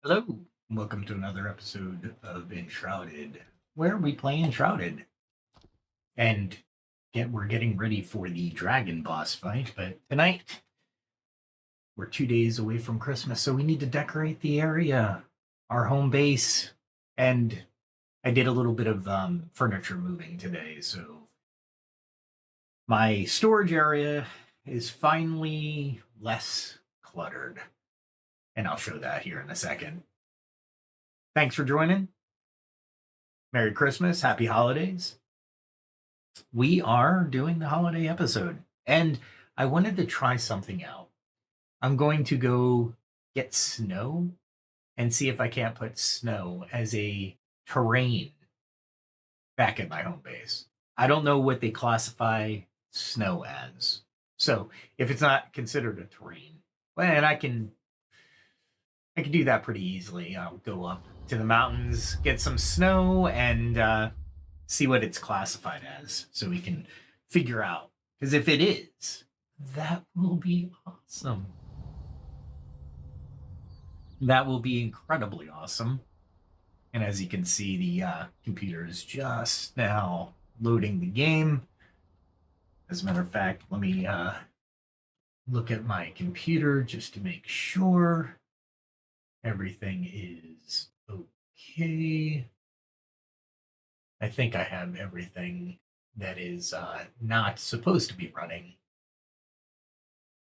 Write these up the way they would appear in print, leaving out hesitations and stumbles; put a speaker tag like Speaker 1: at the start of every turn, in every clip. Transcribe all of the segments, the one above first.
Speaker 1: Hello, welcome to another episode of Enshrouded, where we play Enshrouded. And we're getting ready for the dragon boss fight, but tonight we're 2 days away from Christmas, so we need to decorate the area, our home base. And I did a little bit of furniture moving today, so my storage area is finally less cluttered. And I'll show that here in a second. Thanks for joining. Merry Christmas, Happy Holidays. We are doing the holiday episode, and I wanted to try something out. I'm going to go get snow and see if I can't put snow as a terrain back at my home base. I don't know what they classify snow as. So if it's not considered a terrain, well, and I can do that pretty easily. I'll go up to the mountains, get some snow, and see what it's classified as so we can figure out. Because if it is, that will be awesome. That will be incredibly awesome. And as you can see, the computer is just now loading the game. As a matter of fact, let me look at my computer just to make sure everything is okay. I think I have everything that is not supposed to be running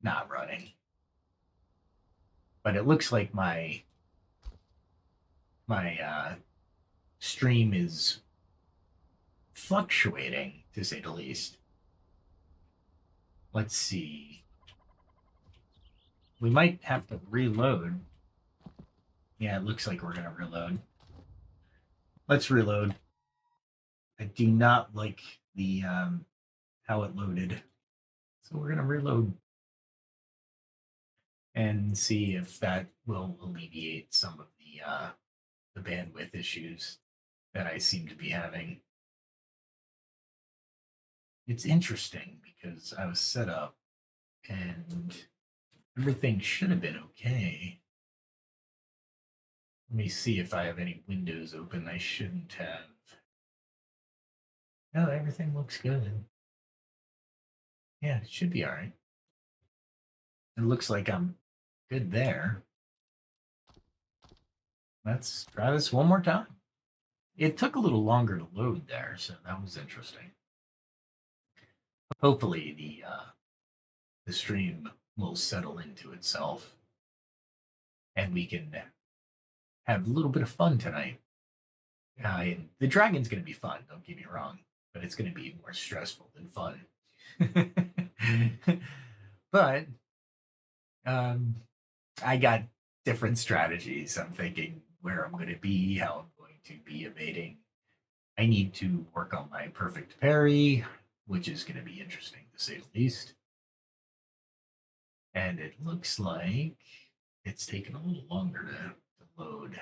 Speaker 1: not running. But it looks like my stream is fluctuating, to say the least. Let's see. We might have to reload. Yeah, it looks like we're going to reload. Let's reload. I do not like the how it loaded. So we're going to reload and see if that will alleviate some of the bandwidth issues that I seem to be having. It's interesting because I was set up and everything should have been okay. Let me see if I have any windows open. I shouldn't have. No, everything looks good. Yeah, it should be all right. It looks like I'm good there. Let's try this one more time. It took a little longer to load there, so that was interesting. Hopefully the stream will settle into itself and we can have a little bit of fun tonight. The dragon's going to be fun, don't get me wrong, but it's going to be more stressful than fun. But I got different strategies. I'm thinking where I'm going to be, how I'm going to be evading. I need to work on my perfect parry, which is going to be interesting to say the least. And it looks like it's taken a little longer to load.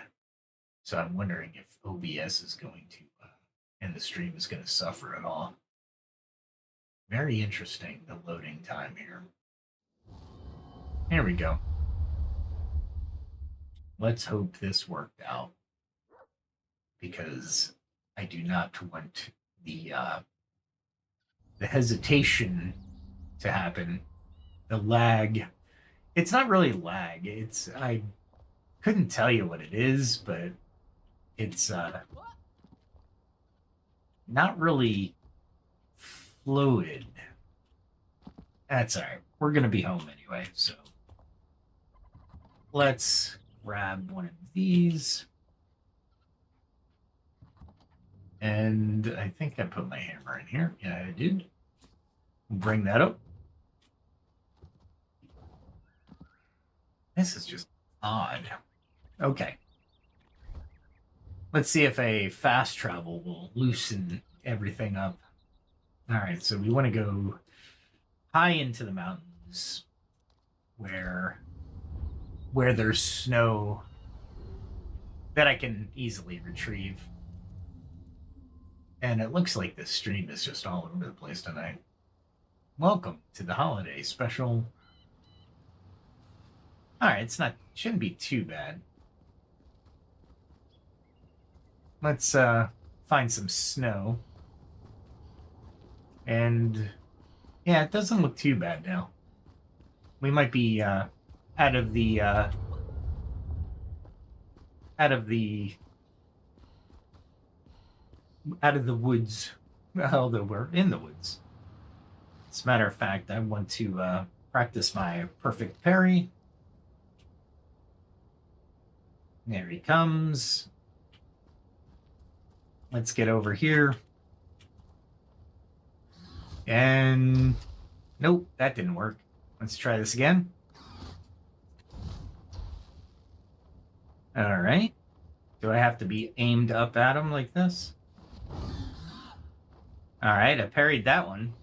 Speaker 1: So I'm wondering if OBS is going to, and the stream is going to suffer at all. Very interesting, the loading time here. There we go. Let's hope this worked out, because I do not want the hesitation to happen, the lag. It's not really lag. I couldn't tell you what it is, but it's not really fluid. That's all right. We're gonna be home anyway, so let's grab one of these. And I think I put my hammer in here. Yeah, I did. Bring that up. This is just odd. Okay. Let's see if a fast travel will loosen everything up. All right, so we want to go high into the mountains where there's snow that I can easily retrieve. And it looks like this stream is just all over the place tonight. Welcome to the holiday special. All right, shouldn't be too bad. let's find some snow. And yeah, it doesn't look too bad now. We might be out of the out of the woods, although we're in the woods. As a matter of fact, I want to practice my perfect parry. There he comes. Let's get over here. And nope, that didn't work. Let's try this again. All right. Do I have to be aimed up at him like this? All right, I parried that one.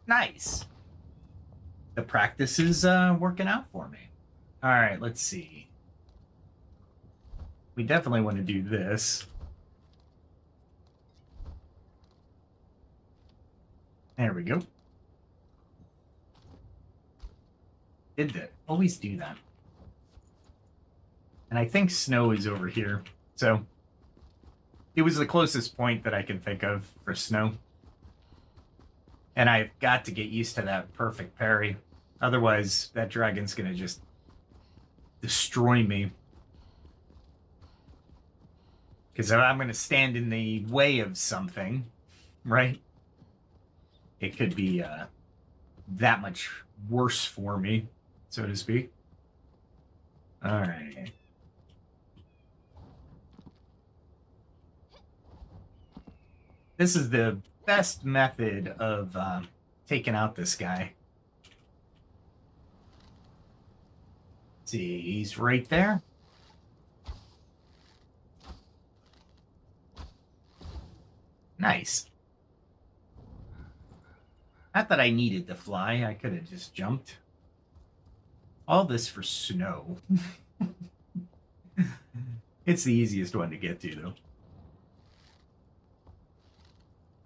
Speaker 1: Nice. The practice is working out for me. All right, let's see. We definitely want to do this. There we go. Did that. Always do that. And I think snow is over here. So it was the closest point that I can think of for snow. And I've got to get used to that perfect parry. Otherwise, that dragon's going to just destroy me. Because I'm going to stand in the way of something, right? It could be that much worse for me, so to speak. All right. This is the best method of taking out this guy. Let's see, he's right there. Nice. Not that I needed to fly. I could have just jumped. All this for snow. It's the easiest one to get to, though.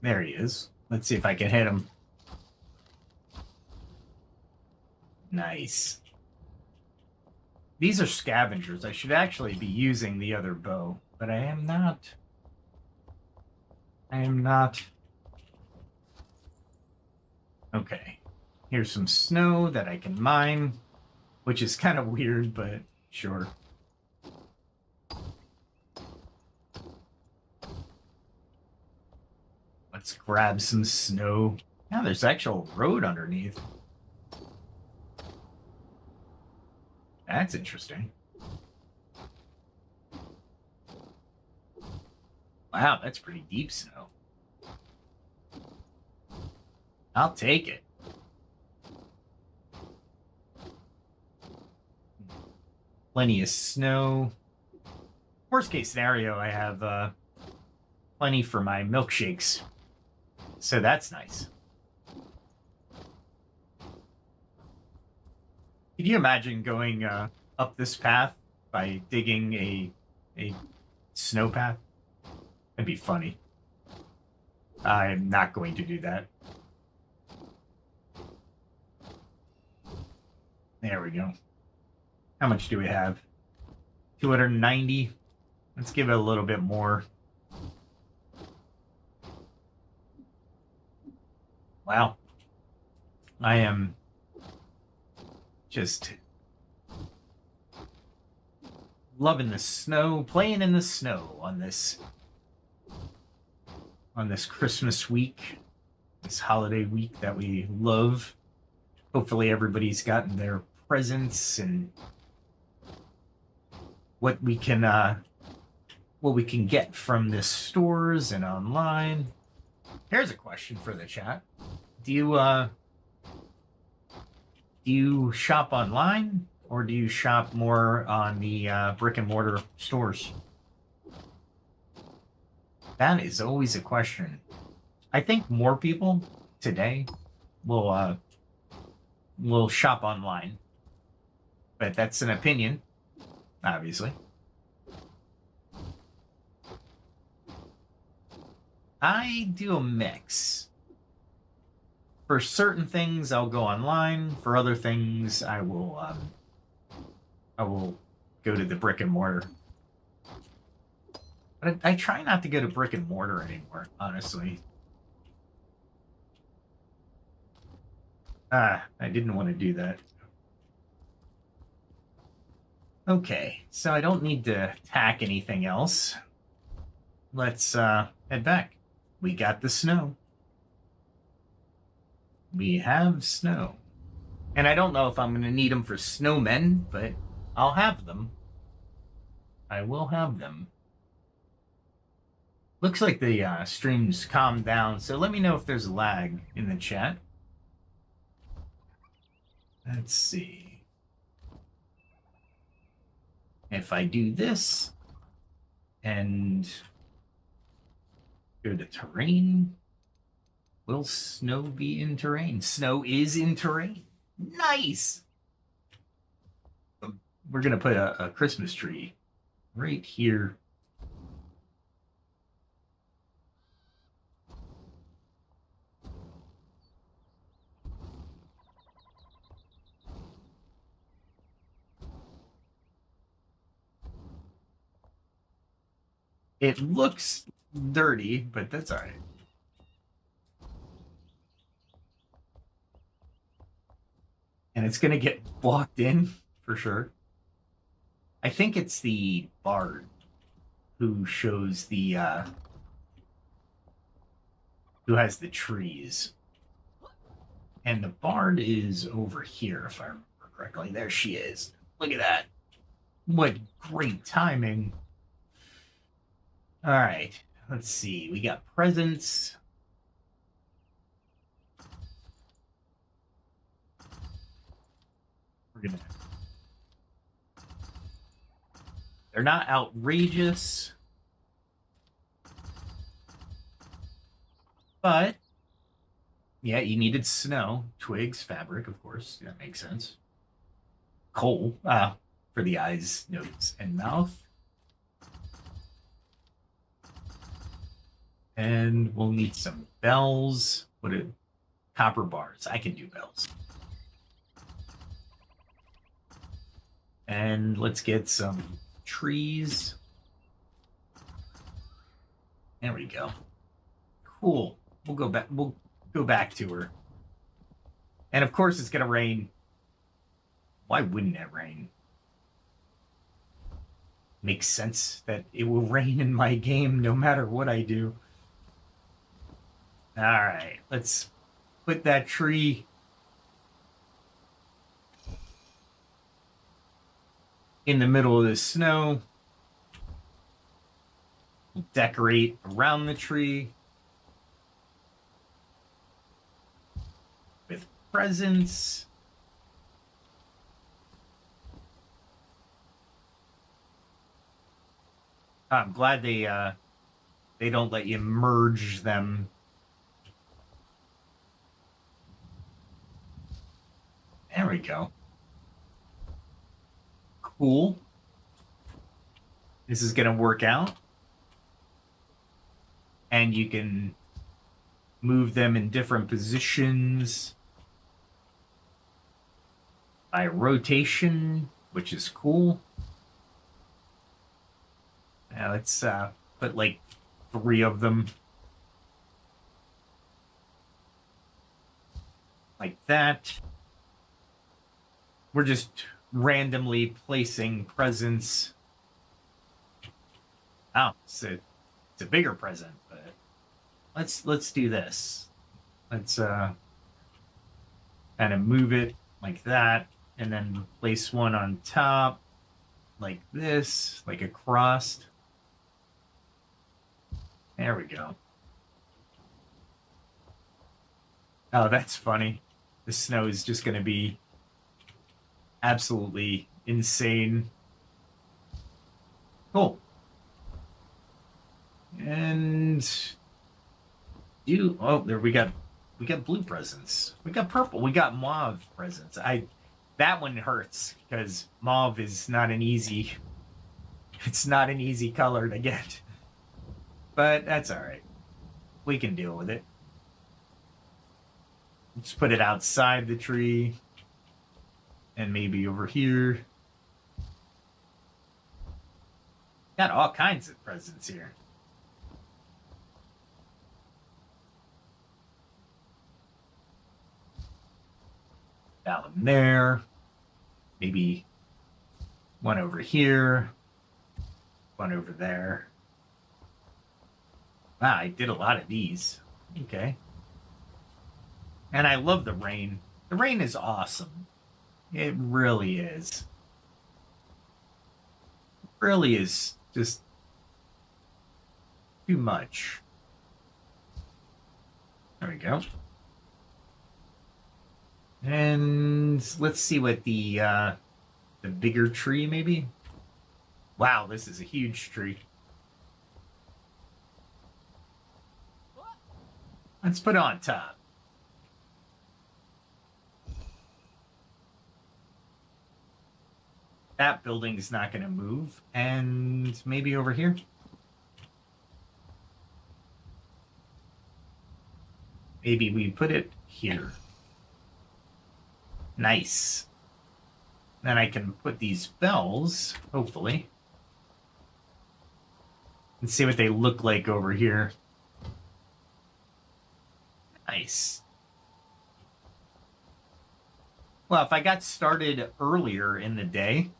Speaker 1: There he is. Let's see if I can hit him. Nice. These are scavengers. I should actually be using the other bow, but I am not. I am not. Okay. Here's some snow that I can mine, which is kind of weird, but sure. Let's grab some snow. Now there's actual road underneath. That's interesting. Wow, that's pretty deep snow. I'll take it. Plenty of snow. Worst case scenario, I have plenty for my milkshakes. So that's nice. Can you imagine going up this path by digging a snow path? That'd be funny. I'm not going to do that. There we go. How much do we have? 290. Let's give it a little bit more. Wow. I am just loving the snow, playing in the snow on this Christmas week, this holiday week that we love. Hopefully everybody's gotten their presents and what we can get from the stores and online. Here's a question for the chat. Do you shop online or do you shop more on the brick and mortar stores? That is always a question. I think more people today will shop online, but that's an opinion, obviously. I do a mix. For certain things, I'll go online. For other things, I will go to the brick and mortar. But I try not to go to brick and mortar anymore, honestly. I didn't want to do that. Okay, so I don't need to tack anything else. Let's head back. We got the snow. We have snow. And I don't know if I'm going to need them for snowmen, but I'll have them. I will have them. Looks like the stream's calmed down, so let me know if there's a lag in the chat. Let's see. If I do this and go to terrain, will snow be in terrain? Snow is in terrain. Nice! We're going to put a Christmas tree right here. It looks dirty, but that's all right. And it's going to get blocked in for sure. I think it's the bard who shows the who has the trees. And the bard is over here, if I remember correctly. There she is. Look at that. What great timing. All right, let's see. We got presents. We're gonna. They're not outrageous, but yeah, you needed snow, twigs, fabric, of course. That makes sense. Coal for the eyes, nose, and mouth. And we'll need some bells. Copper bars? I can do bells. And let's get some trees. There we go. Cool. We'll go back. We'll go back to her. And of course, it's gonna rain. Why wouldn't it rain? Makes sense that it will rain in my game no matter what I do. All right, let's put that tree in the middle of the snow. We'll decorate around the tree with presents. I'm glad they don't let you merge them. There we go. Cool. This is going to work out. And you can move them in different positions by rotation, which is cool. Now let's put like 3 of them. Like that. We're just randomly placing presents. Oh, it's a bigger present, but let's do this. Let's kind of move it like that, and then place one on top, like this, like a cross. There we go. Oh, that's funny. The snow is just going to be absolutely insane. Cool. And there we got blue presents. We got purple. We got mauve presents. That one hurts because mauve is not an easy. It's not an easy color to get. But that's all right. We can deal with it. Let's put it outside the tree. And maybe over here. Got all kinds of presents here. Down there. Maybe one over here. One over there. Wow, I did a lot of these. Okay. And I love the rain. The rain is awesome. It really is. It really is just too much. There we go. And let's see what the bigger tree maybe. Wow, this is a huge tree. Let's put it on top. That building is not going to move. And maybe over here. Maybe we put it here. Nice. Then I can put these bells, hopefully. And see what they look like over here. Nice. Well, if I got started earlier in the day,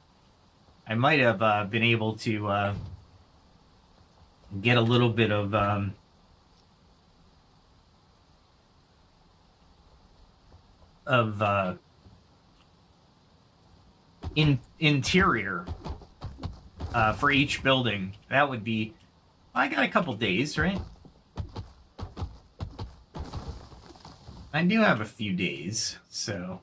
Speaker 1: I might have been able to get a little bit of interior for each building. That would be... I got a couple days, right? I do have a few days, so...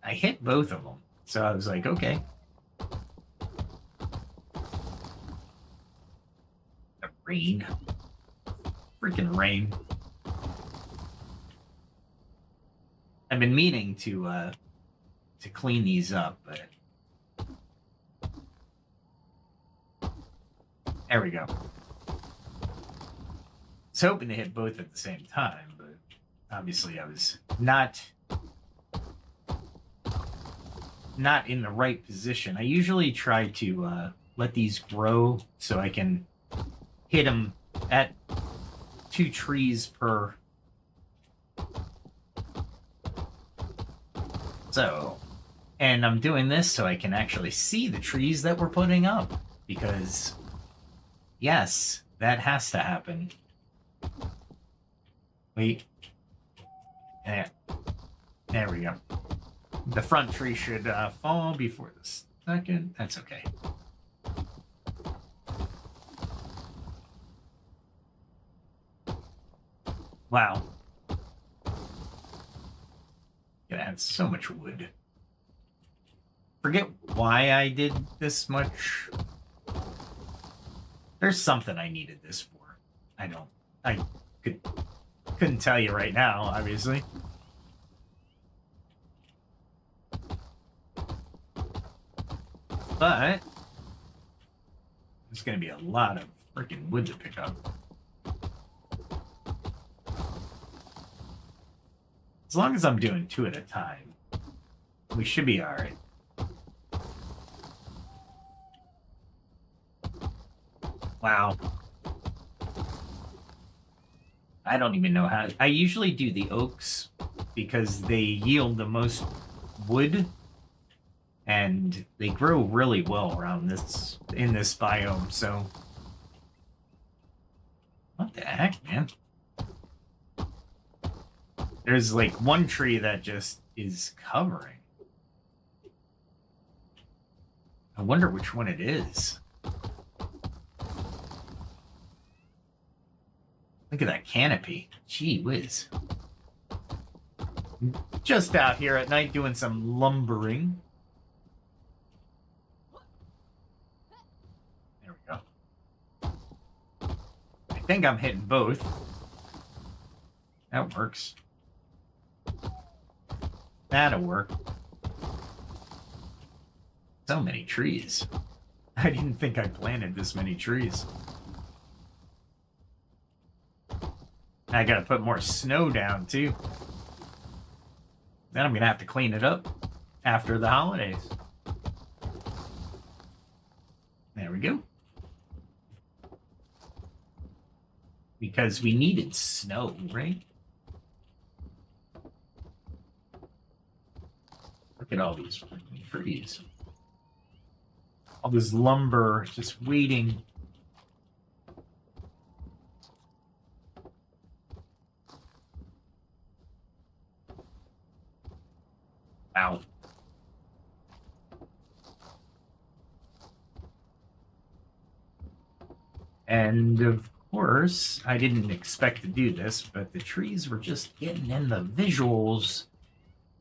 Speaker 1: I hit both of them, so I was like, okay. The rain. Freaking rain. I've been meaning to clean these up, but... There we go. I was hoping to hit both at the same time, but obviously I was not in the right position. I usually try to let these grow so I can hit them at 2 trees per. So, and I'm doing this so I can actually see the trees that we're putting up, because yes, that has to happen. Wait. There we go. The front tree should fall before the second. That's okay. Wow. Gonna have so much wood. Forget why I did this much. There's something I needed this for. I couldn't tell you right now, obviously. But there's going to be a lot of freaking wood to pick up. As long as I'm doing 2 at a time, we should be all right. Wow. I don't even know how. I usually do the oaks because they yield the most wood. And they grow really well around this, in this biome, so... What the heck, man? There's like one tree that just is covering. I wonder which one it is. Look at that canopy. Gee whiz. Just out here at night doing some lumbering. I think I'm hitting both. That works. That'll work. So many trees. I didn't think I planted this many trees. I gotta put more snow down too. Then I'm gonna have to clean it up. after the holidays. There we go. Because we needed snow, right? Look at all these freaking trees. All this lumber just waiting. Ow. And of course, I didn't expect to do this, but the trees were just getting in the visuals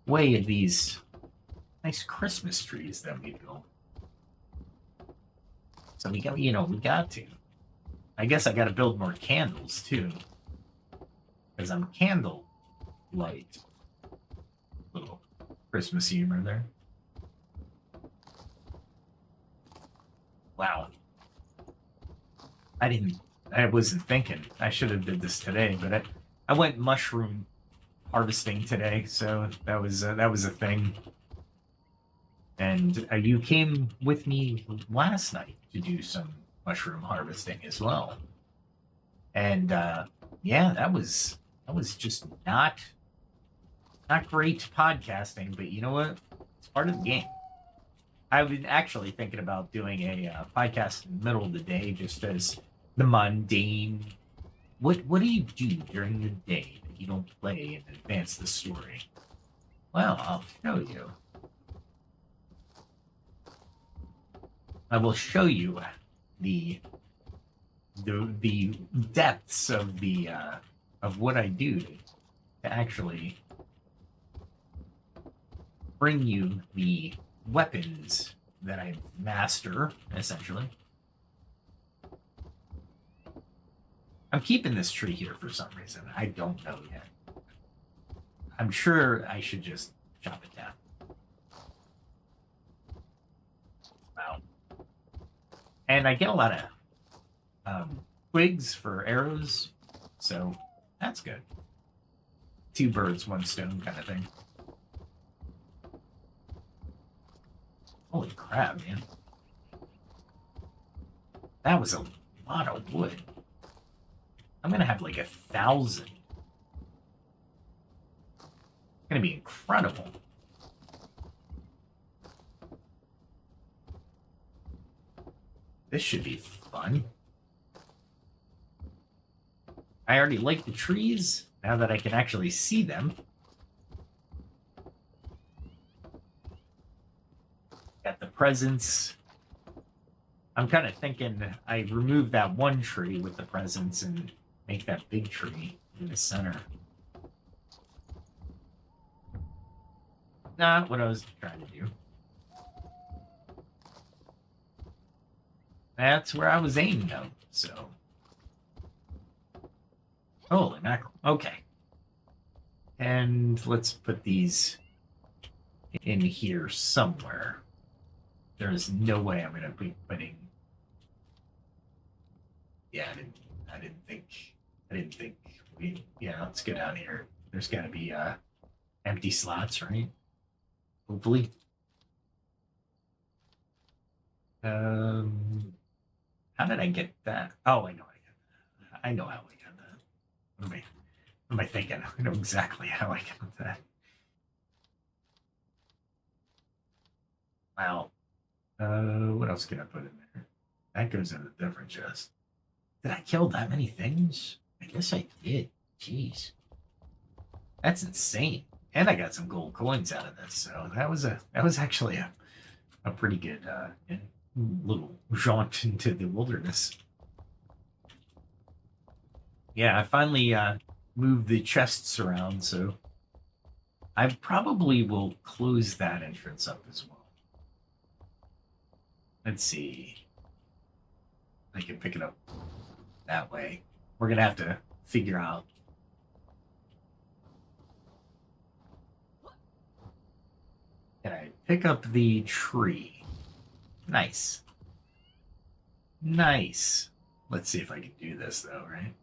Speaker 1: way of these nice Christmas trees that we built. So we got, we got to. I guess I got to build more candles too, because I'm candle light. Little Christmas humor there. Wow. I wasn't thinking. I should have did this today, but I went mushroom harvesting today, so that was a thing. And you came with me last night to do some mushroom harvesting as well. And yeah, that was just not great podcasting, but you know what? It's part of the game. I've been actually thinking about doing a podcast in the middle of the day, just as the mundane. What do you do during the day that you don't play and advance the story? Well, I'll show you. I will show you the depths of the of what I do to actually bring you the weapons that I master, essentially. I'm keeping this tree here for some reason. I don't know yet. I'm sure I should just chop it down. Wow. And I get a lot of twigs for arrows, so that's good. 2 birds, 1 stone kind of thing. Holy crap, man. That was a lot of wood. I'm gonna have like 1,000. It's gonna be incredible. This should be fun. I already like the trees, now that I can actually see them. Got the presents. I'm kind of thinking I remove that one tree with the presents and make that big tree in the center. Not what I was trying to do. That's where I was aiming though, so. Holy mackerel. Okay. And let's put these in here somewhere. There's no way I'm going to be putting. Yeah, I didn't think. Yeah, let's go down here. There's got to be empty slots, right? Hopefully. How did I get that? Oh, I know I got that. I know how I got that. What am I thinking? I know exactly how I got that. Wow. What else can I put in there? That goes in a different chest. Did I kill that many things? I guess I did. Jeez. That's insane. And I got some gold coins out of this, so that was actually a pretty good little jaunt into the wilderness. Yeah, I finally moved the chests around, so I probably will close that entrance up as well. Let's see. I can pick it up that way. We're gonna have to figure out. Can I pick up the tree? Nice. Nice. Let's see if I can do this though, right?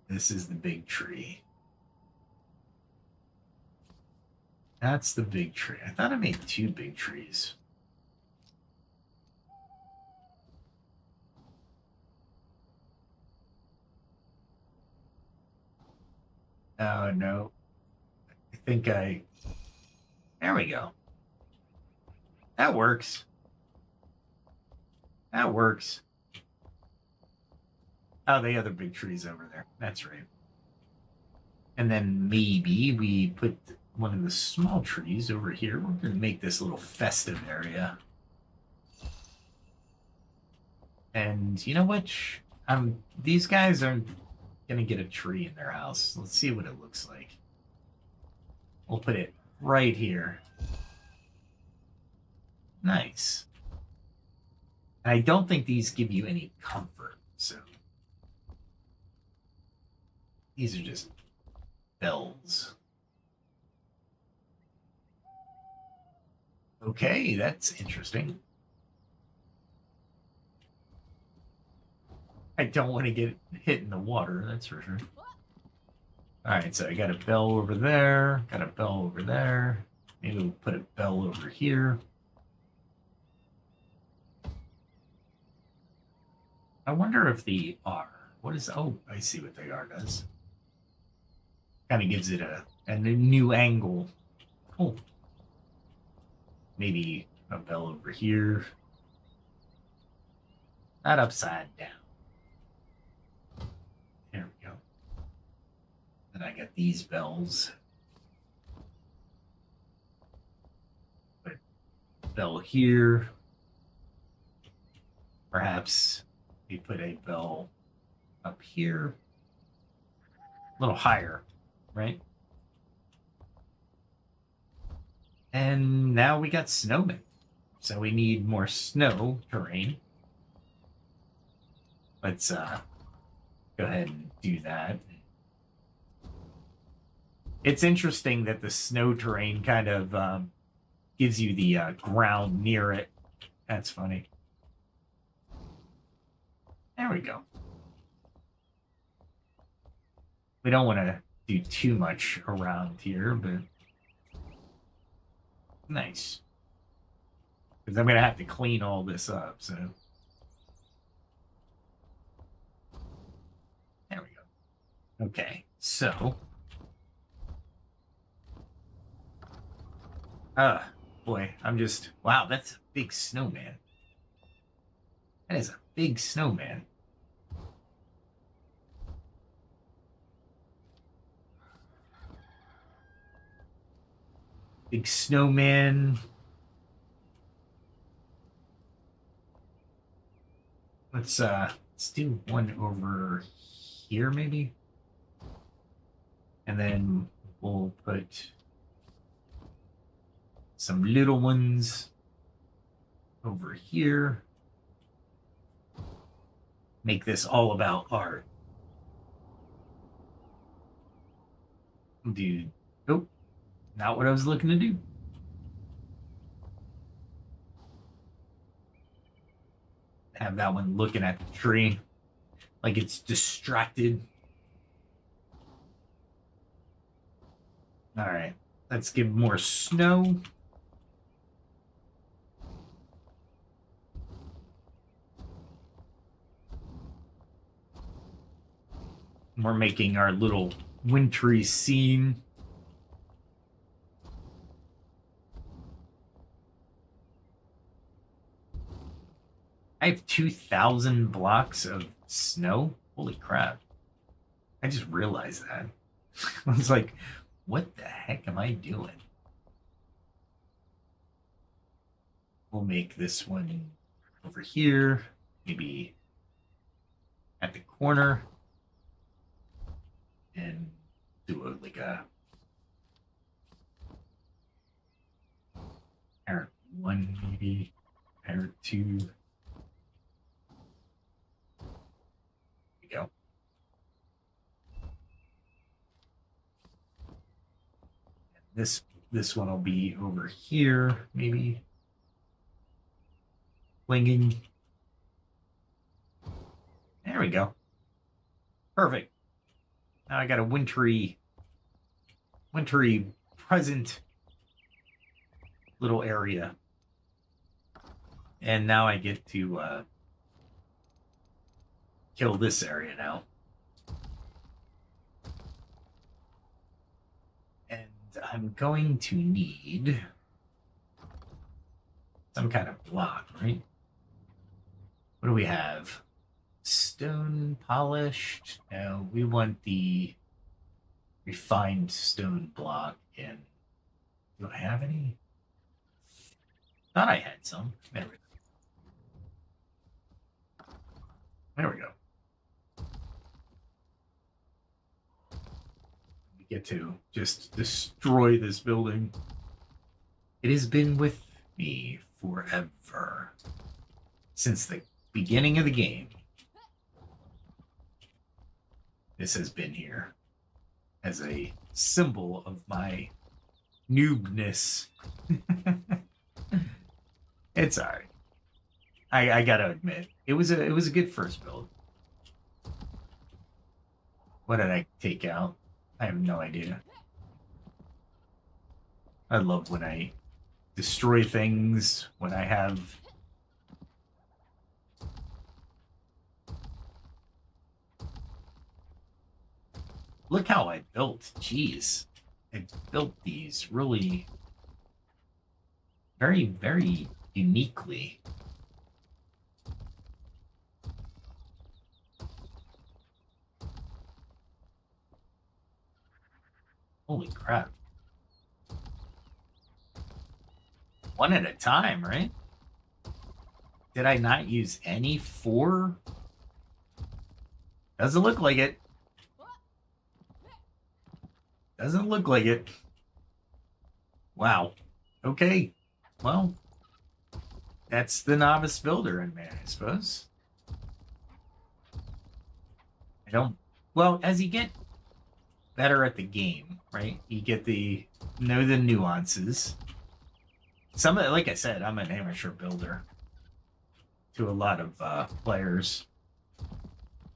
Speaker 1: This is the big tree. That's the big tree. I thought I made 2 big trees. Oh, no. I think I... There we go. That works. That works. Oh, the other big tree's over there. That's right. And then maybe we put one of the small trees over here. We're going to make this little festive area. And you know what? These guys are going to get a tree in their house. Let's see what it looks like. We'll put it right here. Nice. And I don't think these give you any comfort, so these are just bells. Okay, that's interesting. I don't want to get hit in the water, that's for sure. Alright, so I got a bell over there, got a bell over there. Maybe we'll put a bell over here. I wonder if the R, what is, oh, I see what the R does. Kind of gives it a new angle. Oh. Maybe a bell over here. Not upside down. There we go. Then I got these bells. Put a bell here. Perhaps we put a bell up here. A little higher, right? And now we got snowmen. So we need more snow terrain. Let's go ahead and do that. It's interesting that the snow terrain kind of gives you the ground near it. That's funny. There we go. We don't want to do too much around here, but nice. Because I'm going to have to clean all this up, so. There we go. Okay, so. Boy, I'm just, wow, that's a big snowman. That is a big snowman. Big snowman. Let's do one over here, maybe. And then we'll put some little ones over here. Make this all about art. Dude, oh, not what I was looking to do. Have that one looking at the tree like it's distracted. All right, let's give more snow. We're making our little wintry scene. I have 2,000 blocks of snow. Holy crap. I just realized that. I was like, what the heck am I doing? We'll make this one over here, maybe at the corner, and do like a parent 1, maybe parent 2. Go. This one will be over here, maybe. Flinging. There we go. Perfect. Now I got a wintry present little area. And now I get to kill this area now. And I'm going to need some kind of block, right? What do we have? Stone polished. No, we want the refined stone block in. Do I have any? Thought I had some. There we go. There we go. We get to just destroy this building. It has been with me forever. Since the beginning of the game. This has been here as a symbol of my noobness. It's alright. I gotta admit, it was a good first build. What did I take out? I have no idea. I love when I destroy things, when I have look how I built. Jeez. I built these really very, very uniquely. Holy crap. One at a time, right? Did I not use any 4? Doesn't look like it. Doesn't look like it. Wow. Okay. Well, that's the novice builder in me, I suppose. I don't... Well, as you get better at the game, right? You get know the nuances. Some of, like I said, I'm an amateur builder to a lot of players.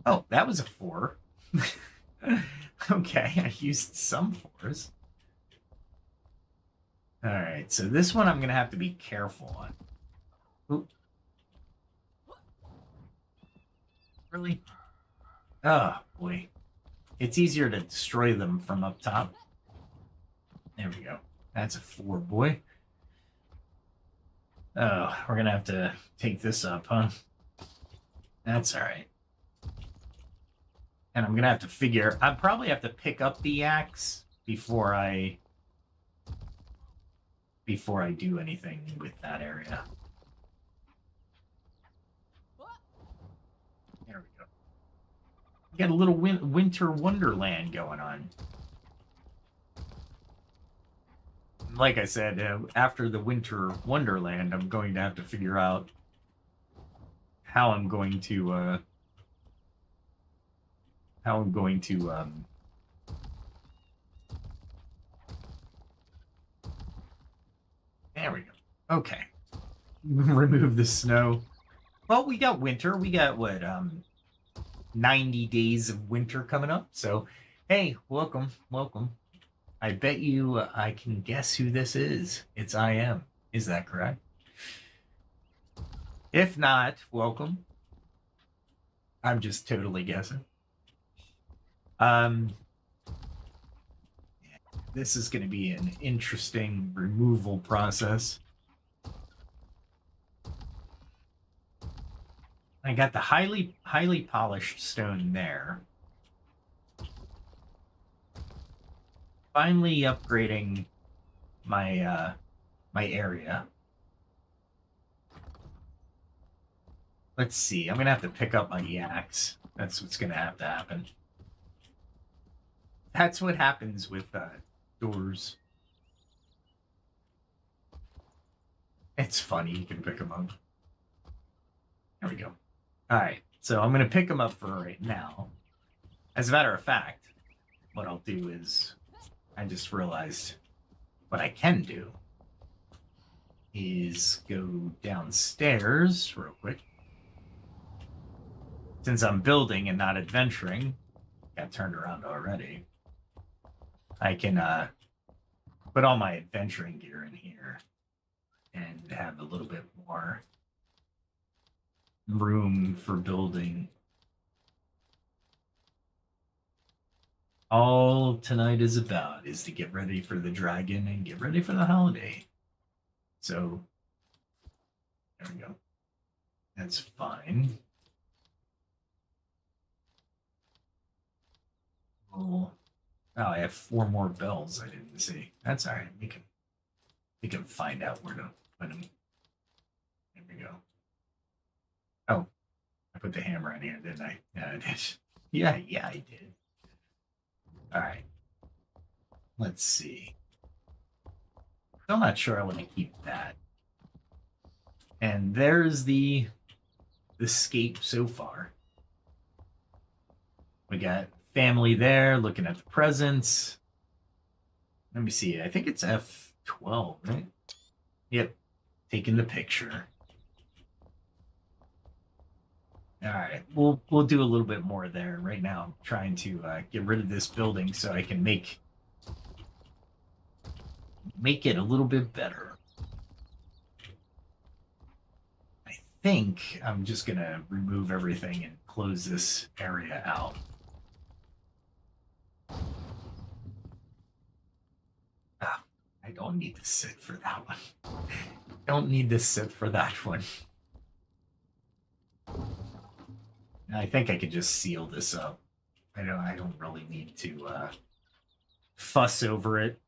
Speaker 1: Oh, that was a 4. Okay, I used some 4s. All right, so this one I'm going to have to be careful on. Oop. Really? Oh, boy. It's easier to destroy them from up top. There we go. That's a 4, boy. Oh, we're going to have to take this up, huh? That's all right. And I'm going to have to figure... I probably have to pick up the axe before I do anything with that area. There we go. We got a little winter wonderland going on. Like I said, after the winter wonderland, I'm going to have to figure out how I'm going to there we go. Okay. Remove the snow. Well, we got winter. We got what 90 days of winter coming up. So, hey, welcome. I bet you I can guess who this is. It's I am. Is that correct? If not, welcome. I'm just totally guessing. This is going to be an interesting removal process. I got the highly polished stone there. Finally upgrading my my area. Let's see. I'm gonna have to pick up my axe. That's what's gonna have to happen. That's what happens with doors. It's funny. You can pick them up. There we go. All right. So I'm gonna pick them up for right now. As a matter of fact, what I'll do is, I just realized what I can do is go downstairs real quick. Since I'm building and not adventuring, got turned around already. I can put all my adventuring gear in here. and have a little bit more room for building. All tonight is about is to get ready for the dragon and get ready for the holiday. So there we go. That's fine. Oh, I have 4 more bells I didn't see. That's all right. We can find out where to put them. There we go. Oh, I put the hammer in here, didn't I? Yeah, I did. Yeah, I did. All right. Let's see. Still not sure I want to keep that. And there's the scape so far. We got family there looking at the presents. Let me see. I think it's F12, right? Yep. Taking the picture. All right. We'll do a little bit more there. Right now I'm trying to get rid of this building so I can make it a little bit better. I think I'm just going to remove everything and close this area out. I don't need to sit for that one. Don't need to sit for that one. I think I could just seal this up. I don't really need to fuss over it.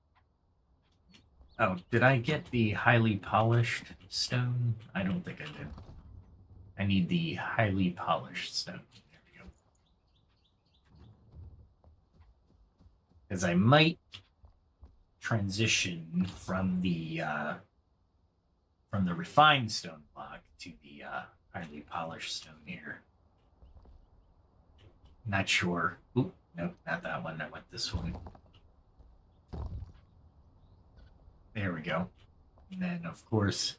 Speaker 1: Oh, did I get the highly polished stone? I don't think I did. I need the highly polished stone. There we go. Because I might transition from the refined stone block to the highly polished stone here. Not sure. Oop, nope, not that one. I went this one. There we go. And then, of course,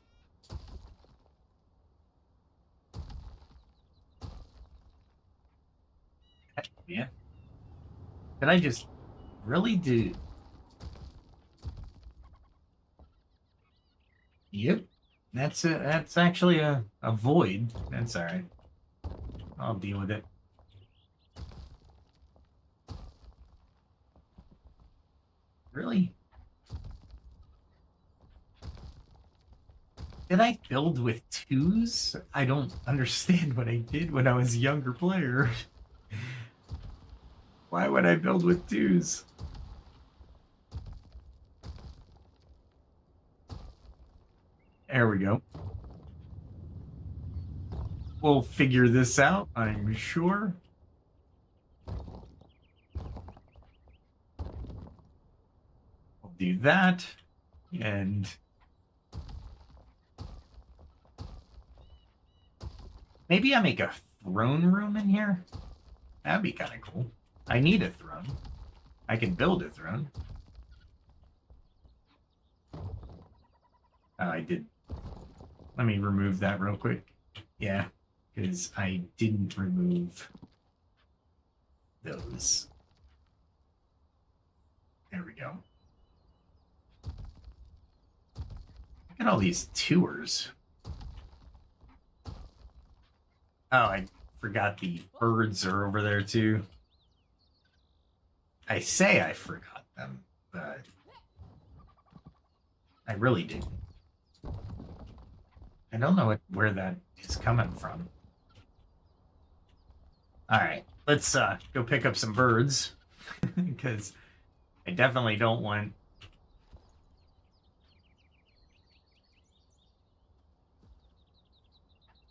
Speaker 1: yeah. Did I just really do? Yep. That's actually a void. That's all right. I'll deal with it. Really? Did I build with 2s? I don't understand what I did when I was a younger player. Why would I build with 2s? There we go. We'll figure this out, I'm sure. We'll do that. And maybe I make a throne room in here. That'd be kind of cool. I need a throne. I can build a throne. I did. Let me remove that real quick. Yeah, because I didn't remove those. There we go. Look at all these tours. Oh, I forgot the birds are over there too. I say I forgot them, but I really didn't. I don't know where that is coming from. All right, let's go pick up some birds because I definitely don't want.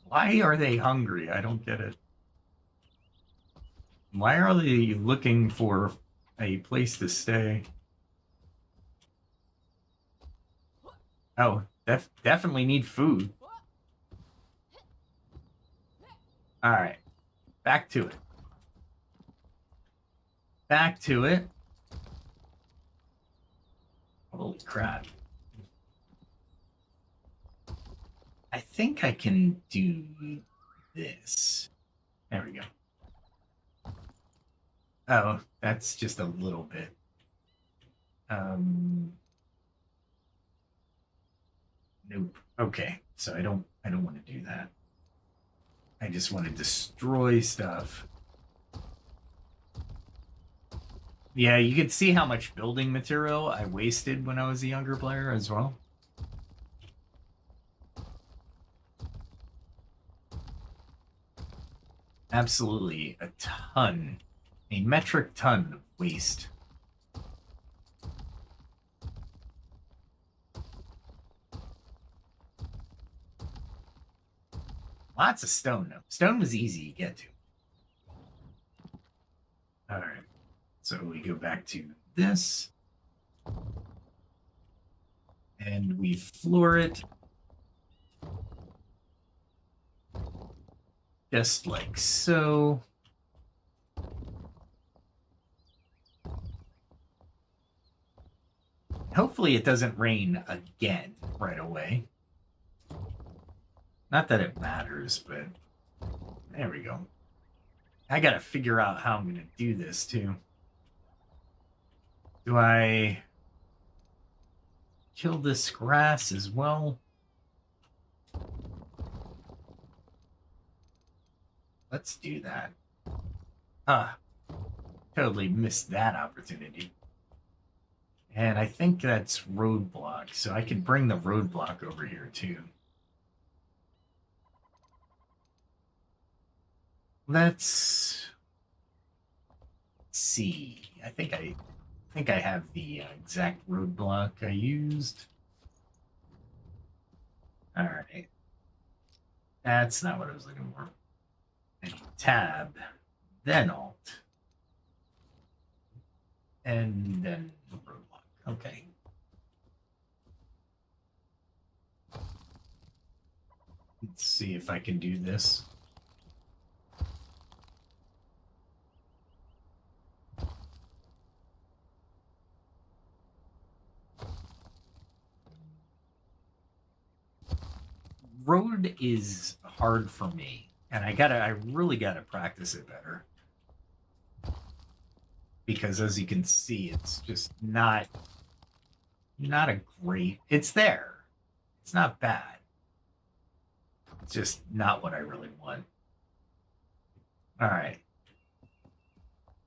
Speaker 1: Why are they hungry? I don't get it. Why are they looking for a place to stay? Oh, definitely need food. All right, back to it. Back to it. Holy crap. I think I can do this. There we go. Oh, that's just a little bit. Nope. Okay, so I don't want to do that. I just want to destroy stuff. Yeah, you can see how much building material I wasted when I was a younger player as well. Absolutely a ton, a metric ton of waste. Lots of stone, though. Stone was easy to get to. All right. So we go back to this. And we floor it. Just like so. Hopefully it doesn't rain again right away. Not that it matters, but there we go. I gotta figure out how I'm gonna do this too. Do I kill this grass as well? Let's do that. Ah, totally missed that opportunity. And I think that's roadblock, so I can bring the roadblock over here too. Let's see. I think I have the exact roadblock I used. All right. That's not what I was looking for. And tab, then alt, and then roadblock. Okay. Let's see if I can do this. Road is hard for me, and I really gotta practice it better. Because as you can see, it's just not a great. It's there. It's not bad. It's just not what I really want. All right.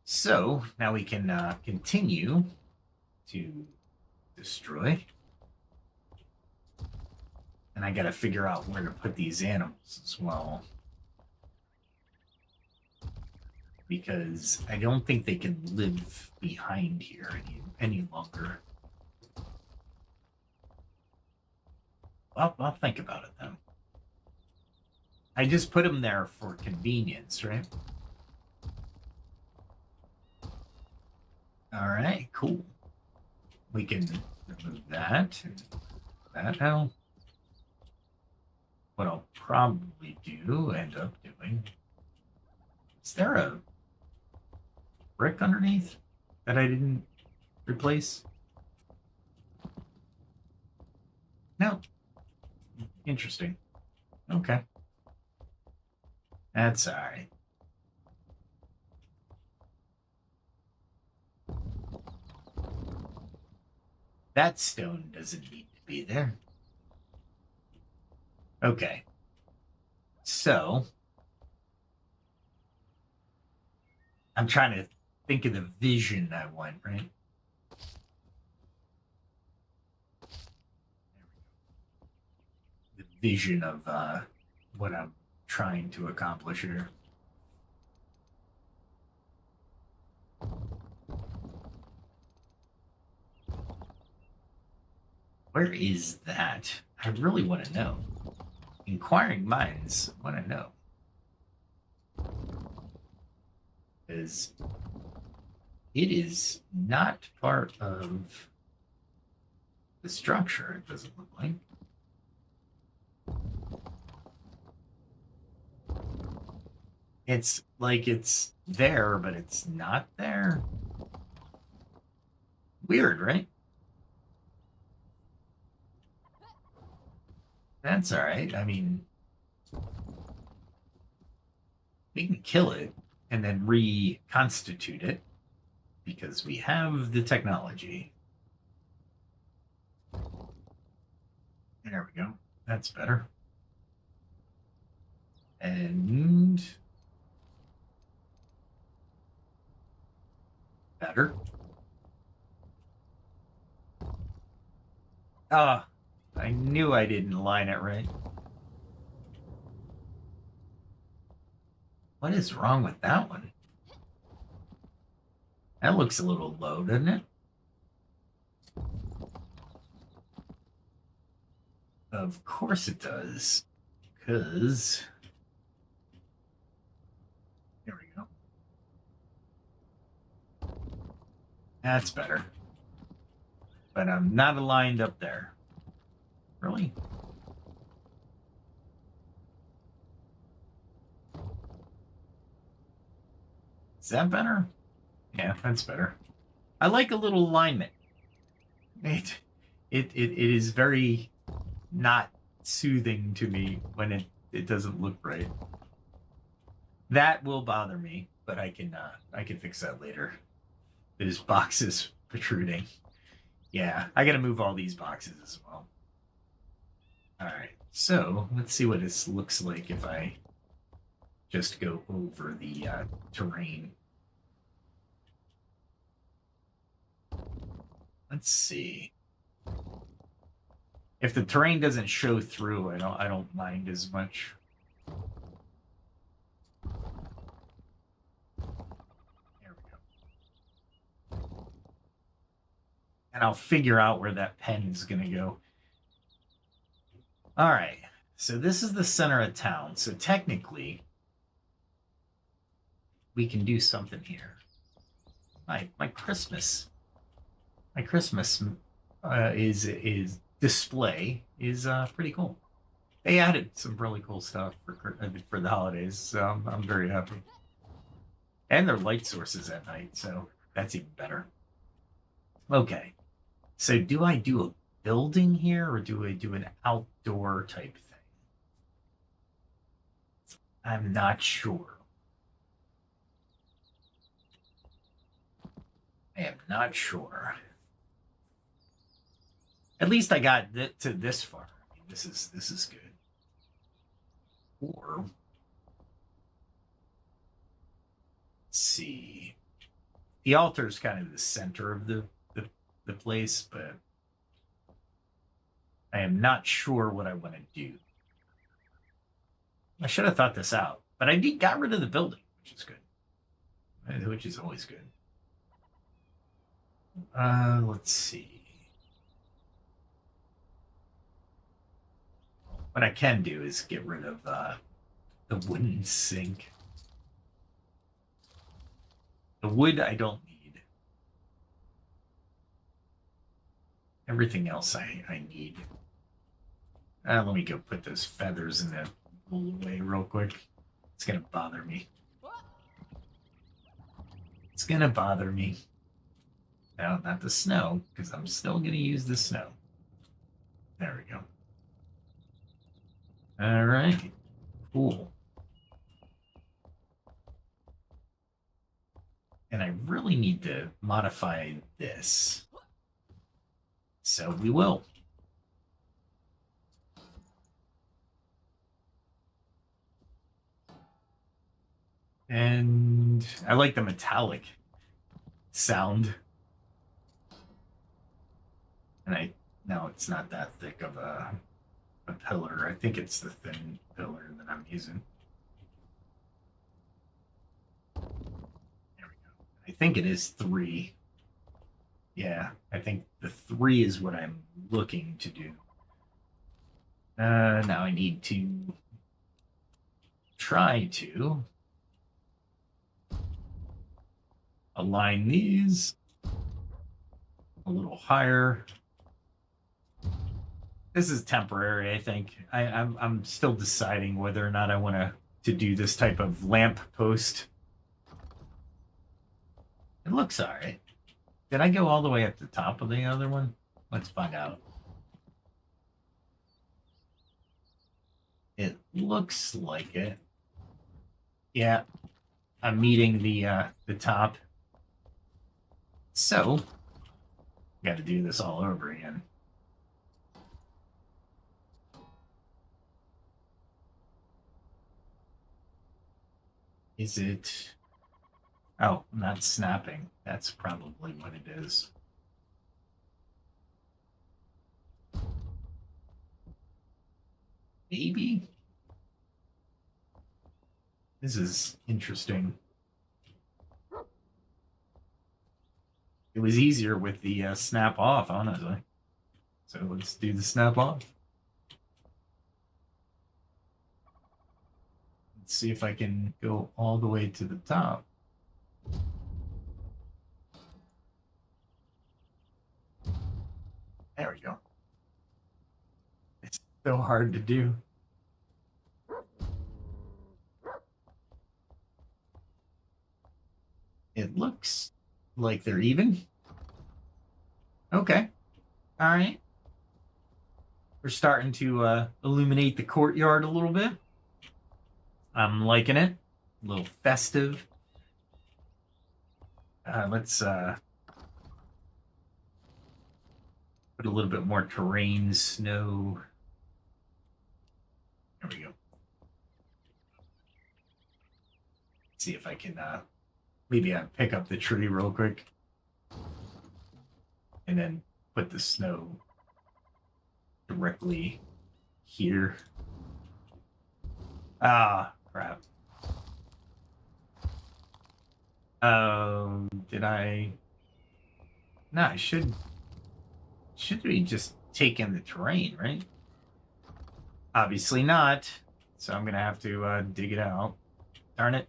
Speaker 1: So now we can continue to destroy. And I got to figure out where to put these animals as well. Because I don't think they can live behind here any longer. Well, I'll think about it then. I just put them there for convenience, right? All right, cool. We can remove that and that now. What I'll probably end up doing. Is there a brick underneath that I didn't replace? No. Interesting. Okay. That's all right. That stone doesn't need to be there. Okay. So, I'm trying to think of the vision I want, right? The vision of what I'm trying to accomplish here. Where is that? I really want to know. Inquiring minds want to know. Because it is not part of the structure, it doesn't look like. It's like it's there, but it's not there. Weird, right? That's all right. I mean, we can kill it and then reconstitute it because we have the technology. There we go. That's better. And better. Ah, I knew I didn't line it right. What is wrong with that one? That looks a little low, doesn't it? Of course it does. Because... There we go. That's better. But I'm not aligned up there. Really? Is that better? Yeah, that's better. I like a little alignment. It is very not soothing to me when it doesn't look right. That will bother me, but I can fix that later. There's boxes protruding. Yeah, I gotta move all these boxes as well. All right, so let's see what this looks like if I just go over the terrain. Let's see. If the terrain doesn't show through, I don't mind as much. There we go. And I'll figure out where that pen is gonna go. All right. So this is the center of town. So technically, we can do something here. My Christmas is display is pretty cool. They added some really cool stuff for the holidays, so I'm very happy. And their light sources at night, so that's even better. Okay, so do I do a building here or do I do an outdoor type thing? I'm not sure. I am not sure. At least I got to this far. I mean, this is good. Or let's see. The altar is kind of the center of the place, but I am not sure what I want to do. I should have thought this out, but I got rid of the building, which is good. Which is always good. Let's see. What I can do is get rid of the wooden sink. The wood I don't need. Everything else I need. Let me go put those feathers in the bowl away real quick. It's gonna bother me. It's gonna bother me. No, not the snow, because I'm still gonna use the snow. There we go. All right, cool. And I really need to modify this. So we will. And I like the metallic sound. And no, it's not that thick of a pillar. I think it's the thin pillar that I'm using. There we go. I think it is 3. Yeah, I think the 3 is what I'm looking to do. Now I need to try to align these a little higher. This is temporary, I think. I'm still deciding whether or not I want to do this type of lamp post. It looks all right. Did I go all the way at the top of the other one? Let's find out. It looks like it. Yeah, I'm meeting the top. So, got to do this all over again. Is it... Oh, not snapping. That's probably what it is. Maybe? This is interesting. It was easier with the snap off, honestly. So let's do the snap off. Let's see if I can go all the way to the top. There we go. It's so hard to do. It looks like they're even. Okay. All right. We're starting to illuminate the courtyard a little bit. I'm liking it. A little festive. Let's put a little bit more terrain, snow. There we go. See if I can maybe pick up the tree real quick. And then put the snow directly here. Ah, crap. Did I? No, I should be just taking the terrain, right? Obviously not. So I'm gonna have to dig it out. Darn it.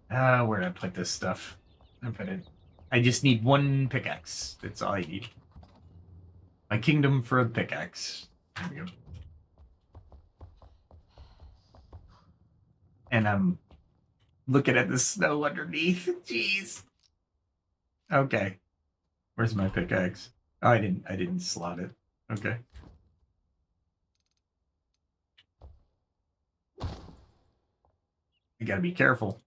Speaker 1: Where did I put this stuff? I put it. I just need one pickaxe. That's all I need. My kingdom for a pickaxe. There we go. And I'm looking at the snow underneath. Jeez. Okay. Where's my pickaxe? Oh, I didn't slot it. Okay. You gotta be careful.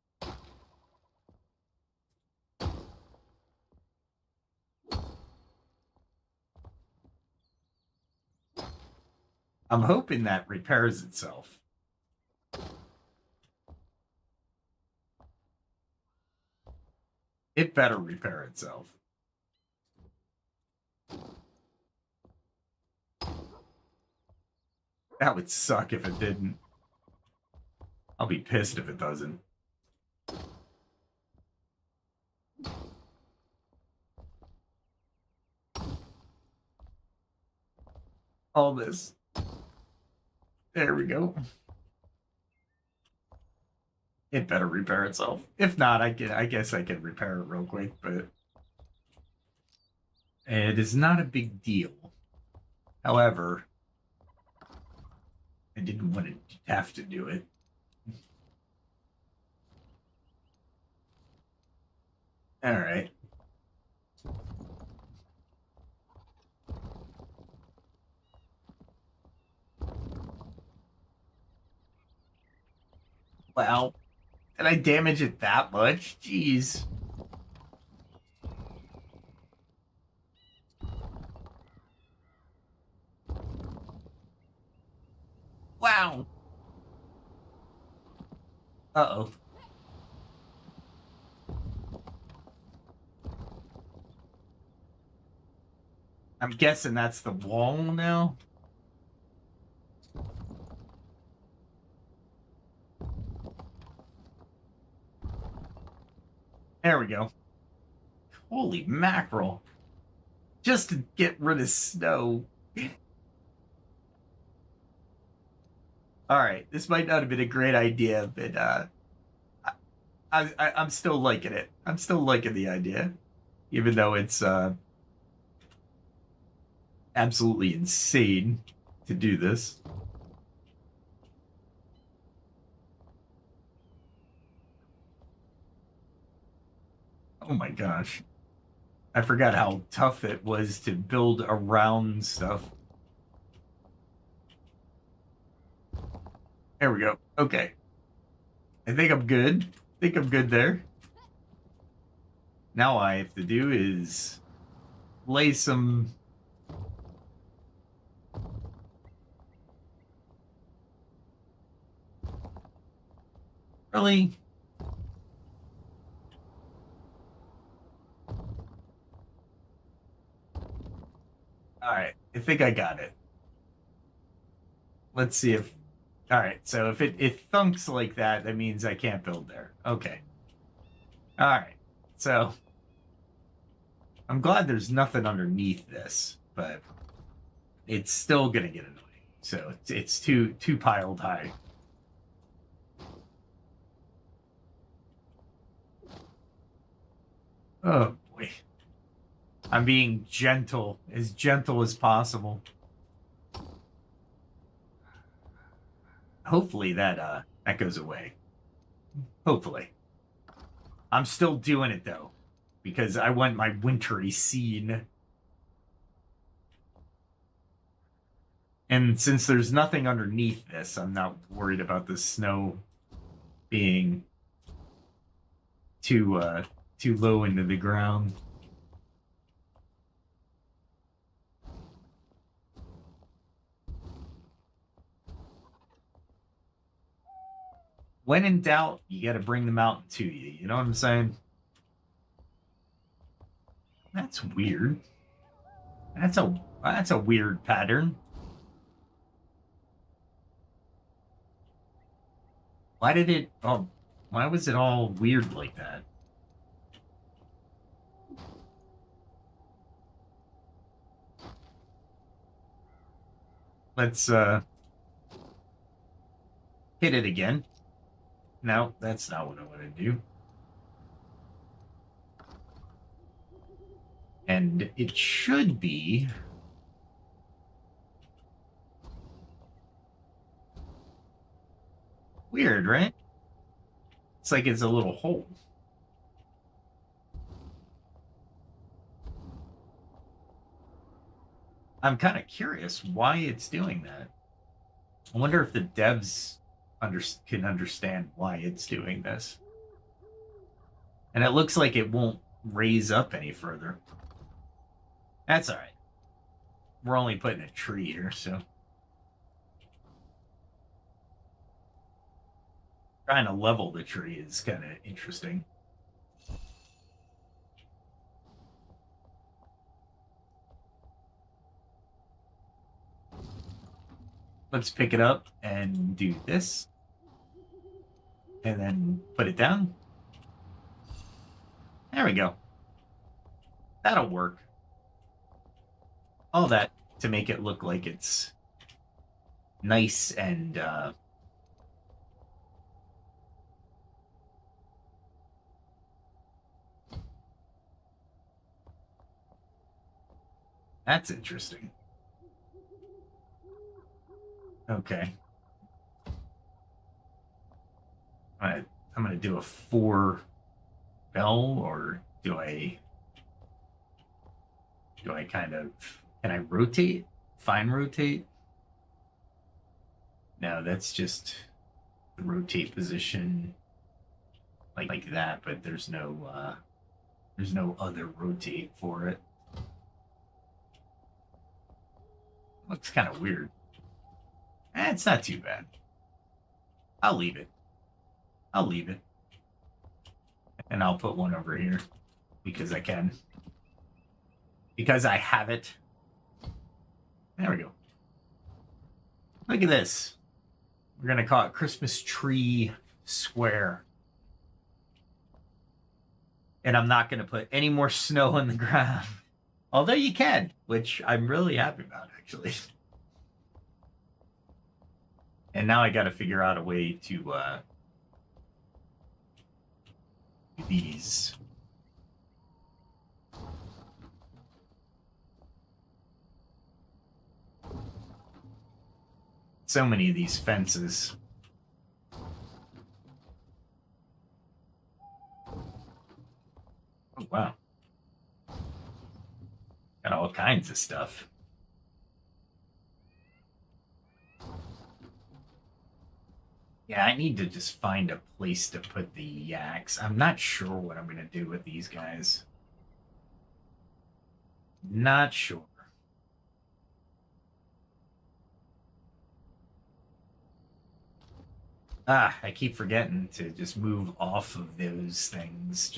Speaker 1: I'm hoping that repairs itself. It better repair itself. That would suck if it didn't. I'll be pissed if it doesn't. All this. There we go. It better repair itself. If not, I guess I can repair it real quick, but it is not a big deal. However, I didn't want to have to do it. All right. Wow. Did I damage it that much? Jeez. Wow. Uh-oh. I'm guessing that's the wall now. There we go. Holy mackerel. Just to get rid of snow. All right, this might not have been a great idea, but I'm still liking it. I'm still liking the idea, even though it's absolutely insane to do this. Oh my gosh. I forgot how tough it was to build around stuff. There we go. Okay. I think I'm good. I think I'm good there. Now all I have to do is lay some... Really? All right, I think I got it. Let's see if. All right, so if it thunks like that, that means I can't build there. Okay. All right. So I'm glad there's nothing underneath this, but it's still gonna get annoying. So it's too piled high. Oh boy. I'm being gentle, as gentle as possible. Hopefully that goes away. Hopefully. I'm still doing it though, because I want my wintry scene. And since there's nothing underneath this, I'm not worried about the snow being too low into the ground. When in doubt, you got to bring the mountain to you. You know what I'm saying? That's weird. That's a weird pattern. Why did it? Oh, why was it all weird like that? Let's hit it again. No, that's not what I want to do. And it should be. Weird, right? It's like it's a little hole. I'm kind of curious why it's doing that. I wonder if the devs can understand why it's doing this. And it looks like it won't raise up any further. That's all right. We're only putting a tree here, so. Trying to level the tree is kind of interesting. Let's pick it up and do this. And then put it down. There we go. That'll work. All that to make it look like it's nice and that's interesting. Okay. I'm gonna do a 4 bell, or do I kind of, can I rotate? Fine rotate? No, that's just the rotate position like that, but there's no other rotate for it. Looks kind of weird. It's not too bad. I'll leave it. I'll leave it. And I'll put one over here because I can. Because I have it. There we go. Look at this. We're going to call it Christmas Tree Square. And I'm not going to put any more snow on the ground. Although you can, which I'm really happy about, actually. And now I got to figure out a way to do these. So many of these fences. Oh, wow. Got all kinds of stuff. Yeah, I need to just find a place to put the yaks. I'm not sure what I'm going to do with these guys. Not sure. I keep forgetting to just move off of those things.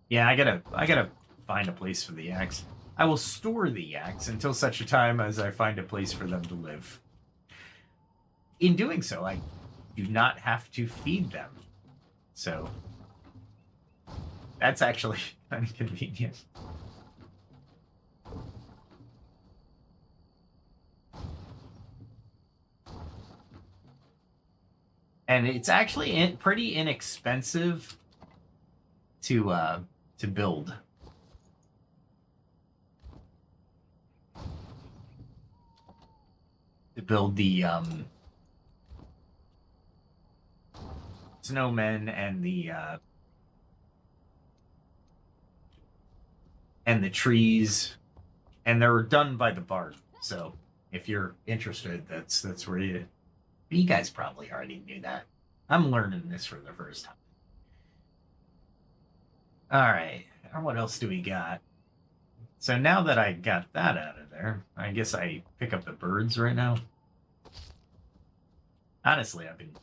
Speaker 1: Yeah, I gotta find a place for the yaks. I will store the yaks until such a time as I find a place for them to live. In doing so, I do not have to feed them. So that's actually kind of convenient. And it's actually pretty inexpensive to build. To build the snowmen and the trees, and they're done by the bard. So if you're interested, that's where you guys probably already knew that. I'm learning this for the first time. All right, what else do we got? So now that I got that out of there, I guess I pick up the birds right now. Honestly, I've been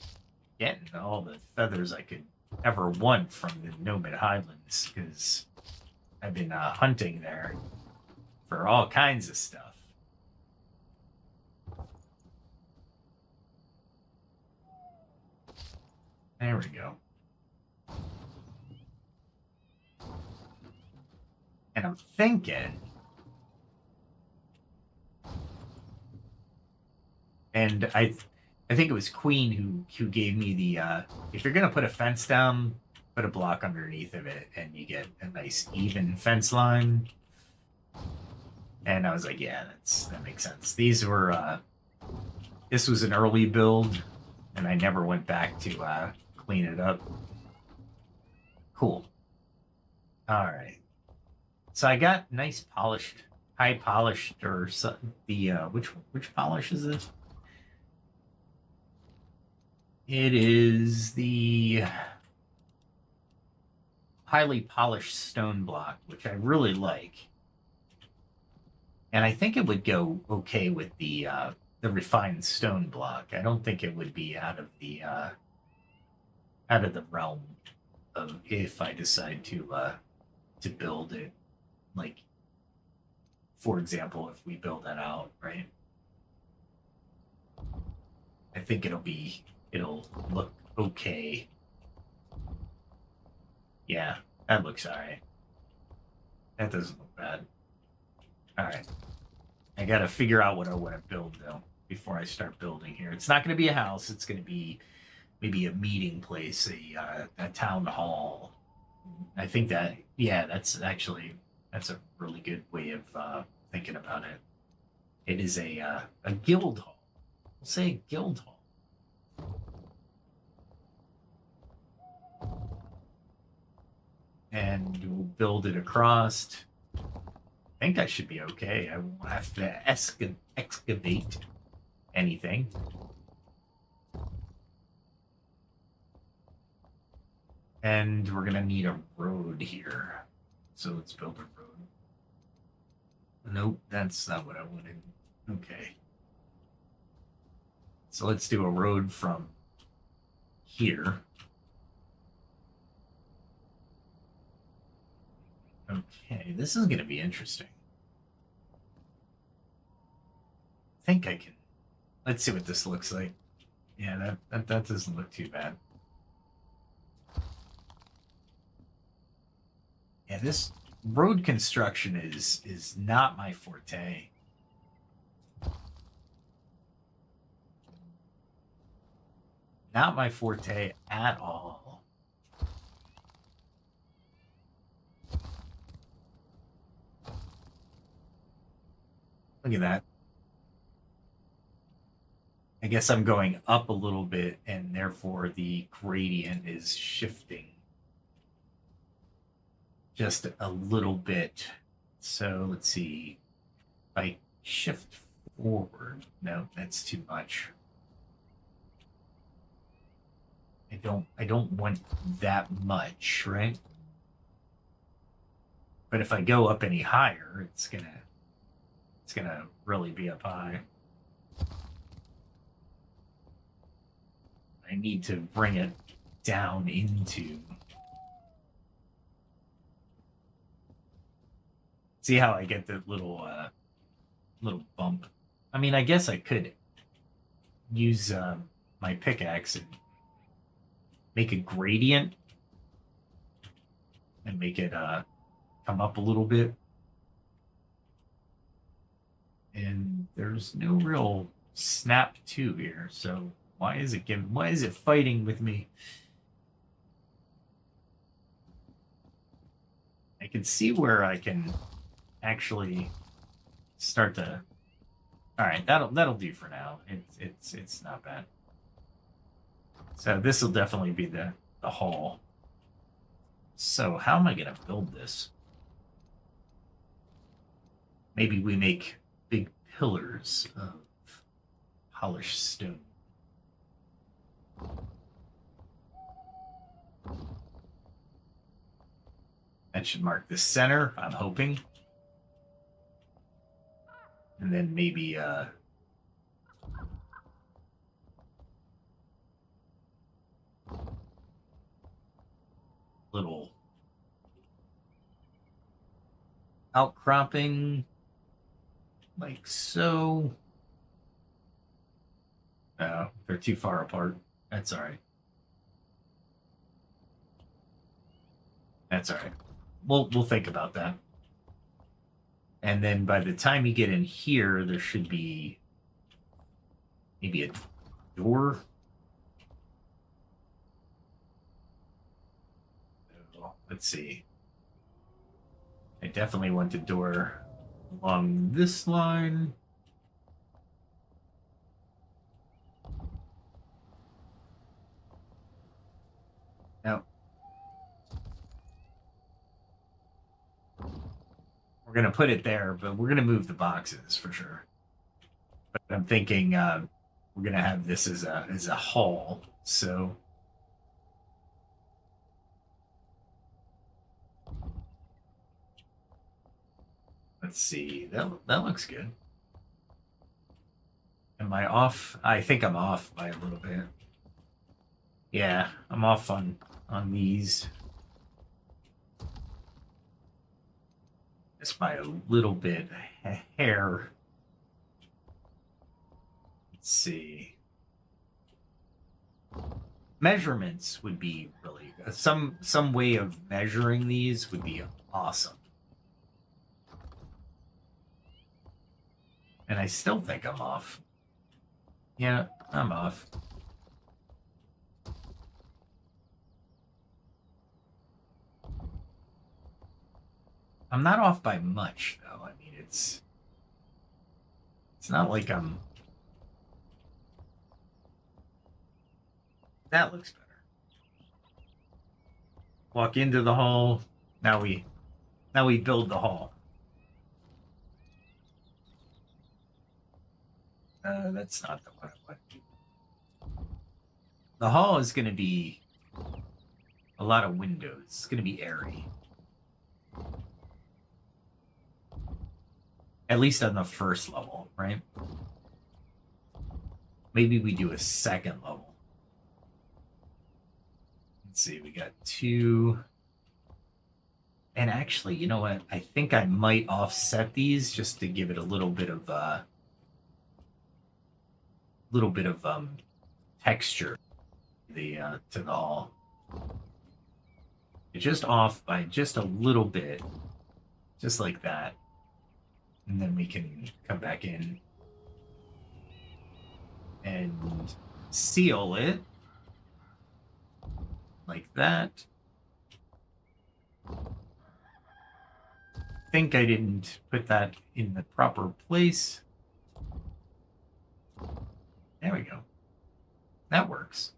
Speaker 1: getting all the feathers I could ever want from the Nomad Highlands because I've been hunting there for all kinds of stuff. There we go. And I'm thinking, and I think it was Queen who gave me the if you're gonna put a fence down, put a block underneath of it, and you get a nice even fence line. And I was like, yeah, that makes sense. These were this was an early build, and I never went back to clean it up. Cool. All right. So I got nice polished, high polished, or the which polish is this? It is the highly polished stone block, which I really like, and I think it would go okay with the refined stone block. I don't think it would be out of the realm of if I decide to build it. Like, for example, if we build that out, right? I think it'll look okay. Yeah, that looks all right. That doesn't look bad. All right. I got to figure out what I want to build, though, before I start building here. It's not going to be a house. It's going to be maybe a meeting place, a town hall. I think that, yeah, that's a really good way of thinking about it. It is a guild hall. We'll say a guild hall. And we'll build it across. I think I should be okay. I won't have to excavate anything. And we're going to need a road here. So let's build a road. Nope, that's not what I wanted. Okay. So let's do a road from here. Okay, this is going to be interesting. I think I can. Let's see what this looks like. Yeah, that doesn't look too bad. Yeah, this road construction is not my forte. Not my forte at all. Look at that. I guess I'm going up a little bit, and therefore the gradient is shifting just a little bit. So let's see. If I shift forward, no, that's too much. I don't want that much, right? But if I go up any higher, it's gonna really be up high. I need to bring it down into... See how I get the little bump? I mean, I guess I could use my pickaxe and make a gradient and make it come up a little bit. And there's no real snap to here, so why is it fighting with me? I can see where I can actually start to... All right, that'll do for now. It's not bad. So this will definitely be the hall. So how am I gonna build this? Maybe we make big pillars of polished stone. That should mark the center, I'm hoping. And then maybe little outcropping like so. No, they're too far apart. That's all right. That's all right. We'll think about that. And then by the time you get in here, there should be maybe a door. Let's see. I definitely want a door along this line. Now, we're going to put it there, but we're going to move the boxes for sure. But I'm thinking we're going to have this as a hall, so... Let's see. That looks good. Am I off? I think I'm off by a little bit. Yeah, I'm off on these. Just by a little bit. A hair. Let's see. Measurements would be really good. Some way of measuring these would be awesome. And I still think I'm off. Yeah, I'm off. I'm not off by much, though. I mean, it's not like I'm... That looks better. Walk into the hall. Now we build the hall. That's not the one I want. The hall is going to be a lot of windows. It's going to be airy. At least on the first level, right? Maybe we do a second level. Let's see, we got 2. And actually, you know what? I think I might offset these just to give it a little bit of texture to the hall. It's just off by just a little bit, just like that, and then we can come back in and seal it like that. I think I didn't put that in the proper place. There we go. That works.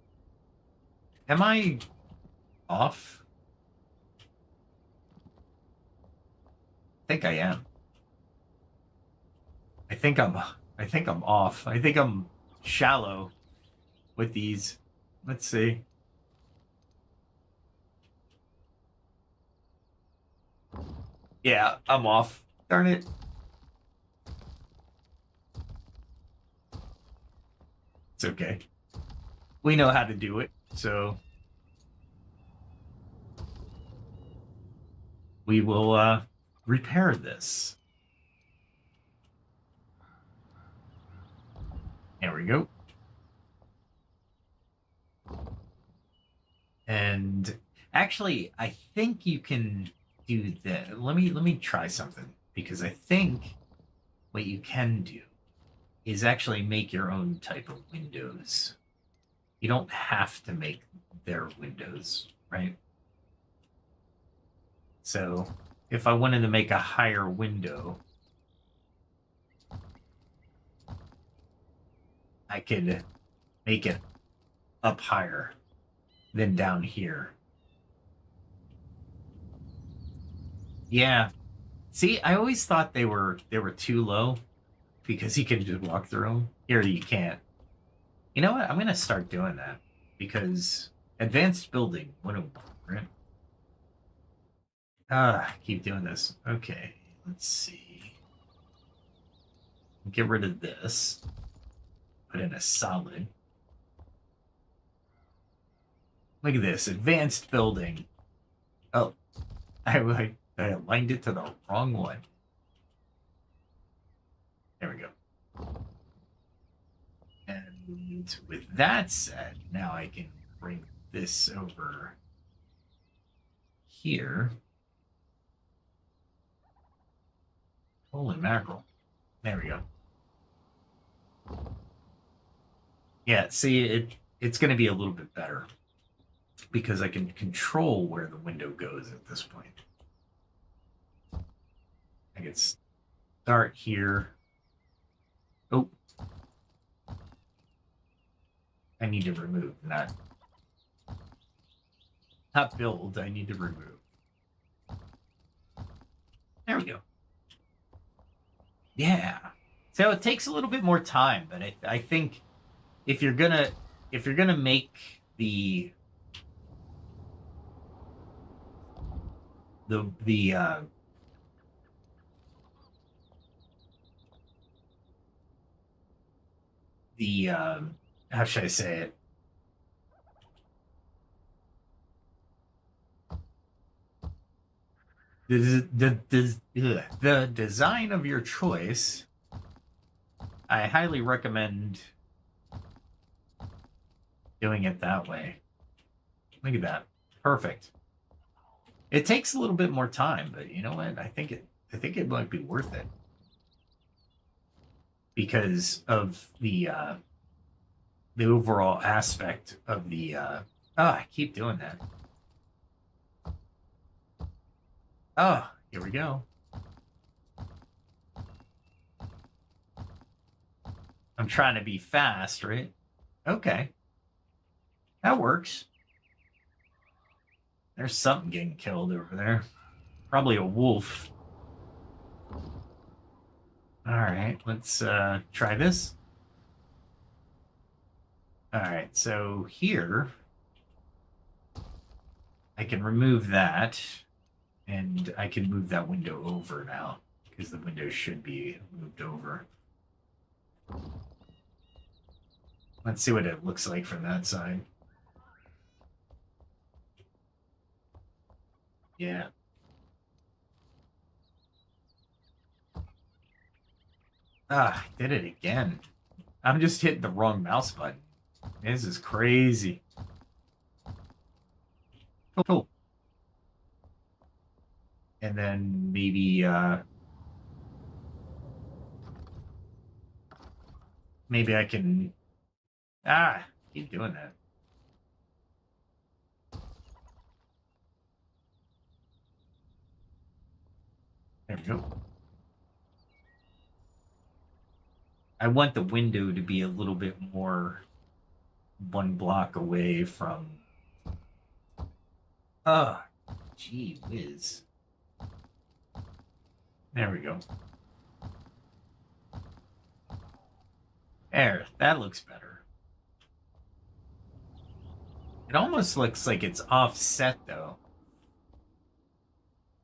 Speaker 1: Am I off? I think I am. I think I'm off. I think I'm shallow with these. Let's see. Yeah, I'm off. Darn it. It's okay. we know how to do it, so we will repair this. There we go. And actually, I think you can do that. Let me try something, because I think what you can do is actually make your own type of windows. You don't have to make their windows, right? So if I wanted to make a higher window, I could make it up higher than down here. Yeah. See, I always thought they were too low because you can just walk through them. Here you can't. You know what? I'm gonna start doing that because advanced building 101, right? Keep doing this. Okay, let's see. Get rid of this. Put in a solid. Look at this, advanced building. Oh, I aligned it to the wrong one. There we go. And with that said, now I can bring this over here. Holy mackerel. There we go. Yeah, see, it's going to be a little bit better because I can control where the window goes at this point. I can start here. Oh. I need to remove, not build, I need to remove. There we go. Yeah. So it takes a little bit more time, but I think if you're gonna make the how should I say it? The design of your choice, I highly recommend doing it that way. Look at that. Perfect. It takes a little bit more time, but you know what? I think it might be worth it. Because of the overall aspect of the I keep doing that. Oh, here we go. I'm trying to be fast, right? Okay. That works. There's something getting killed over there. Probably a wolf. All right, let's try this. All right, so here I can remove that, and I can move that window over now because the window should be moved over. Let's see what it looks like from that side. Yeah. Ah, I did it again. I'm just hitting the wrong mouse button. This is crazy. Cool. And then maybe maybe I can keep doing that. There we go. I want the window to be a little bit more one block away from. Oh, gee whiz. There we go. There, that looks better. It almost looks like it's offset, though.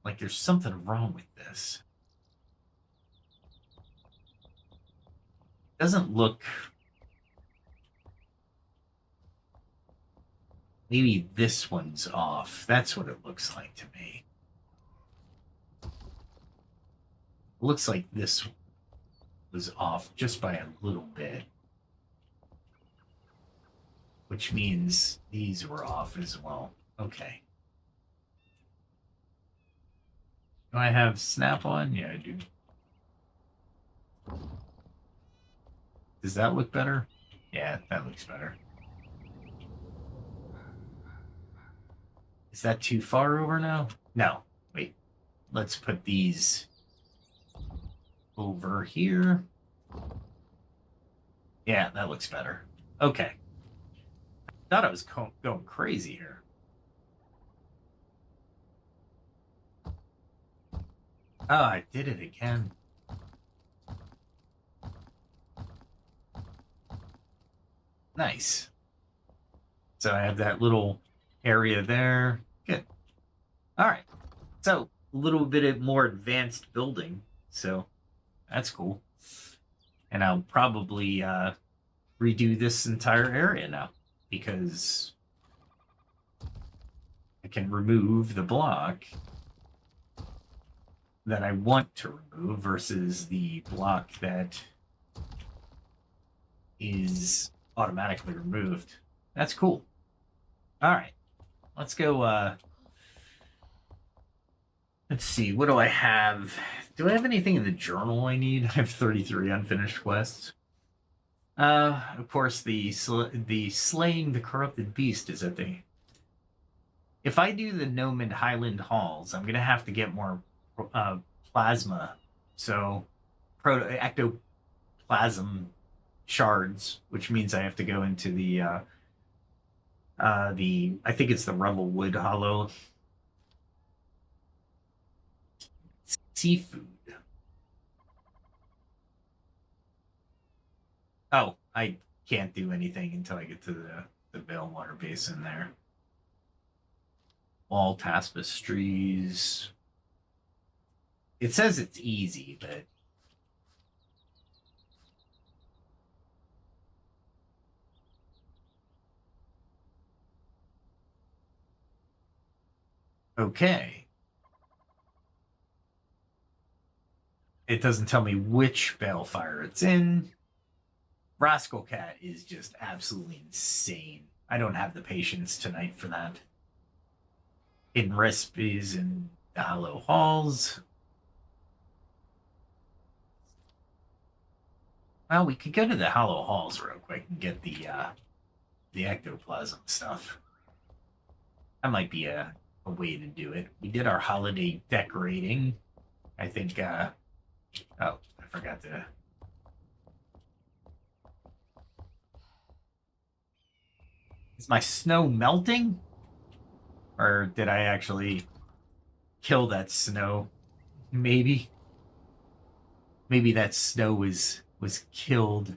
Speaker 1: Like there's something wrong with this. Doesn't look Maybe this one's off. That's what it looks like to me. It looks like this was off just by a little bit. Which means these were off as well. Okay. Do I have snap on? Yeah, I do. Does that look better? Yeah, that looks better. Is that too far over now? No. Wait. Let's put these over here. Yeah, that looks better. Okay. Thought I was going crazy here. Oh, I did it again. Nice. So I have that little area there. Good. All right. So a little bit more advanced building. So that's cool. And I'll probably redo this entire area now because I can remove the block that I want to remove versus the block that is automatically removed. That's cool. All right. Let's go. Let's see. What do I have? Do I have anything in the journal I need? I have 33 unfinished quests. Of course, the slaying the corrupted beast is at the. If I do the Snowmen Highland Halls, I'm gonna have to get more plasma. So, ectoplasm shards, which means I have to go into the I think it's the Revelwood Hollow. Seafood. Oh, I can't do anything until I get to the Veilwater Basin there. Wall tapestries. It says it's easy, but okay. It doesn't tell me which Balefire it's in. Rascal Cat is just absolutely insane. I don't have the patience tonight for that. Hidden recipes in the Hollow Halls. Well, we could go to the Hollow Halls real quick and get the ectoplasm stuff. That might be a way to do it. We did our holiday decorating. I think, oh, I forgot to. Is my snow melting? Or did I actually kill that snow? Maybe. Maybe that snow was killed.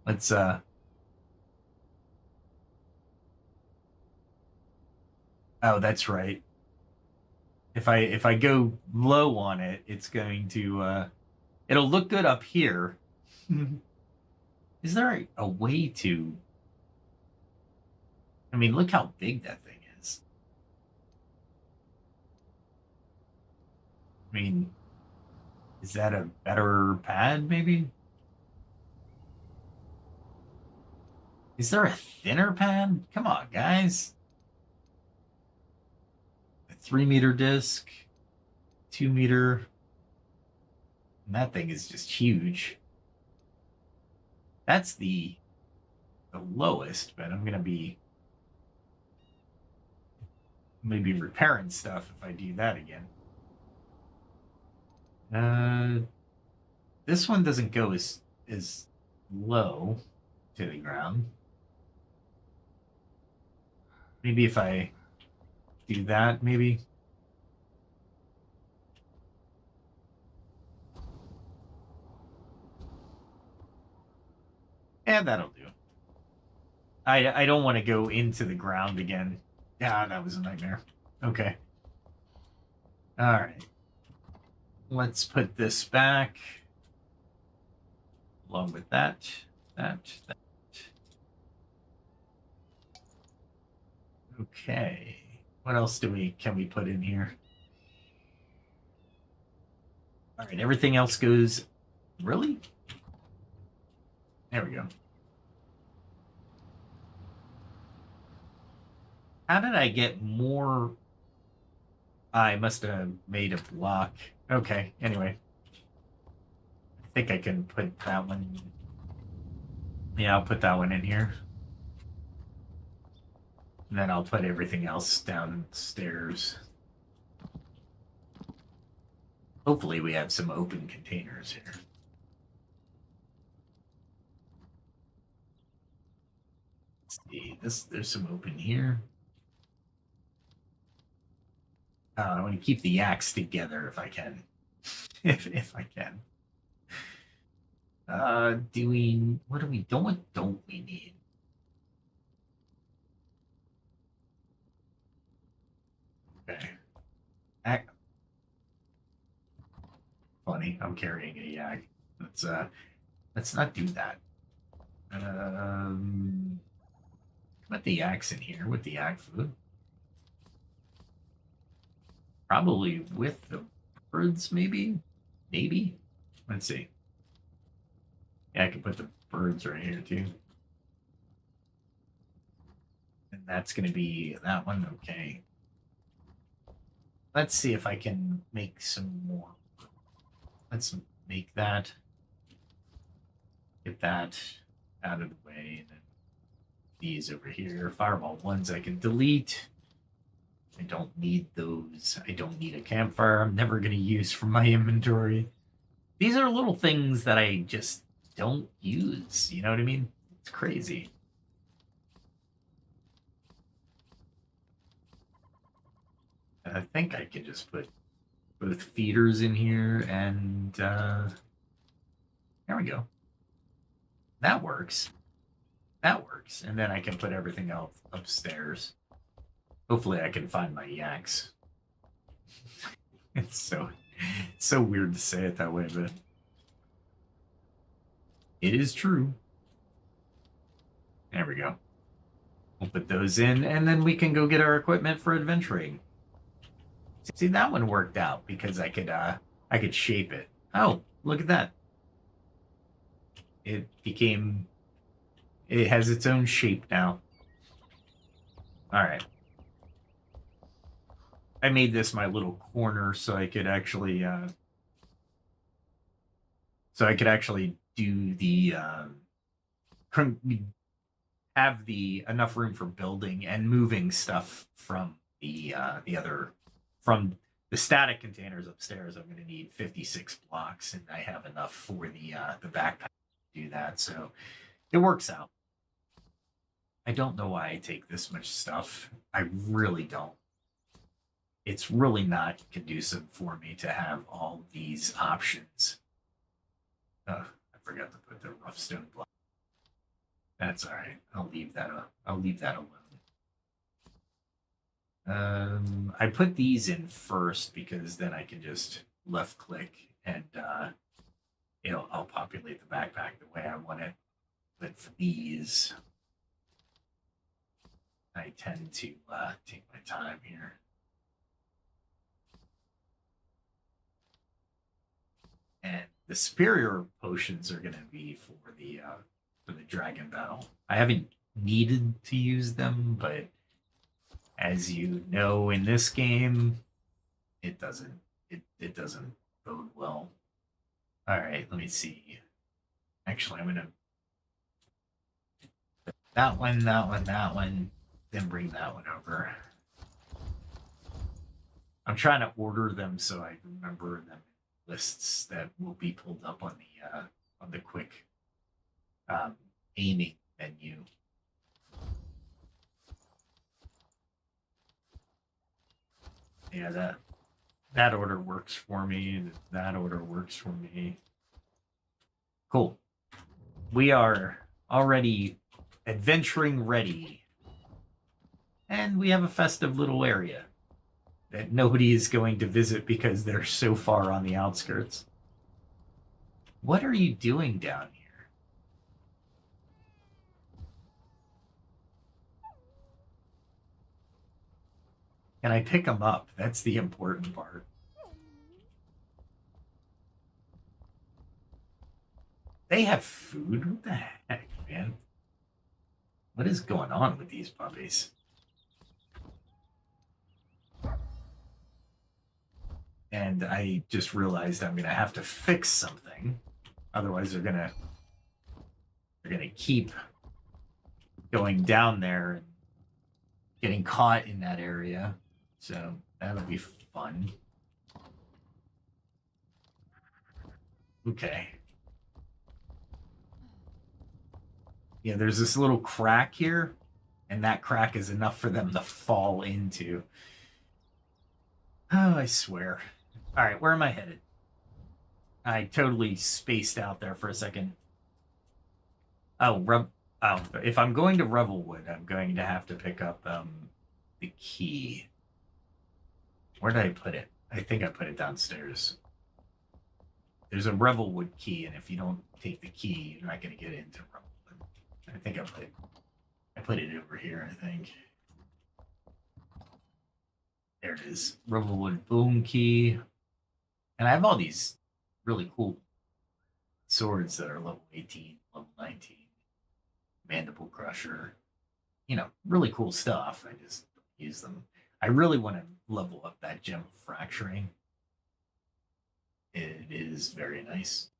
Speaker 1: Let's oh, that's right. If I go low on it, it's going to it'll look good up here. Is there a way to I mean, look how big that thing is. I mean, is that a better pad, maybe? Is there a thinner pad? Come on, guys. A 3-meter disc, 2-meter. And that thing is just huge. That's the lowest, but I'm gonna be maybe repairing stuff if I do that again. This one doesn't go as low to the ground. Maybe if I do that, maybe. Yeah, that'll do. I don't want to go into the ground again. Yeah, that was a nightmare. Okay. All right. Let's put this back. Along with that. Okay. What else can we put in here? All right, everything else goes. Really? There we go. How did I get more? I must have made a block. Okay, anyway. I think I can put that one. Yeah, I'll put that one in here. And then I'll put everything else downstairs. Hopefully we have some open containers here. Let's see, there's some open here. I want to keep the yaks together if I can. if I can. What do we don't we need? Okay. Funny, I'm carrying a yak. Let's not do that. Put the yaks in here with the yak food. Probably with the birds, maybe? Maybe? Let's see. Yeah, I can put the birds right here too. And that's going to be that one. Okay. Let's see if I can make some more. Let's make that. Get that out of the way. And then these over here. Fireball ones I can delete. I don't need those. I don't need a campfire. I'm never going to use from my inventory. These are little things that I just don't use. You know what I mean? It's crazy. I think I can just put both feeders in here and there we go. That works. That works. And then I can put everything else upstairs. Hopefully I can find my yaks. It's so weird to say it that way, but it is true. There we go. We'll put those in, and then we can go get our equipment for adventuring. See, that one worked out because I could shape it. Oh, look at that. It has its own shape now. All right. I made this my little corner so I could actually do the have the enough room for building and moving stuff from the static containers upstairs. I'm going to need 56 blocks, and I have enough for the backpack to do that, so it works out. I don't know why I take this much stuff. I really don't. It's really not conducive for me to have all these options. I forgot to put the rough stone block. That's all right. I'll leave that alone. I put these in first because then I can just left click and I'll populate the backpack the way I want it. But for these, I tend to take my time here. And the superior potions are going to be for the dragon battle. I haven't needed to use them, but as you know, in this game, it doesn't bode well. All right, let me see. Actually, I'm gonna put that one, then bring that one over. I'm trying to order them so I remember them lists that will be pulled up on the quick aiming menu. Yeah, that order works for me. That order works for me. Cool. We are already adventuring ready. And we have a festive little area that nobody is going to visit because they're so far on the outskirts. What are you doing down here? Can I pick them up? That's the important part. They have food? What the heck, man? What is going on with these puppies? And I just realized I'm gonna have to fix something. Otherwise they're gonna keep going down there and getting caught in that area. So that'll be fun. Okay. Yeah, there's this little crack here, and that crack is enough for them to fall into. Oh, I swear. All right, where am I headed? I totally spaced out there for a second. Oh, if I'm going to Revelwood, I'm going to have to pick up the key. Where did I put it? I think I put it downstairs. There's a Revelwood key, and if you don't take the key, you're not going to get into Revelwood. I think I put it over here, I think. There it is. Revelwood boom key. And I have all these really cool swords that are level 18, level 19. Mandible Crusher. You know, really cool stuff. I just use them. I really want to level up that gem of fracturing. It is very nice.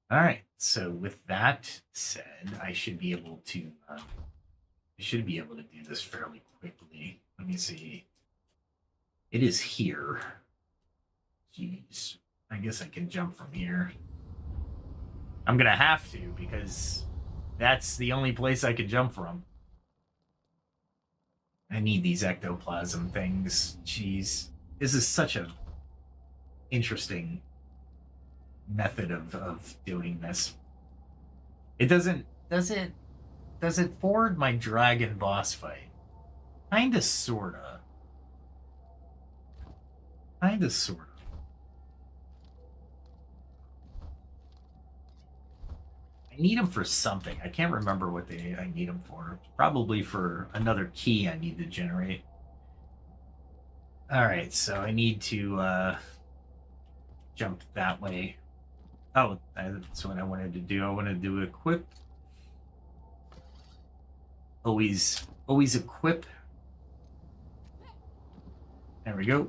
Speaker 1: All right. So with that said, I should be able to do this fairly quickly. Let me see. It is here. Jeez. I guess I can jump from here. I'm gonna have to because that's the only place I can jump from. I need these ectoplasm things. Jeez. This is such a interesting method of doing this. It does it forward my dragon boss fight? Kinda sorta. Kinda sorta. I need them for something. I can't remember what I need them for. Probably for another key I need to generate. All right, so I need to jump that way. Oh, that's what I wanted to do. I wanted to do equip. Always equip. There we go.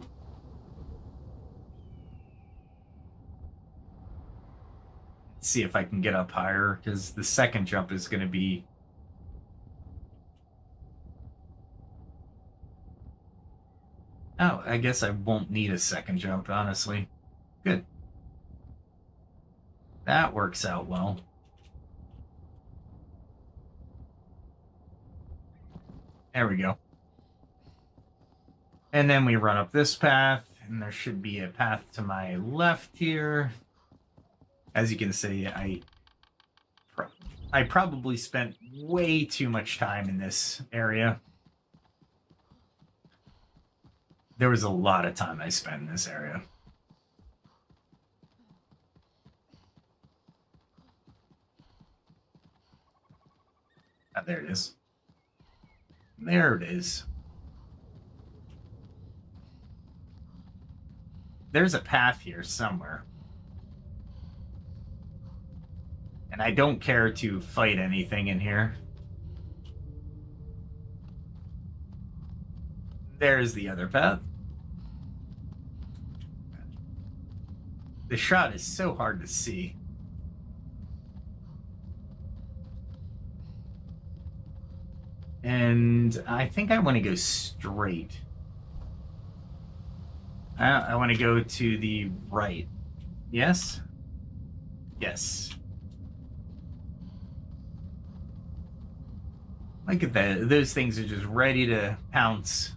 Speaker 1: Let's see if I can get up higher, because the second jump is going to be... Oh, I guess I won't need a second jump, honestly. Good. That works out well. There we go. And then we run up this path, and there should be a path to my left here. As you can see, I probably spent way too much time in this area. There was a lot of time I spent in this area. Oh, there it is. There it is. There's a path here somewhere. And I don't care to fight anything in here. There's the other path. The shot is so hard to see. And I think I want to go straight. I want to go to the right. Yes? Yes. Look at that. Those things are just ready to pounce.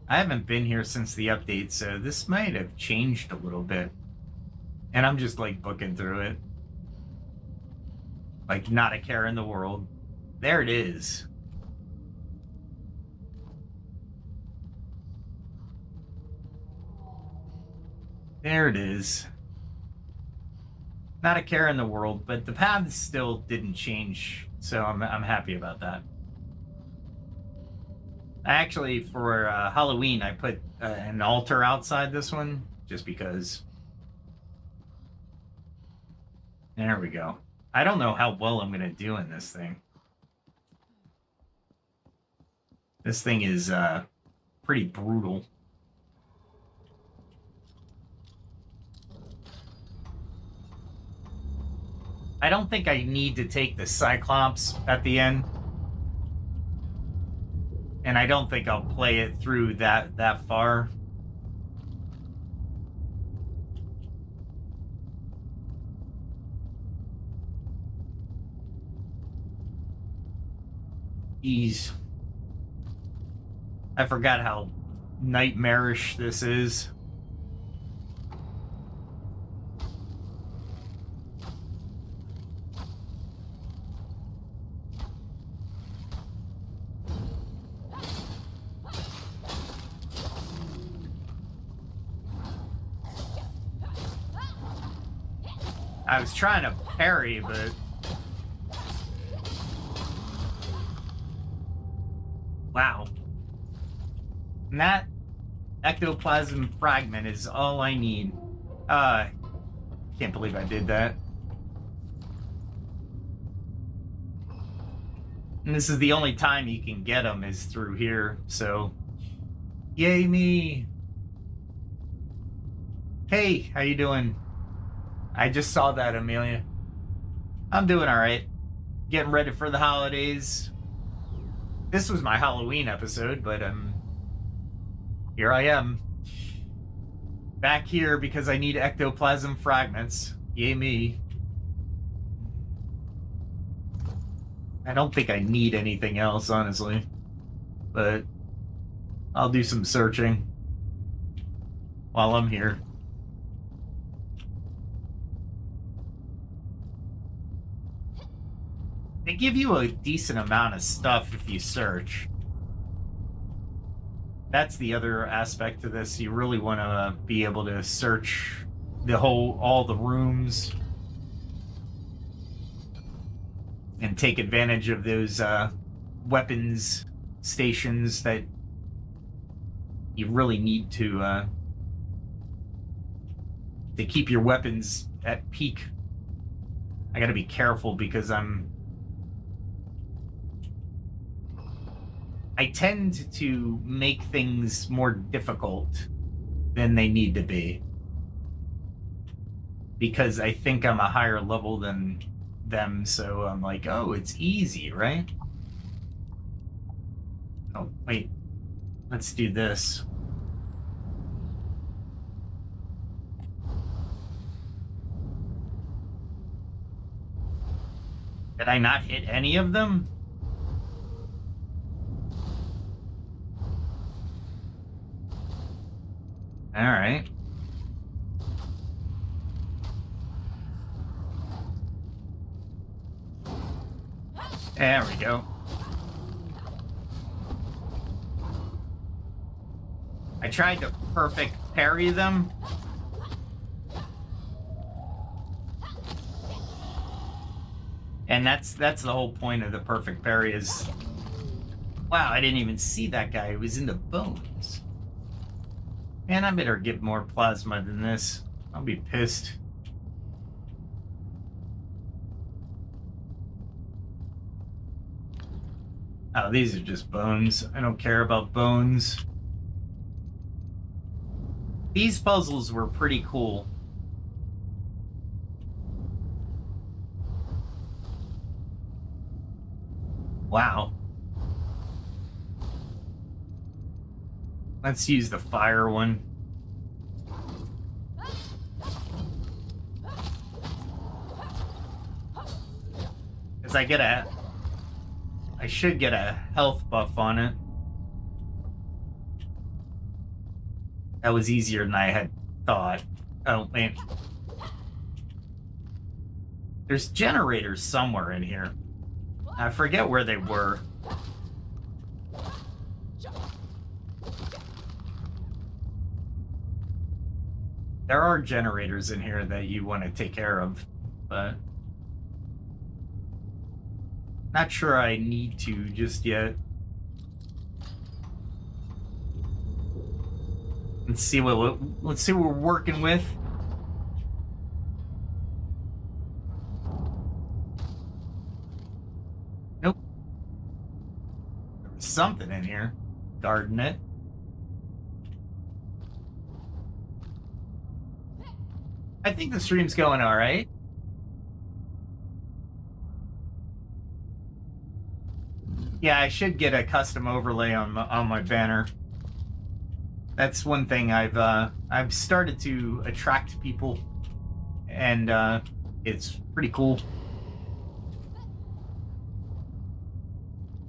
Speaker 1: I haven't been here since the update, so this might have changed a little bit. And I'm just like booking through it. Like not a care in the world. There it is. There it is. Not a care in the world, but the paths still didn't change, so I'm happy about that. Actually, for Halloween, I put an altar outside this one just because. There we go. I don't know how well I'm going to do in this thing. This thing is pretty brutal. I don't think I need to take the Cyclops at the end. And I don't think I'll play it through that far. Jeez. I forgot how nightmarish this is. I was trying to parry, but... Wow. And that ectoplasm fragment is all I need. Can't believe I did that. And this is the only time you can get them is through here, so... Yay me! Hey, how you doing? I just saw that, Amelia. I'm doing alright. Getting ready for the holidays. This was my Halloween episode, but here I am. Back here because I need ectoplasm fragments. Yay me. I don't think I need anything else, honestly. But I'll do some searching while I'm here. They give you a decent amount of stuff if you search. That's the other aspect to this. You really want to be able to search all the rooms and take advantage of those weapons stations that you really need to keep your weapons at peak. I gotta be careful because I tend to make things more difficult than they need to be. Because I think I'm a higher level than them, so I'm like, oh, it's easy, right? Oh, wait. Let's do this. Did I not hit any of them? All right. There we go. I tried to perfect parry them. And that's the whole point of the perfect parry is... Wow, I didn't even see that guy. He was in the bones. Man, I better get more plasma than this. I'll be pissed. Oh, these are just bones. I don't care about bones. These puzzles were pretty cool. Wow. Let's use the fire one. Because I should get a health buff on it. That was easier than I had thought. Oh, man. There's generators somewhere in here. I forget where they were. There are generators in here that you want to take care of, but not sure I need to just yet. Let's see what we're working with. Nope. There was something in here. Guarding it. I think the stream's going all right. Yeah, I should get a custom overlay on my banner. That's one thing I've started to attract people, and it's pretty cool.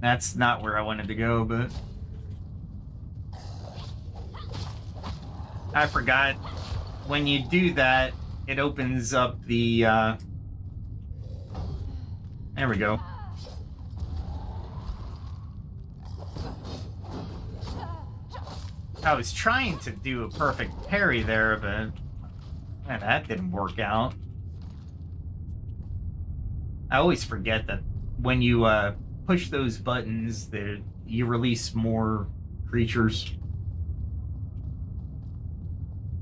Speaker 1: That's not where I wanted to go, but I forgot when you do that, it opens up the there we go. I was trying to do a perfect parry there, but man, that didn't work out. I always forget that when you push those buttons, you release more creatures.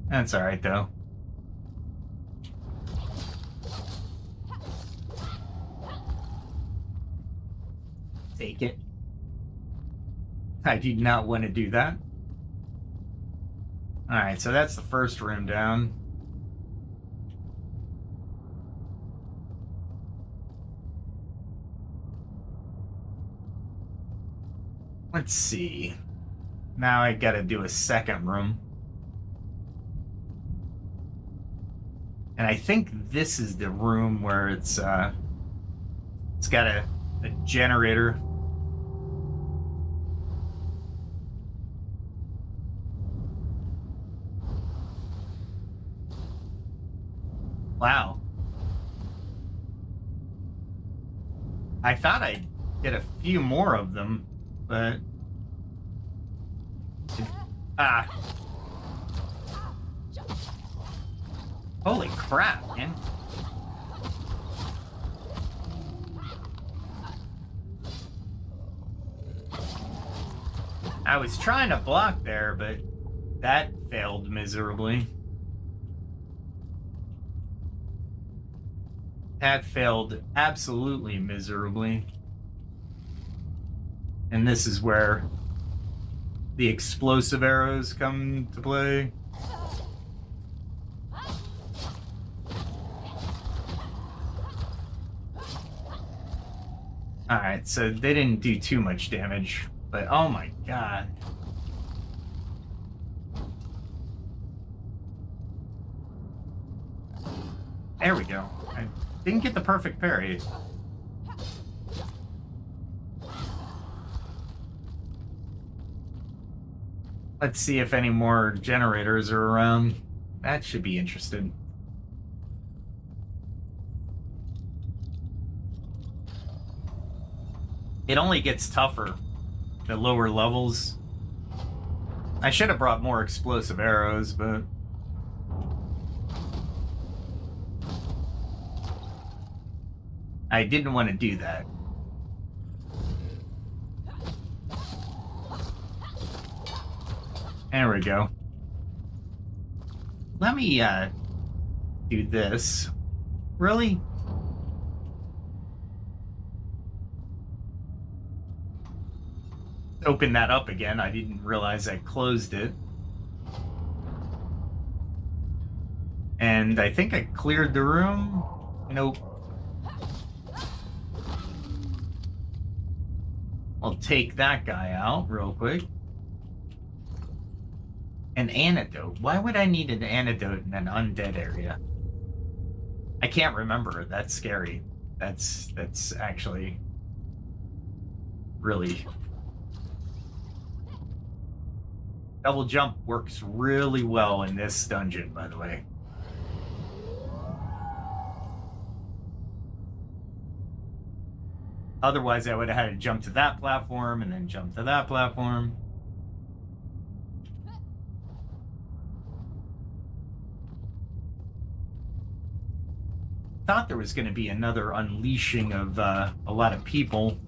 Speaker 1: That's alright, though. Take it. I do not want to do that. Alright, so that's the first room down. Let's see. Now I gotta do a second room. And I think this is the room where it's got a generator. Wow. I thought I'd get a few more of them, but... Ah. Holy crap, man. I was trying to block there, but that failed miserably. That failed absolutely miserably. And this is where the explosive arrows come to play. Alright, so they didn't do too much damage, but oh my god. There we go. I didn't get the perfect parry. Let's see if any more generators are around. That should be interesting. It only gets tougher the lower levels. I should have brought more explosive arrows, but... I didn't want to do that. There we go. Let me do this. Really? Open that up again. I didn't realize I closed it. And I think I cleared the room. Nope. I'll take that guy out real quick. An antidote. Why would I need an antidote in an undead area? I can't remember. That's scary. That's actually really... Double jump works really well in this dungeon, by the way. Otherwise, I would have had to jump to that platform and then jump to that platform. Thought there was going to be another unleashing of a lot of people.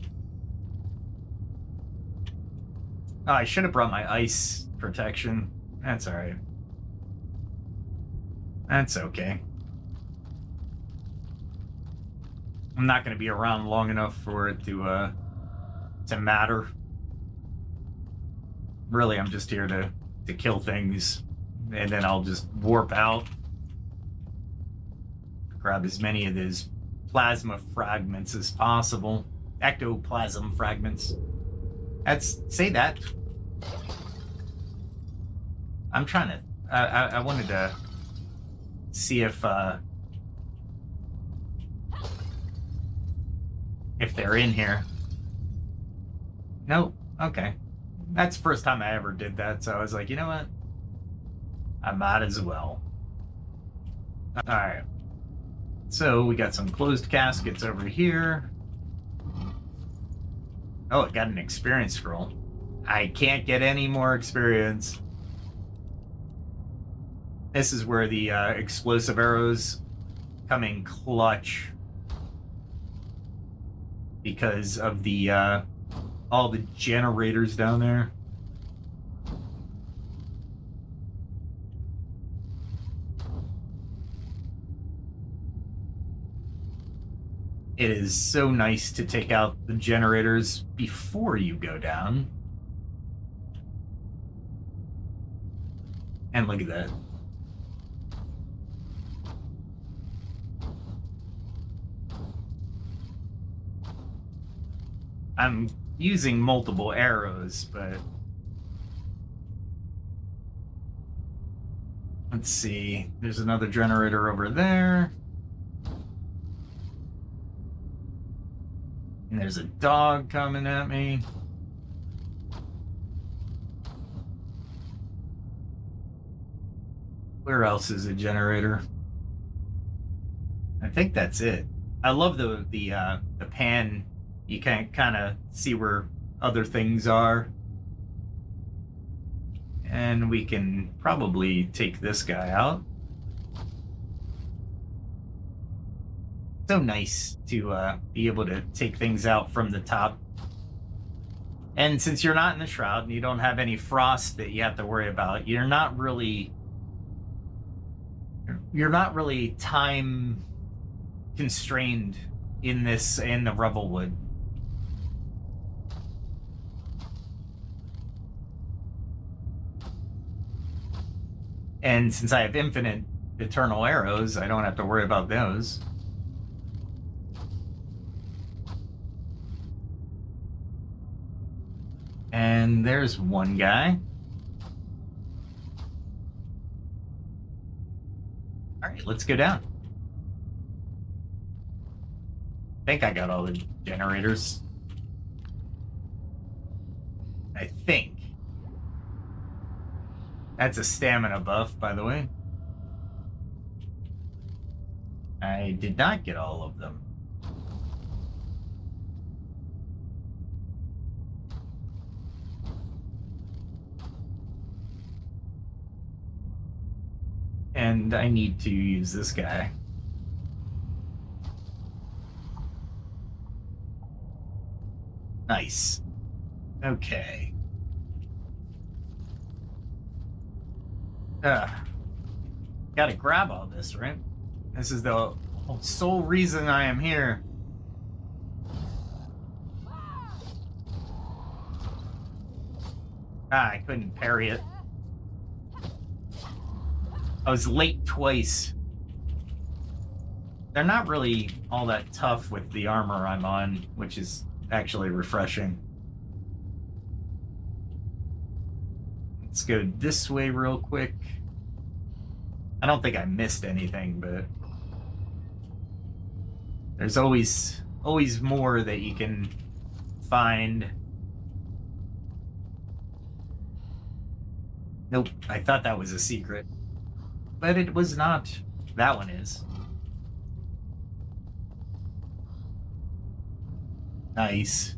Speaker 1: Oh, I should have brought my ice protection. That's alright. That's okay. I'm not going to be around long enough for it to matter. Really, I'm just here to kill things, and then I'll just warp out. Grab as many of those plasma fragments as possible. Ectoplasm fragments. Say that. I'm trying to... I wanted to see if they're in here. Nope. Okay. That's the first time I ever did that, so I was like, you know what? I might as well. Alright. So, we got some closed caskets over here. Oh, it got an experience scroll. I can't get any more experience. This is where the explosive arrows come in clutch. Because of the all the generators down there. It is so nice to take out the generators before you go down. And look at that. I'm using multiple arrows, but... Let's see. There's another generator over there. And there's a dog coming at me. Where else is a generator? I think that's it. I love the pan. You can kind of see where other things are. And we can probably take this guy out. So nice to be able to take things out from the top. And since you're not in the shroud and you don't have any frost that you have to worry about, you're not really time constrained in the Revelwood. And since I have infinite eternal arrows, I don't have to worry about those. And there's one guy. All right, let's go down. I think I got all the generators. I think. That's a stamina buff, by the way. I did not get all of them. And I need to use this guy. Nice. Okay. Gotta grab all this, right? This is the sole reason I am here. I couldn't parry it. I was late twice. They're not really all that tough with the armor I'm on, which is actually refreshing. Let's go this way real quick. I don't think I missed anything, but there's always more that you can find. Nope, I thought that was a secret. But it was not. That one is. Nice.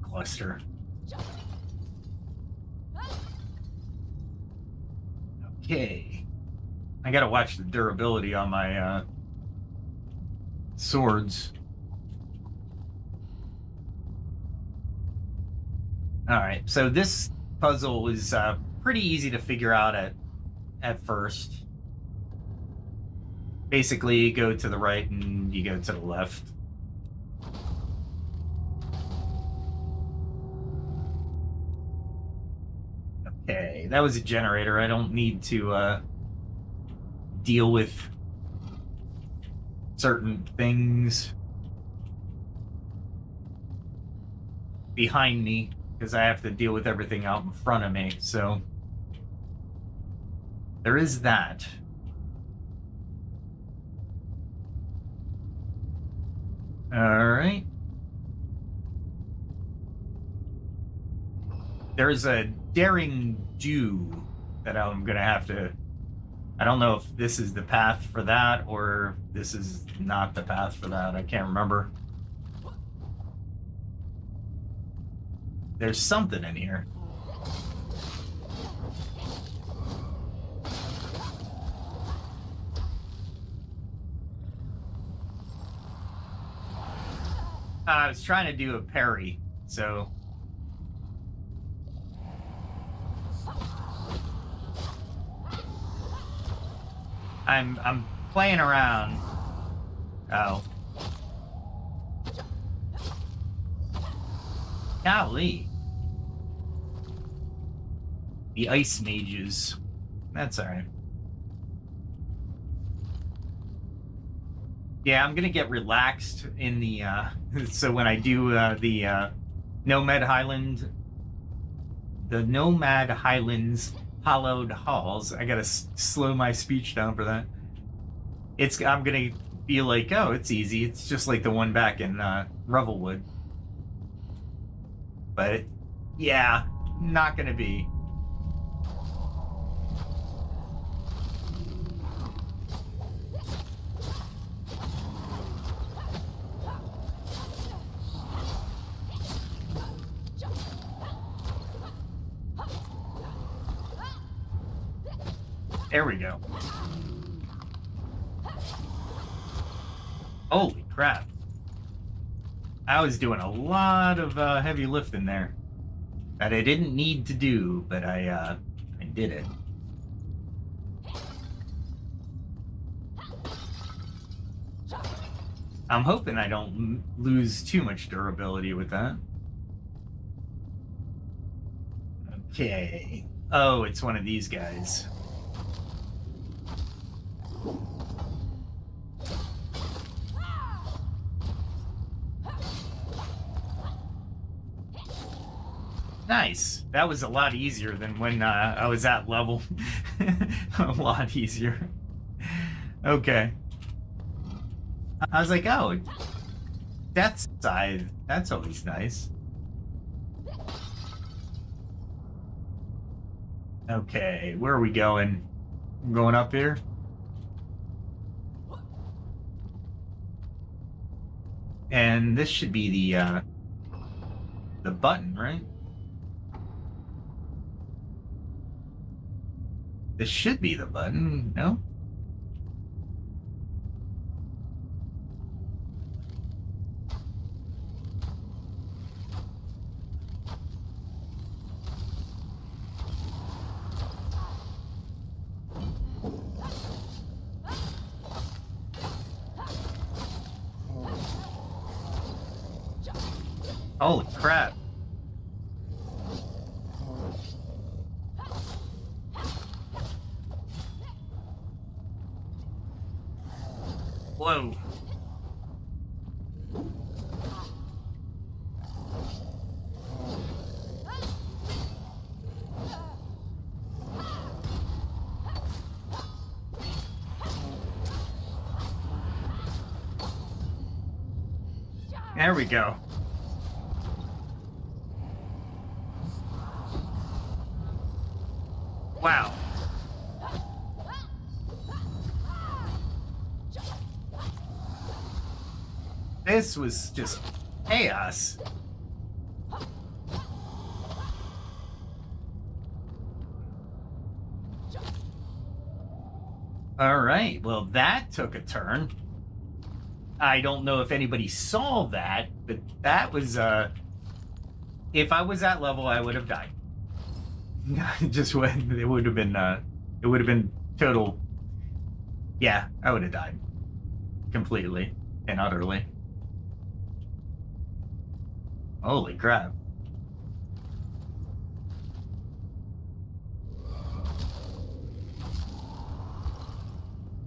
Speaker 1: Cluster. Okay. I gotta watch the durability on my swords. All right, so this puzzle is pretty easy to figure out at first. Basically, you go to the right and you go to the left. Okay, that was a generator. I don't need to deal with certain things behind me because I have to deal with everything out in front of me. So there is that. All right. There's a daring do that I'm going to have to... I don't know if this is the path for that or this is not the path for that. I can't remember. There's something in here. I was trying to do a parry, so... I'm playing around. Oh. Golly. The ice mages. That's alright. Yeah, I'm gonna get relaxed in the so when I do the Nomad Highland, the Nomad Highlands Hollowed Halls, I gotta slow my speech down for that. I'm gonna be like, oh, it's easy. It's just like the one back in Revelwood. But yeah, not gonna be. There we go. Holy crap. I was doing a lot of heavy lifting there that I didn't need to do, but I did it. I'm hoping I don't lose too much durability with that. Okay. Oh, it's one of these guys. Nice. That was a lot easier than when I was at level. A lot easier. Okay. I was like, oh, Death Scythe. That's always nice. Okay, where are we going? I'm going up here? And this should be the button, right? This should be the button, no? Holy crap. Whoa. There we go. Wow. This was just chaos. All right, well, that took a turn. I don't know if anybody saw that, but that was If I was that level, I would have died. Just when it would have been total. Yeah, I would have died completely and utterly. Holy crap.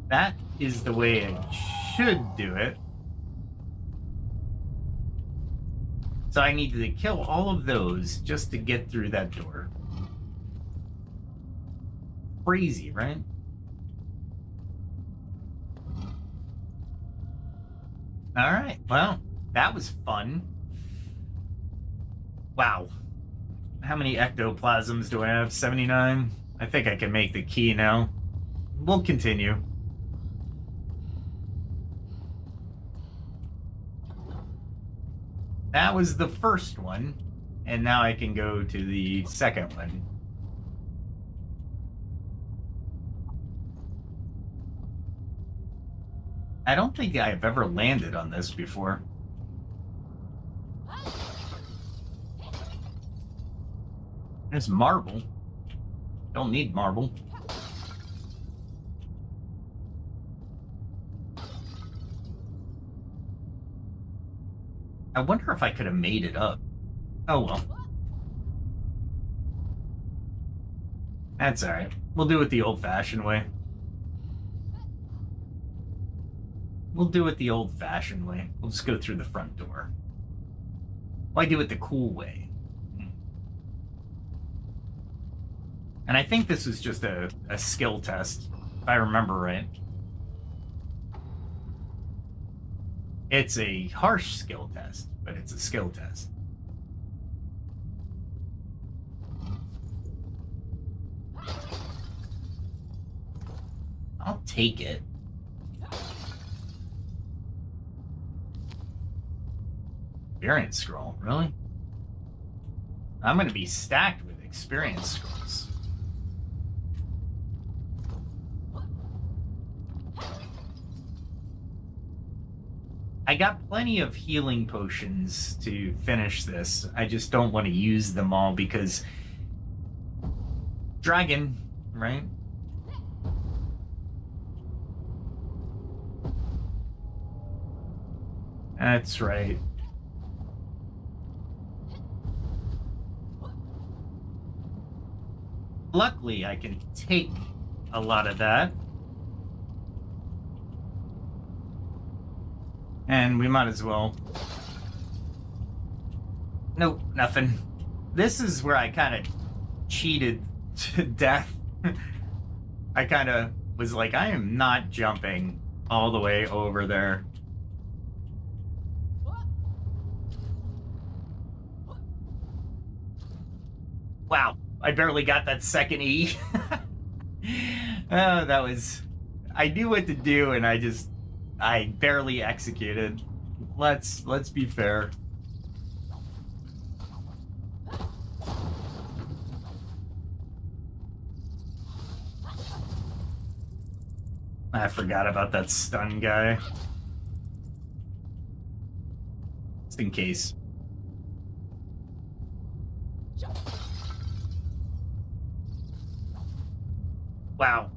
Speaker 1: That is the way I should do it. So I need to kill all of those just to get through that door. Crazy, right? All right, well, that was fun. Wow. How many ectoplasms do I have? 79? I think I can make the key now. We'll continue. That was the first one, and now I can go to the second one. I don't think I've ever landed on this before. There's marble. Don't need marble. I wonder if I could have made it up. Oh well. That's alright. We'll do it the old-fashioned way. We'll do it the old-fashioned way. We'll just go through the front door. Why do it the cool way? And I think this was just a skill test, if I remember right. It's a harsh skill test, but it's a skill test. I'll take it. Experience scroll, really? I'm going to be stacked with experience scrolls. I got plenty of healing potions to finish this. I just don't want to use them all because dragon, right? That's right. Luckily, I can take a lot of that. And we might as well. Nope, nothing. This is where I kind of cheated to death. I kind of was like, I am not jumping all the way over there. Wow, I barely got that second E. Oh, that was... I knew what to do, and I barely executed. Let's be fair. I forgot about that stun guy. Just in case. Wow.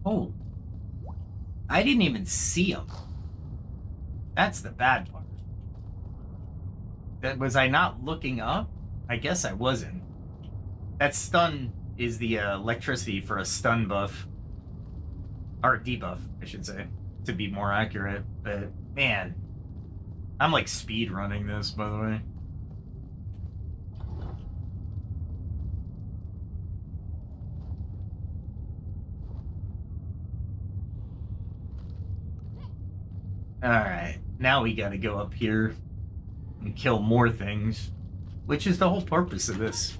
Speaker 1: Oh. I didn't even see him. That's the bad part. Was I not looking up? I guess I wasn't. That stun is the electricity for a stun buff. Or debuff, I should say, to be more accurate. But, man, I'm like speed running this, by the way. Alright, now we gotta go up here and kill more things, which is the whole purpose of this.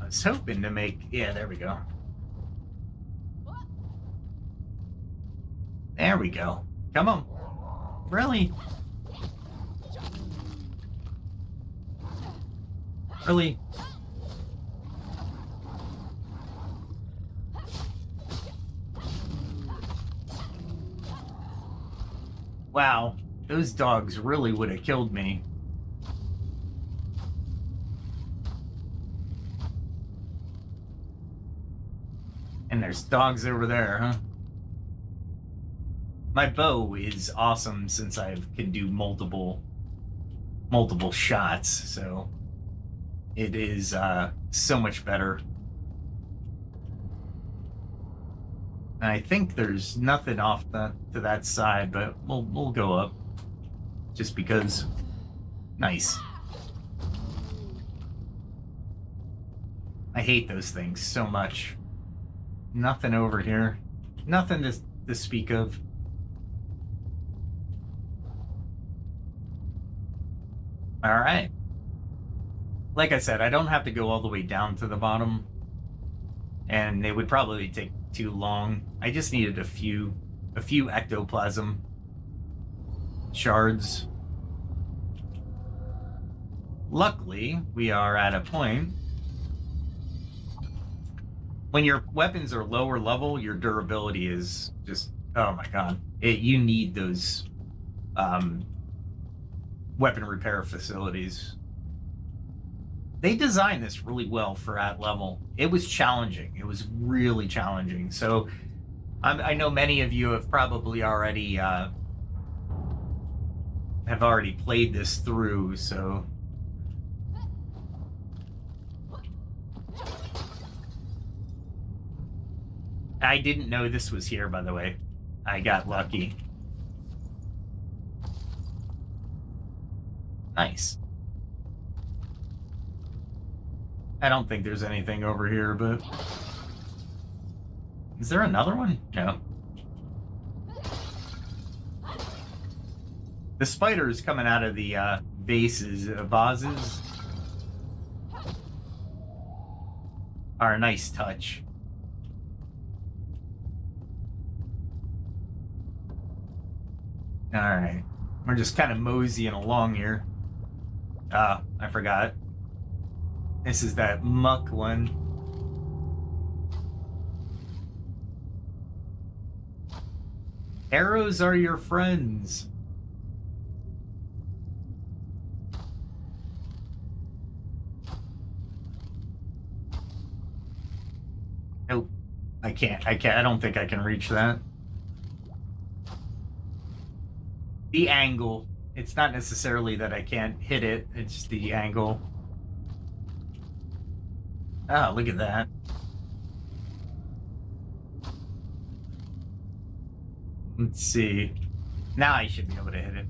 Speaker 1: I was hoping to make... Yeah, there we go. There we go. Come on. Really? Really? Wow, those dogs really would have killed me. And there's dogs over there, huh? My bow is awesome since I can do multiple shots, so it is so much better. And I think there's nothing off to that side, but we'll go up just because. Nice. I hate those things so much. Nothing over here. Nothing to speak of. All right. Like I said, I don't have to go all the way down to the bottom, and it would probably take too long. I just needed a few ectoplasm shards. Luckily, we are at a point when your weapons are lower level, your durability is just, oh my god. You need those weapon repair facilities. They designed this really well for at level. It was challenging. It was really challenging. So I know many of you have probably already played this through, so I didn't know this was here, by the way. I got lucky. Nice. I don't think there's anything over here, but... Is there another one? No. The spiders coming out of the vases are a nice touch. Alright. We're just kind of moseying along here. Ah, I forgot. This is that muck one. Arrows are your friends. Nope. I can't. I don't think I can reach that. The angle. It's not necessarily that I can't hit it. It's the angle. Oh, look at that. Let's see. Now I should be able to hit it.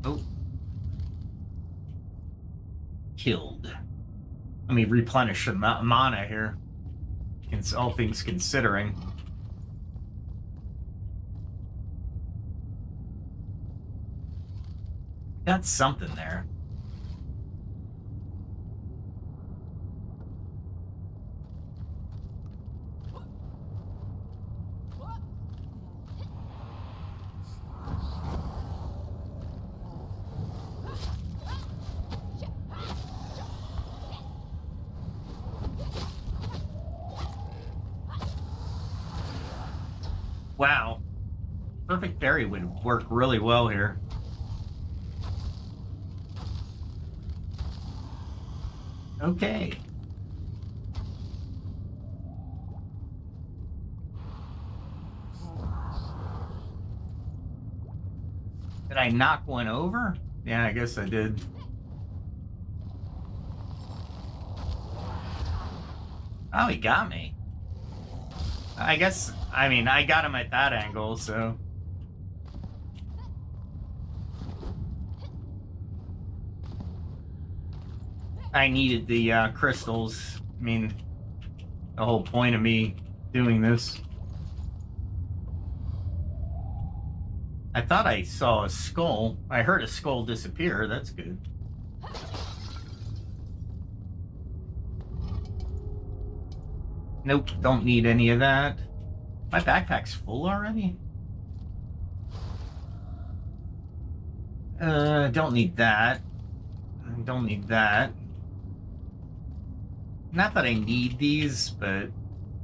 Speaker 1: Oh. Killed. Let me replenish some mana here. All things considering. Got something there. Wow. Perfect berry would work really well here. Okay. Did I knock one over? Yeah, I guess I did. Oh, he got me. I guess, I mean, I got him at that angle, so... I needed the crystals. I mean, the whole point of me doing this. I thought I saw a skull. I heard a skull disappear. That's good. Nope, don't need any of that. My backpack's full already? Don't need that. Don't need that. Not that I need these, but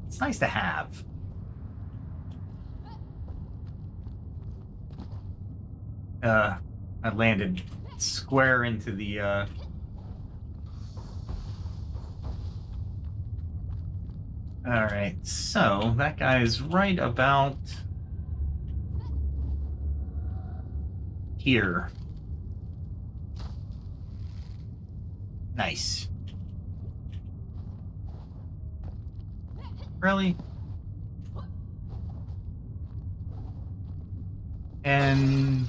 Speaker 1: it's nice to have. I landed square into the, Alright, so that guy is right about here. Nice. Really? And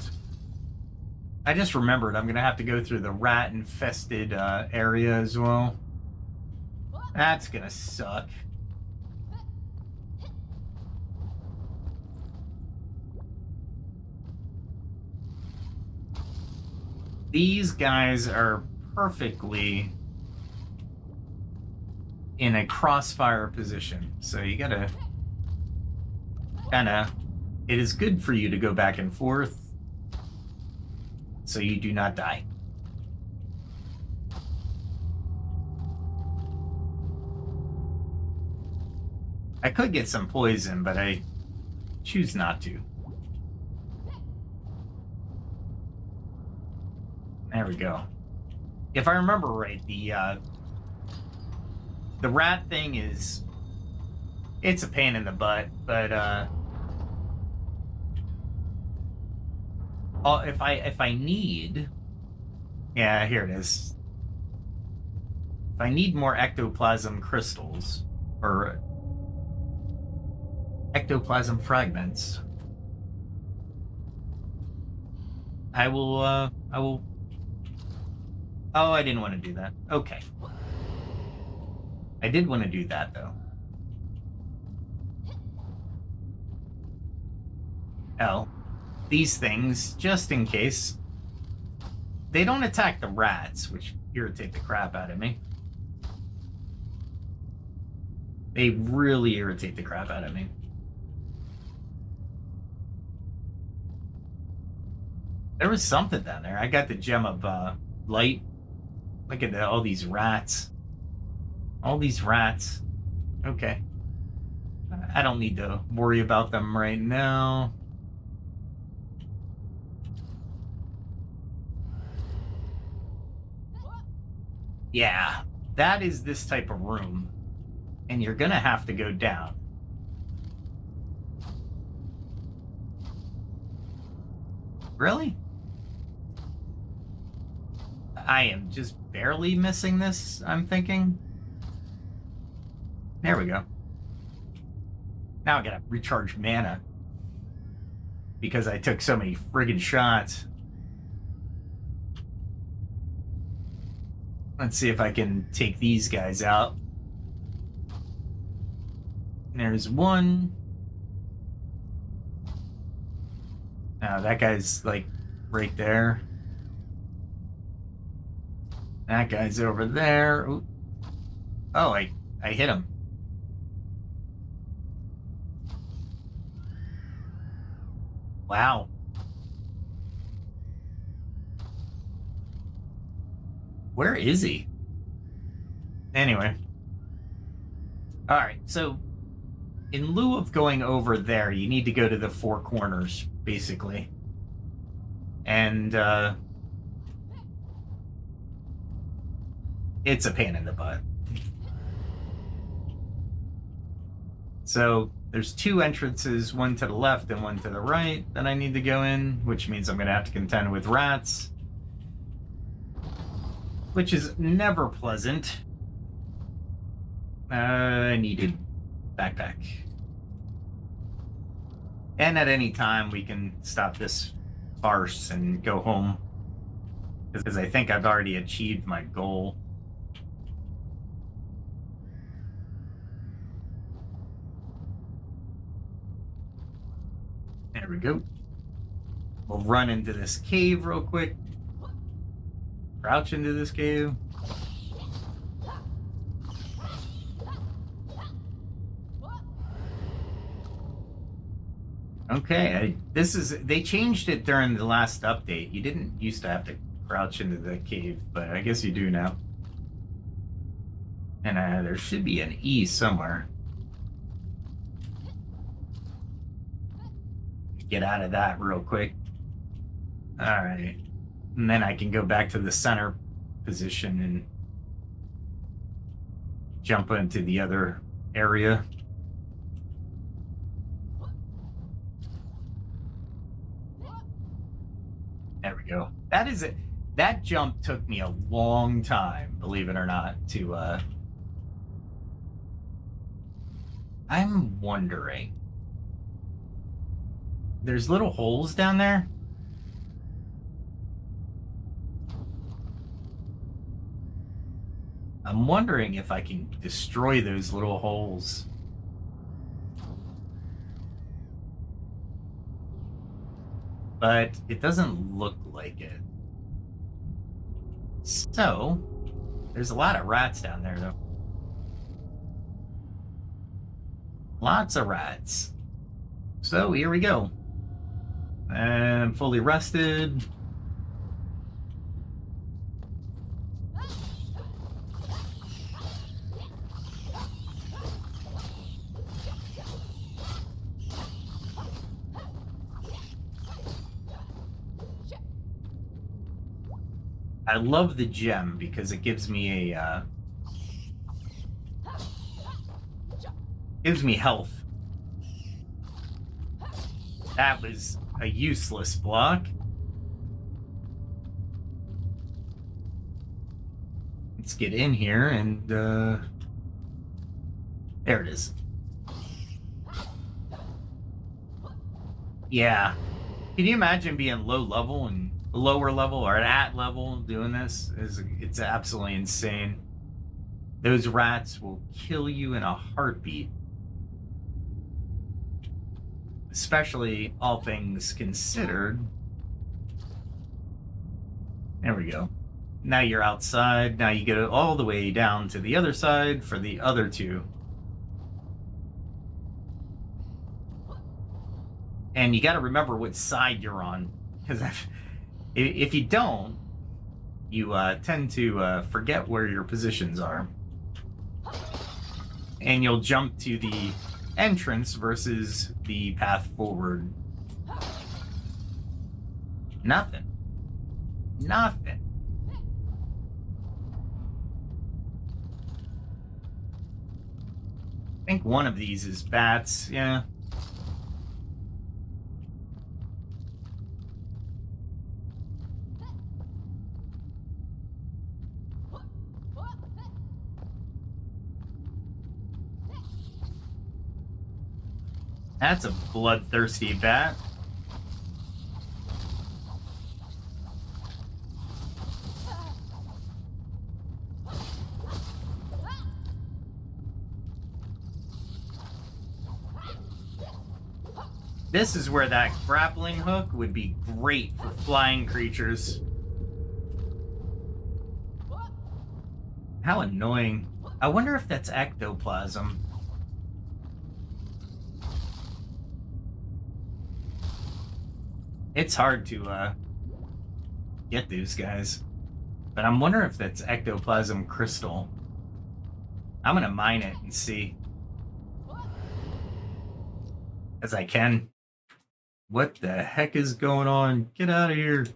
Speaker 1: I just remembered I'm gonna have to go through the rat-infested area as well. That's gonna suck. These guys are perfectly in a crossfire position, so you gotta kinda... It is good for you to go back and forth so you do not die. I could get some poison, but I choose not to. There we go. If I remember right, the rat thing is... It's a pain in the butt, but if I need... Yeah, here it is. If I need more ectoplasm crystals, or ectoplasm fragments, I will... Oh, I didn't want to do that. Okay. I did want to do that, though. Oh. These things, just in case, they don't attack the rats, which irritate the crap out of me. They really irritate the crap out of me. There was something down there. I got the gem of light. Look at all these rats. All these rats. Okay. I don't need to worry about them right now. Yeah, that is this type of room. And you're gonna have to go down. Really? I am just barely missing this, I'm thinking. There we go. Now I gotta recharge mana. Because I took so many friggin' shots. Let's see if I can take these guys out. There's one. Now that guy's like right there. That guy's over there. Ooh. Oh, I hit him. Wow. Where is he? Anyway. All right, so in lieu of going over there, you need to go to the four corners, basically. And it's a pain in the butt. So there's two entrances, one to the left and one to the right, that I need to go in, which means I'm going to have to contend with rats, which is never pleasant. I needed backpack. And at any time, we can stop this farce and go home, because I think I've already achieved my goal. There we go. We'll run into this cave real quick. Crouch into this cave. Okay, they changed it during the last update. You didn't used to have to crouch into the cave, but I guess you do now. And there should be an E somewhere. Get out of that real quick. All right. And then I can go back to the center position and jump into the other area. There we go. That is it. That jump took me a long time, believe it or not, to I'm wondering. There's little holes down there. I'm wondering if I can destroy those little holes. But it doesn't look like it. So, there's a lot of rats down there, though. Lots of rats. So, here we go. And I'm fully rested. I love the gem because it gives me a gives me health. That was a useless block. Let's get in here and there it is. Yeah. Can you imagine being low level and lower level or at level doing this? It's absolutely insane. Those rats will kill you in a heartbeat. Especially all things considered. There we go. Now you're outside. Now you get all the way down to the other side for the other two. And you got to remember what side you're on, because if you don't, you tend to forget where your positions are. And you'll jump to the entrance versus the path forward. Nothing. Nothing. I think one of these is bats, yeah. That's a bloodthirsty bat. This is where that grappling hook would be great for flying creatures. How annoying. I wonder if that's ectoplasm. It's hard to get those guys. But I'm wondering if that's ectoplasm crystal. I'm gonna mine it and see. As I can. What the heck is going on? Get out of here.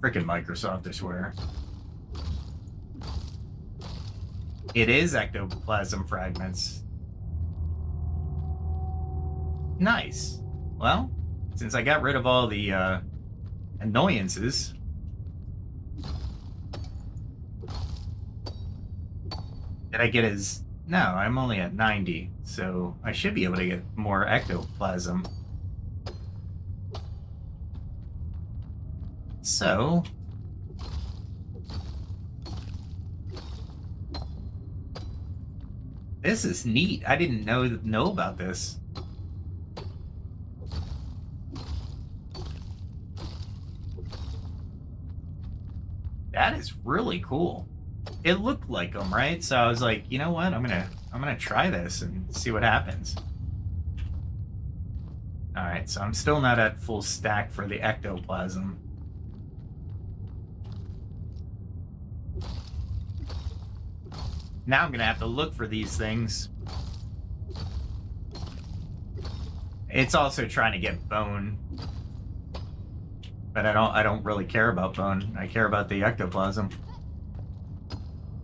Speaker 1: Frickin' Microsoft, I swear. It is ectoplasm fragments. Nice. Well, since I got rid of all the annoyances, did I get as... No, I'm only at 90, so I should be able to get more ectoplasm. So... this is neat. I didn't know about this. That is really cool. It looked like them, right? So I was like, you know what? I'm gonna try this and see what happens. All right, so I'm still not at full stack for the ectoplasm. Now I'm gonna have to look for these things. It's also trying to get bone. But I don't really care about bone. I care about the ectoplasm.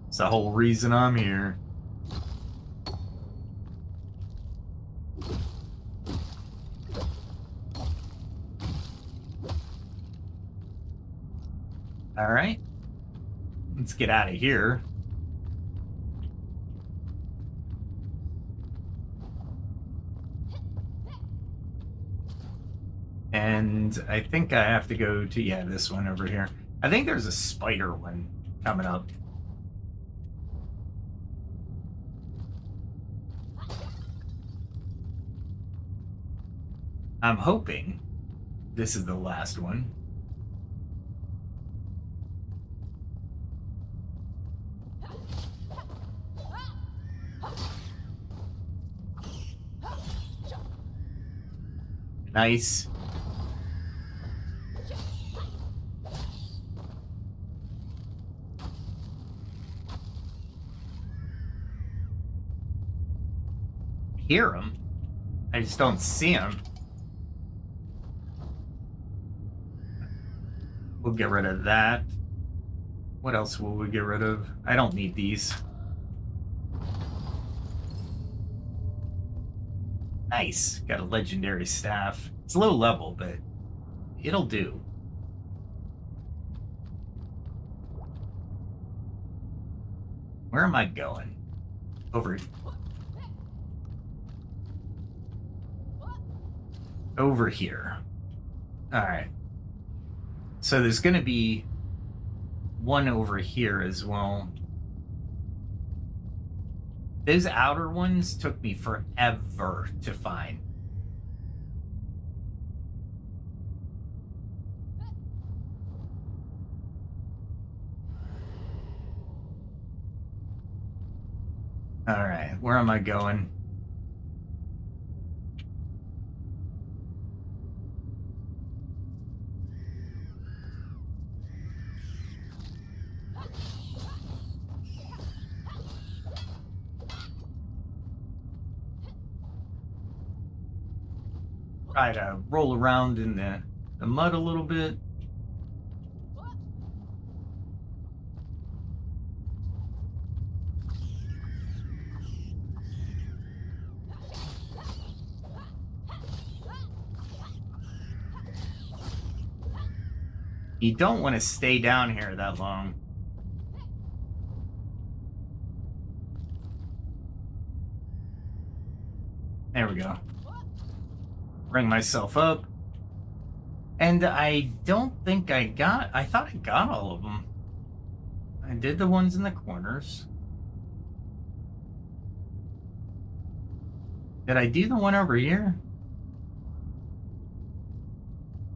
Speaker 1: It's the whole reason I'm here. All right. Let's get out of here. And I think I have to go to, yeah, this one over here. I think there's a spider one coming up. I'm hoping this is the last one. Nice. Hear him. I just don't see him. We'll get rid of that. What else will we get rid of? I don't need these. Nice. Got a legendary staff. It's low level, but it'll do. Where am I going? Over here. All right. So there's going to be one over here as well. Those outer ones took me forever to find. All right, where am I going? Try to roll around in the mud a little bit. You don't want to stay down here that long. There we go. Bring myself up. And I don't think I thought I got all of them. I did the ones in the corners. Did I do the one over here?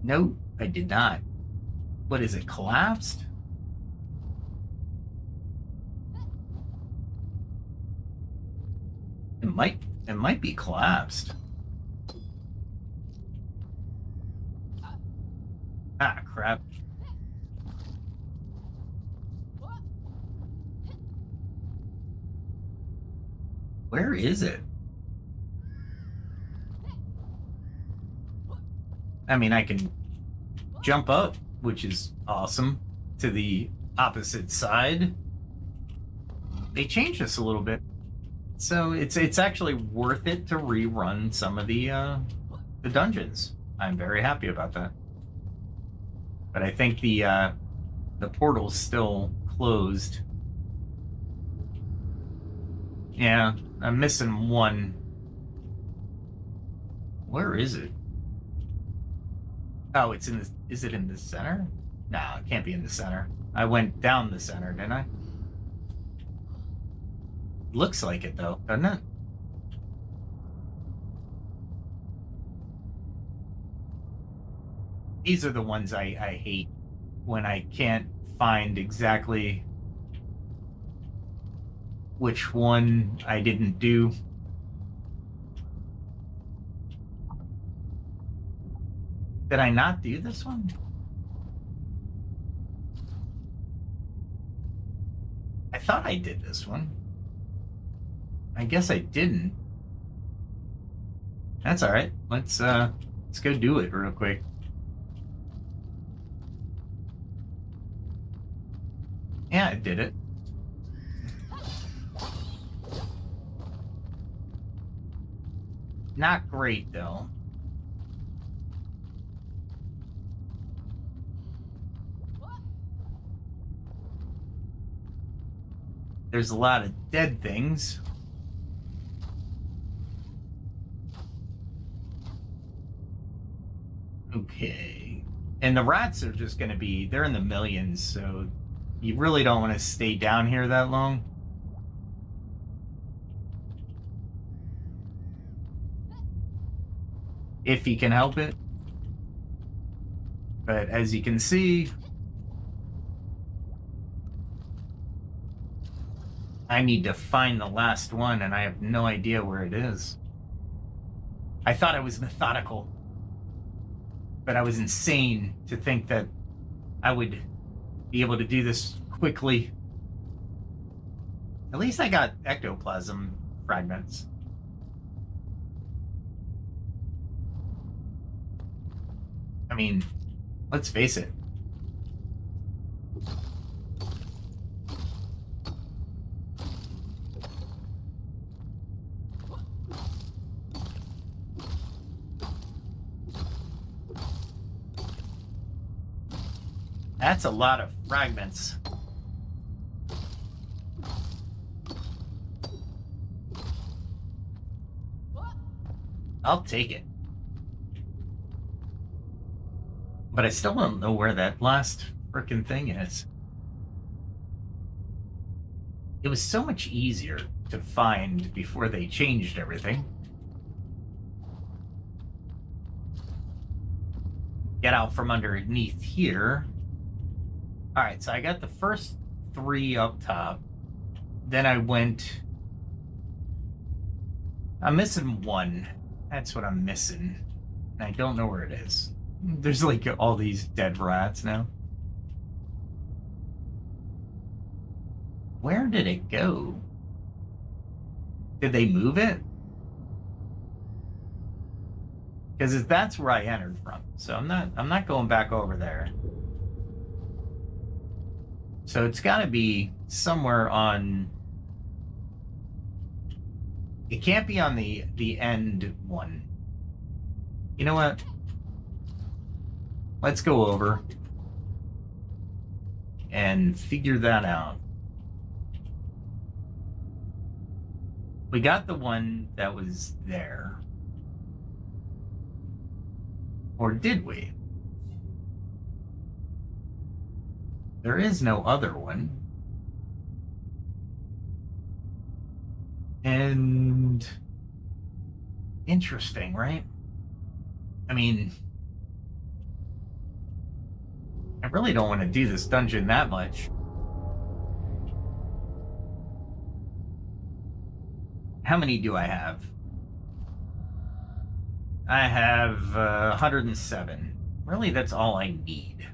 Speaker 1: Nope, I did not. What is it, collapsed? It might be collapsed. Ah, crap. Where is it? I mean, I can jump up, which is awesome, to the opposite side. They changed this a little bit. So it's actually worth it to rerun some of the dungeons. I'm very happy about that. But I think the portal's still closed. Yeah, I'm missing one. Where is it? Oh, it's in the. Is it in the center? No, it can't be in the center. I went down the center, didn't I? Looks like it though, doesn't it? These are the ones I hate when I can't find exactly which one I didn't do. Did I not do this one? I thought I did this one. I guess I didn't. That's all right. Let's go do it real quick. Yeah, I did it. Not great though. There's a lot of dead things. Okay. And the rats are just going to be, they're in the millions, so you really don't want to stay down here that long. If you can help it. But as you can see, I need to find the last one, and I have no idea where it is. I thought I was methodical, but I was insane to think that I would be able to do this quickly. At least I got ectoplasm fragments. I mean, let's face it. That's a lot of fragments. I'll take it. But I still don't know where that last frickin' thing is. It was so much easier to find before they changed everything. Get out from underneath here. All right, so I got the first 3 up top. Then I went... I'm missing 1. That's what I'm missing. And I don't know where it is. There's like all these dead rats now. Where did it go? Did they move it? Because that's where I entered from. So I'm not going back over there. So it's got to be somewhere on... It can't be on the end one. You know what? Let's go over and figure that out. We got the one that was there. Or did we? There is no other one. And interesting, right? I mean, I really don't want to do this dungeon that much. How many do I have? I have 107. Really, that's all I need.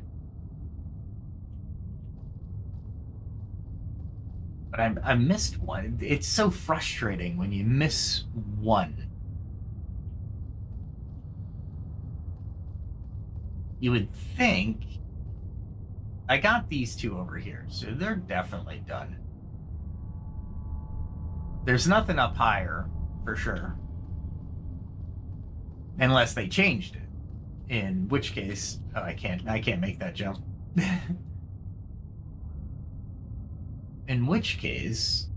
Speaker 1: But I missed one. It's so frustrating when you miss one. You would think... I got these 2 over here, so they're definitely done. There's nothing up higher, for sure. Unless they changed it. In which case, oh, I can't make that jump. In which case,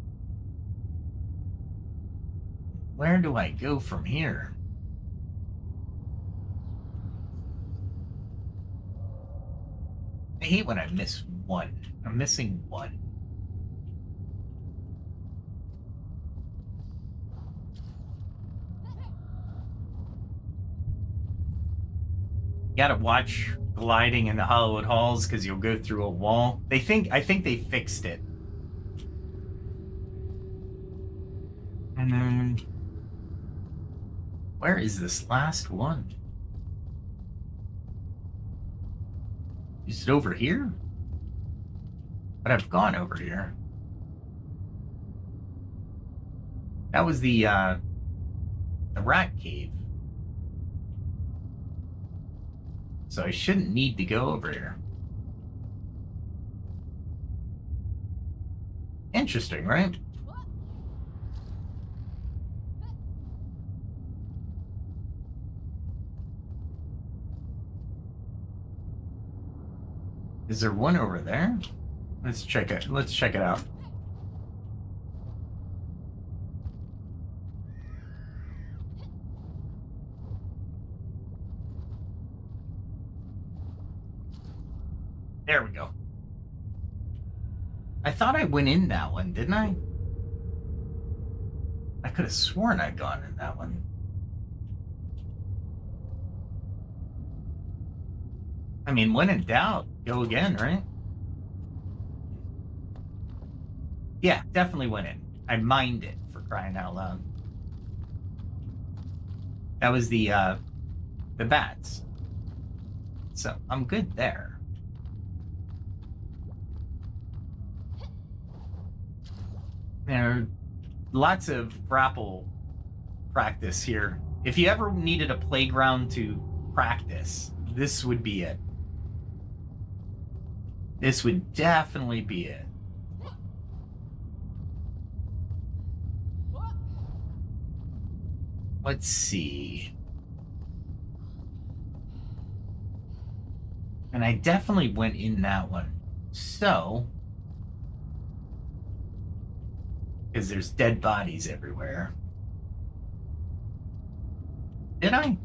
Speaker 1: where do I go from here? I hate when I miss one. I'm missing one. You gotta watch gliding in the Hollowwood Halls because you'll go through a wall. I think they fixed it. And then, where is this last one? Is it over here? But I've gone over here. That was the rat cave. So I shouldn't need to go over here. Interesting, right? Is there one over there? Let's check it. Let's check it out. There we go. I thought I went in that one, didn't I? I could have sworn I'd gone in that one. I mean, when in doubt, go again, right? Yeah, definitely went in. I mined it, for crying out loud. That was the bats. So I'm good there. There are lots of grapple practice here. If you ever needed a playground to practice, this would be it. This would definitely be it. Let's see. And I definitely went in that one. So, because there's dead bodies everywhere. Did I?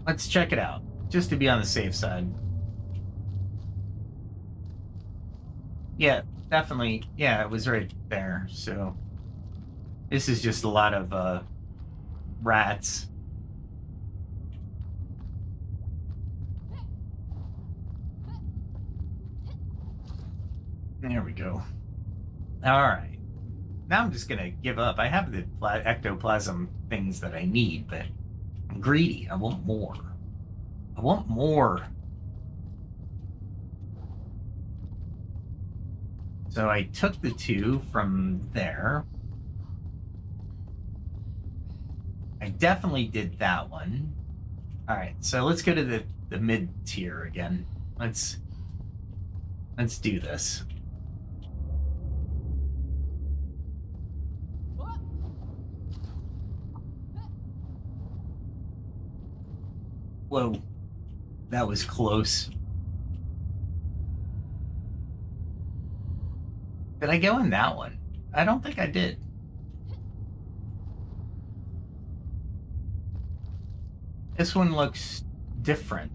Speaker 1: Let's check it out, just to be on the safe side. Yeah, definitely. Yeah, it was right there. So this is just a lot of rats. There we go. All right. Now I'm just going to give up. I have the ectoplasm things that I need, but I'm greedy. I want more. I want more. So I took the 2 from there. I definitely did that one. All right, so let's go to the mid tier again. Let's do this. Whoa, that was close. Did I go in that one? I don't think I did. This one looks different.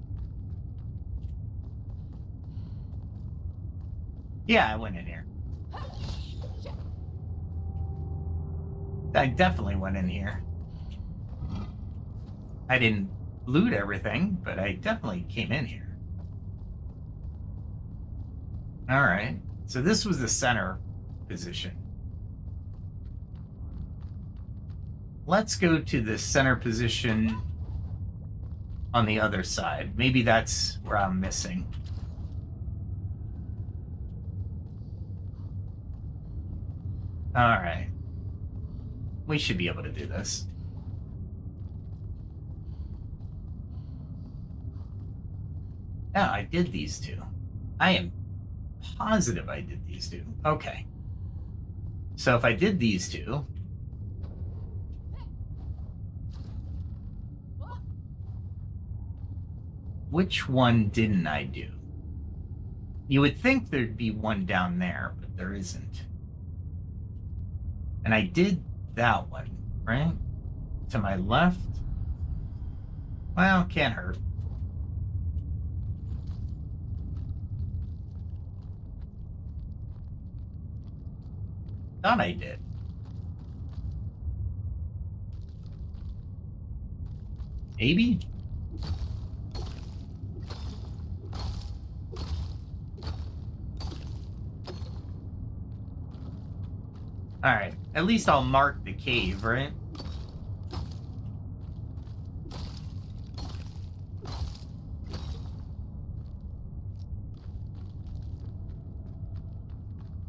Speaker 1: Yeah, I went in here. I definitely went in here. I didn't loot everything, but I definitely came in here. All right. So this was the center position. Let's go to the center position on the other side. Maybe that's where I'm missing. All right. We should be able to do this. Yeah, I did these 2. I am positive I did these 2. Okay. So if I did these 2, which one didn't I do? You would think there'd be one down there, but there isn't. And I did that one, right? To my left. Well, can't hurt. Thought I did. Maybe? Alright, at least I'll mark the cave, right?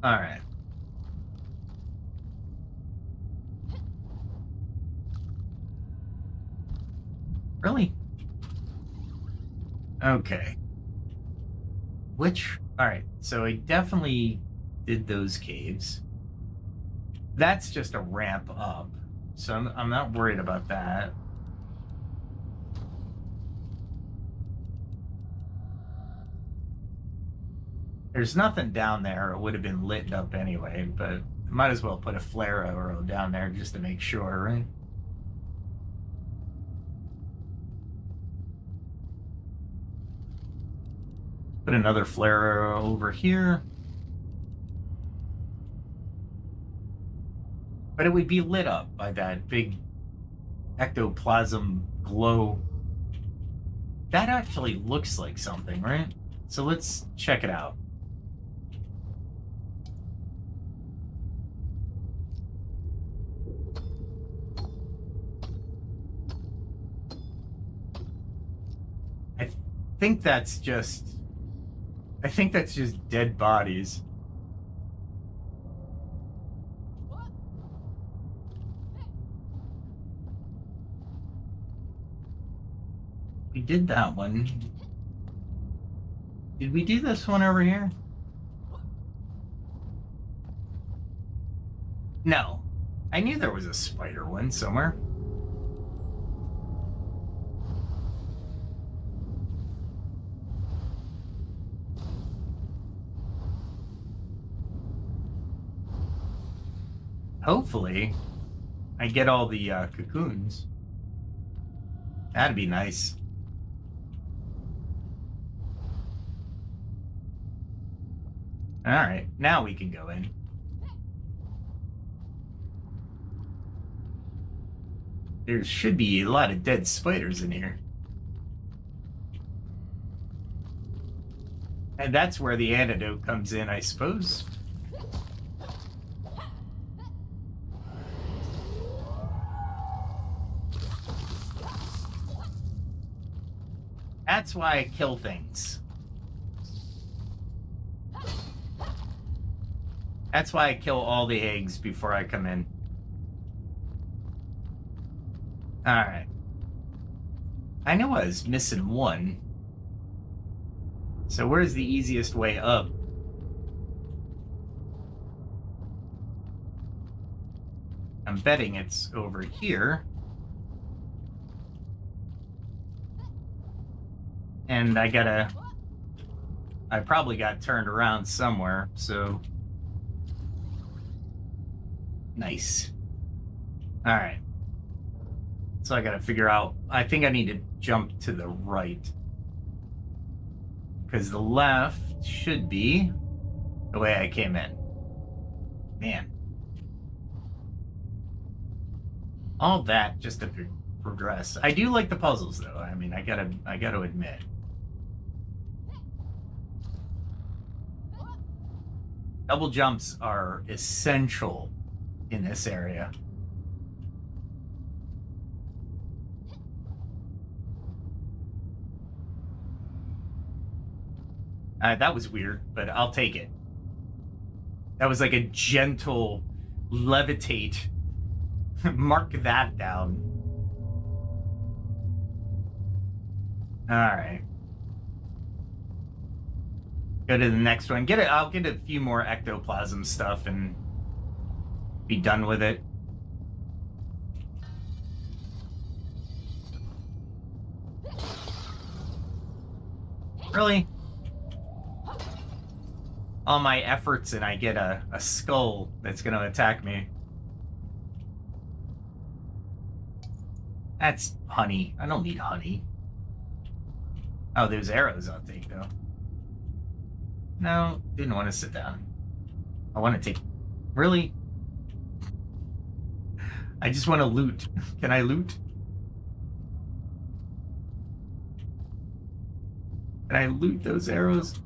Speaker 1: All right. Really? Okay. All right. So I definitely did those caves. That's just a ramp up. So I'm not worried about that. There's nothing down there. It would have been lit up anyway, but might as well put a flare arrow down there just to make sure, right? Put another flare arrow over here. But it would be lit up by that big ectoplasm glow. That actually looks like something, right? So let's check it out. I think that's just dead bodies. We did that one. Did we do this one over here? No. I knew there was a spider one somewhere. Hopefully, I get all the cocoons. That'd be nice. All right, now we can go in. There should be a lot of dead spiders in here. And that's where the antidote comes in, I suppose. That's why I kill things. That's why I kill all the eggs before I come in. Alright. I know I was missing one. So where's the easiest way up? I'm betting it's over here. And I probably got turned around somewhere, so... Nice. Alright. So I gotta figure out... I think I need to jump to the right. Because the left should be the way I came in. Man. All that just to progress. I do like the puzzles, though. I mean, I gotta admit. Double jumps are essential in this area. That was weird, but I'll take it. That was like a gentle levitate. Mark that down. All right. Go to the next one. I'll get a few more ectoplasm stuff and be done with it. Really? All my efforts and I get a skull that's going to attack me. That's honey. I don't need honey. Oh, there's arrows I'll take, though. No, didn't want to sit down. I want to take... Really? I just want to loot. Can I loot? Can I loot those arrows?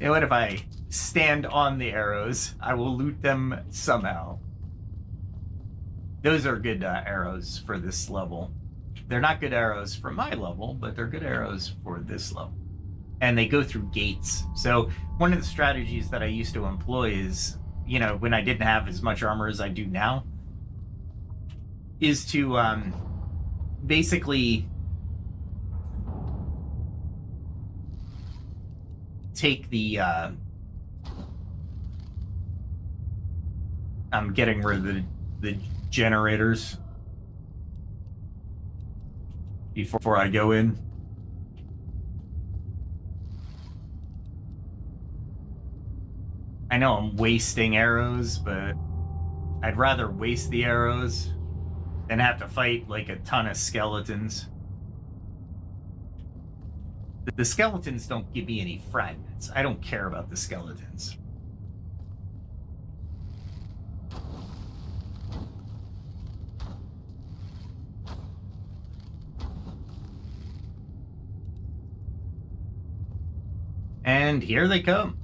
Speaker 1: And what if I stand on the arrows? I will loot them somehow. Those are good arrows for this level. They're not good arrows for my level, but they're good arrows for this level. And they go through gates. So one of the strategies that I used to employ is you know, when I didn't have as much armor as I do now, is to basically take the I'm getting rid of the generators before I go in. I know I'm wasting arrows, but I'd rather waste the arrows than have to fight like a ton of skeletons. The skeletons don't give me any fragments. I don't care about the skeletons. And here they come.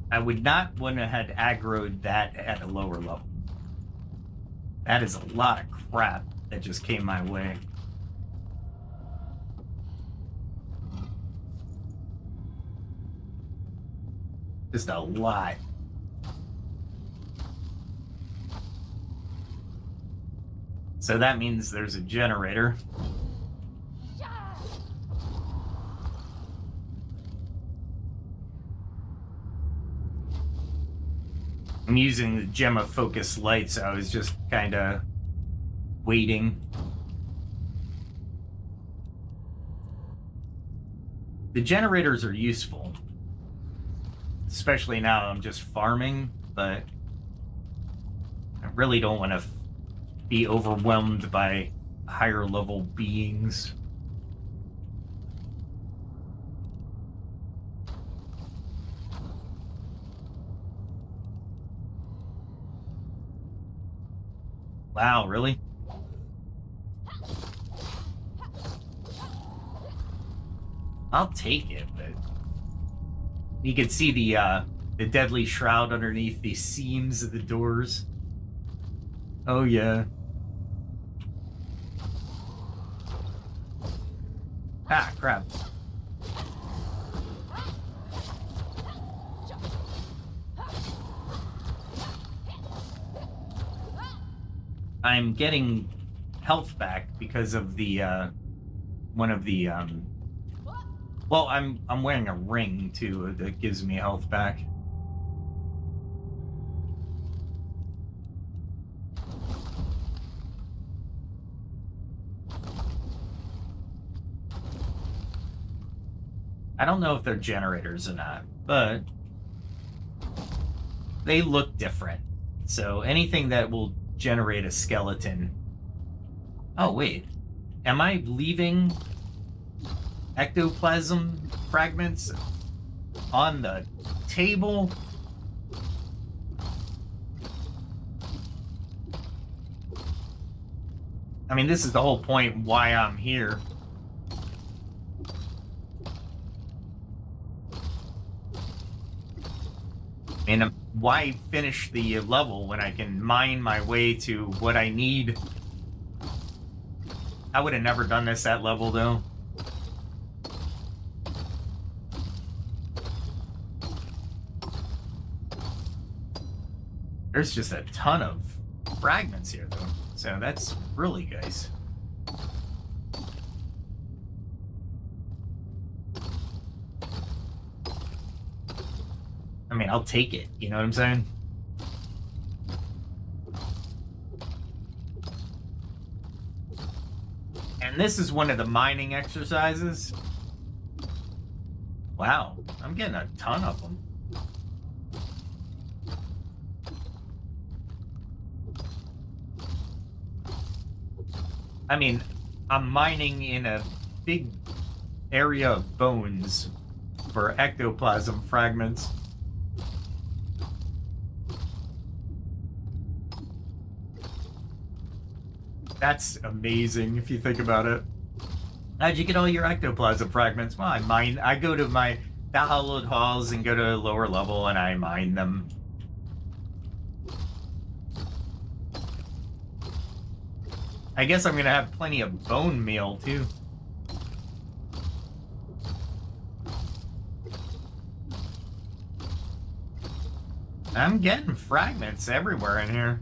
Speaker 1: I would not want to have aggroed that at a lower level. That is a lot of crap that just came my way. Just a lot. So that means there's a generator. I'm using the gem of focus light, so I was just kind of waiting. The generators are useful, especially now I'm just farming, but I really don't want to be overwhelmed by higher level beings. Wow, really? I'll take it, but you can see the deadly shroud underneath the seams of the doors. Oh yeah. Ah, crap. I'm getting health back because of the one of the well, I'm wearing a ring too that gives me health back. I don't know if they're generators or not, but they look different. So anything that will generate a skeleton. Oh, wait. Am I leaving ectoplasm fragments on the table? I mean, this is the whole point why I'm here. And why finish the level when I can mine my way to what I need? I would have never done this at level, though. There's just a ton of fragments here, though. So that's really nice. I mean, I'll take it. You know what I'm saying? And this is one of the mining exercises. Wow, I'm getting a ton of them. I mean, I'm mining in a big area of bones for ectoplasm fragments. That's amazing if you think about it. How'd you get all your ectoplasm fragments? Well, I go to the hallowed halls and go to a lower level and I mine them. I guess I'm gonna have plenty of bone meal, too. I'm getting fragments everywhere in here.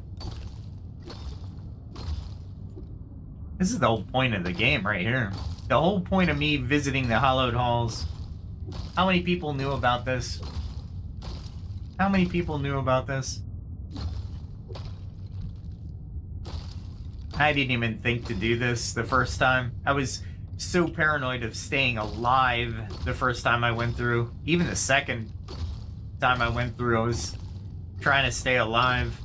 Speaker 1: This is the whole point of the game right here. The whole point of me visiting the Hallowed Halls. How many people knew about this? How many people knew about this? I didn't even think to do this the first time. I was so paranoid of staying alive the first time I went through. Even the second time I went through, I was trying to stay alive.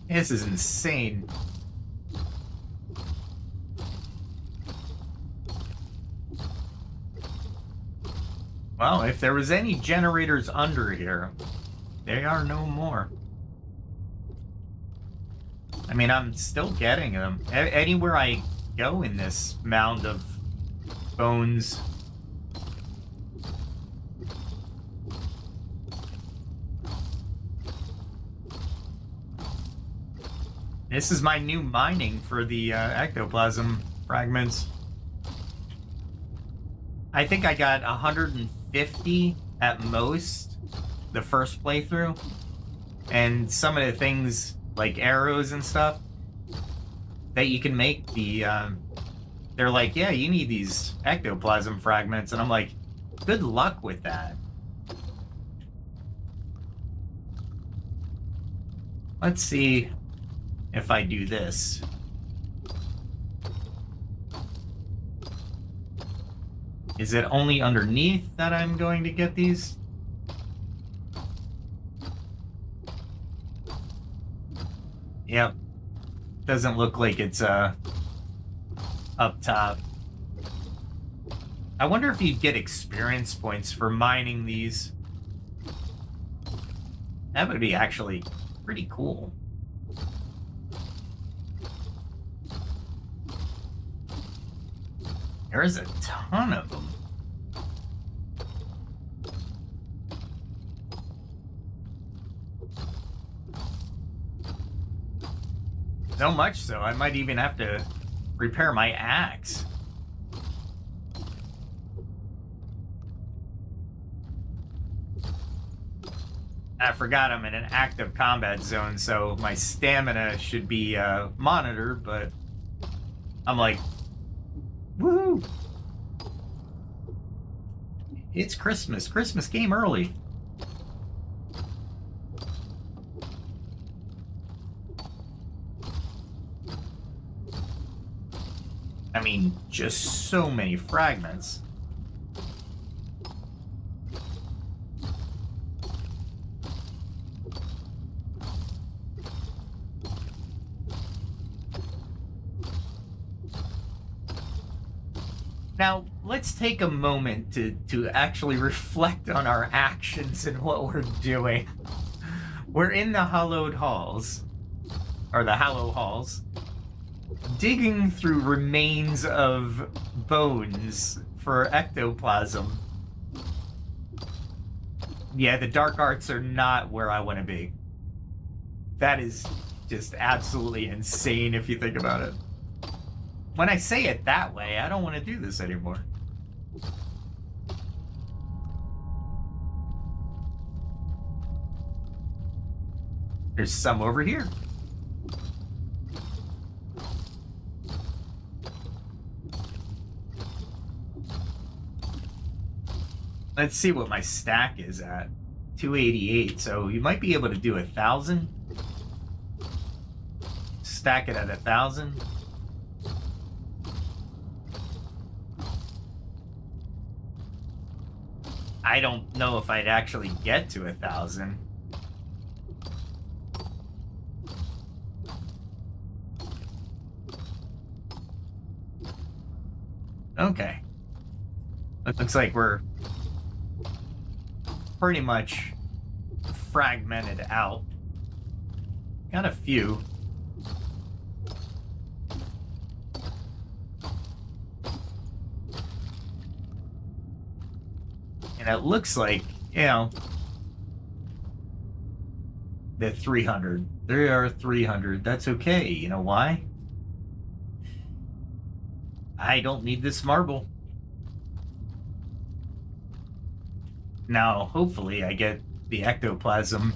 Speaker 1: This is insane. Well, if there was any generators under here, they are no more. I mean, I'm still getting them. Anywhere I go in this mound of bones. This is my new mining for the ectoplasm fragments. I think I got 150 at most the first playthrough. And some of the things, like arrows and stuff, that you can make, they're like, yeah, you need these ectoplasm fragments. And I'm like, good luck with that. Let's see if I do this. Is it only underneath that I'm going to get these? Yep. Doesn't look like it's up top. I wonder if you'd get experience points for mining these. That would be actually pretty cool. There's a ton of them. So much so, I might even have to repair my axe. I forgot I'm in an active combat zone, so my stamina should be monitored, but I'm like, woohoo! It's Christmas. Christmas came early. I mean, just so many fragments. Now, let's take a moment to actually reflect on our actions and what we're doing. We're in the Hallowed Halls, or the Hallow Halls, digging through remains of bones for ectoplasm. Yeah, the dark arts are not where I want to be. That is just absolutely insane if you think about it. When I say it that way, I don't want to do this anymore. There's some over here. Let's see what my stack is at. 288, so you might be able to do 1,000. Stack it at 1,000. I don't know if I'd actually get to 1,000. Okay. Looks like we're pretty much fragmented out. Got a few. And it looks like, you know, the 300. There are 300. That's okay. You know why? I don't need this marble. Now, hopefully, I get the ectoplasm.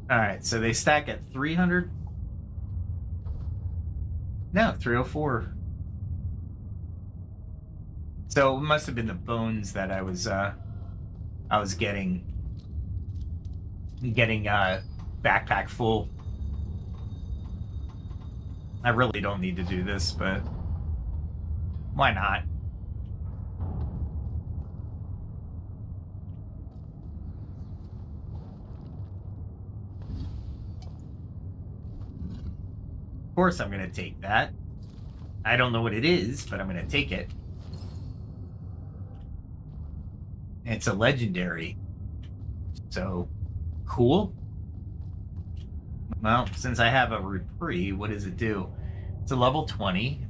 Speaker 1: Alright, so they stack at 300? No, 304. So it must have been the bones that I was getting backpack full. I really don't need to do this, but why not? Of course I'm going to take that. I don't know what it is, but I'm going to take it. It's a legendary. So, cool. Well, since I have a reprieve, what does it do? It's a level 20.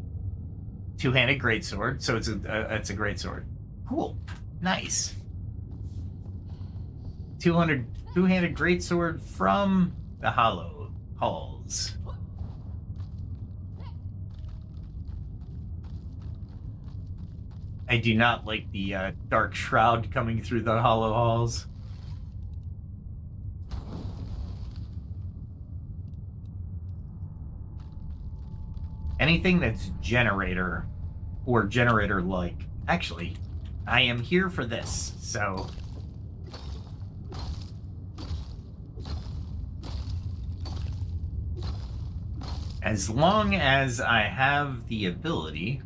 Speaker 1: Two-handed greatsword, so it's a greatsword. Cool. Nice. 200 two-handed greatsword from the Hollow Halls. I do not like the dark shroud coming through the Hollow Halls. Anything that's generator or generator-like. Actually, I am here for this, so... as long as I have the ability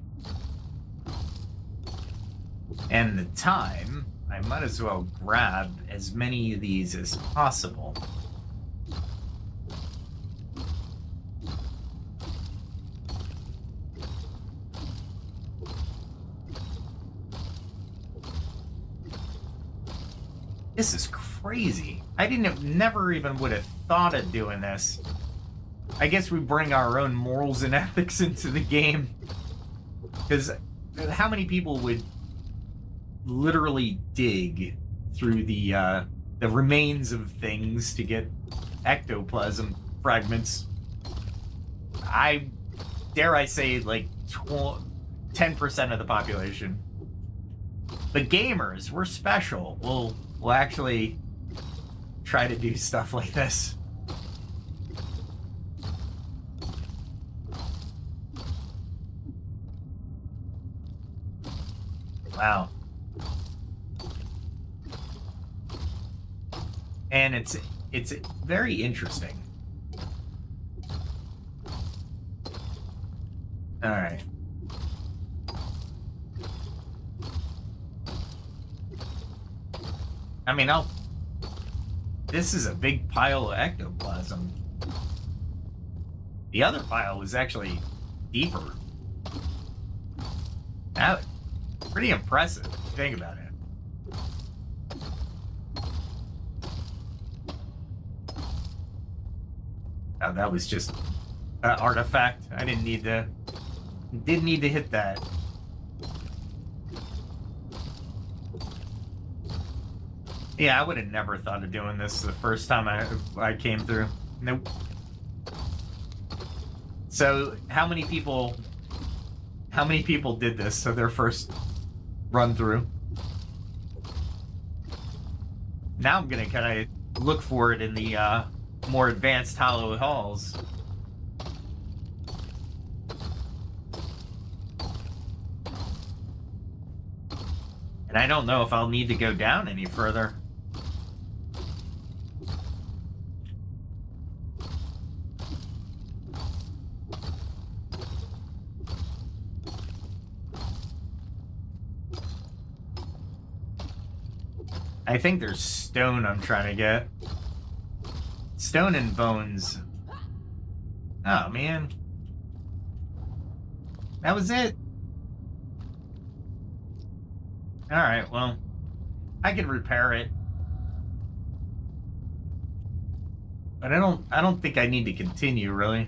Speaker 1: and the time, I might as well grab as many of these as possible. This is crazy. I never even would have thought of doing this. I guess we bring our own morals and ethics into the game. Because how many people would literally dig through the remains of things to get ectoplasm fragments? Dare I say, like 10% of the population. The gamers, we're special. We'll actually try to do stuff like this. Wow. And it's very interesting. All right. I mean, this is a big pile of ectoplasm. The other pile was actually deeper. That pretty impressive if you think about it. Oh, that was just an artifact. I didn't need to hit that. Yeah, I would have never thought of doing this the first time I came through. Nope. So, how many people did this so their first run through? Now I'm gonna kind of look for it in the more advanced Hollow Halls. And I don't know if I'll need to go down any further. I think there's stone I'm trying to get. Stone and bones. Oh, man. That was it. Alright, well, I can repair it. But I don't think I need to continue, really.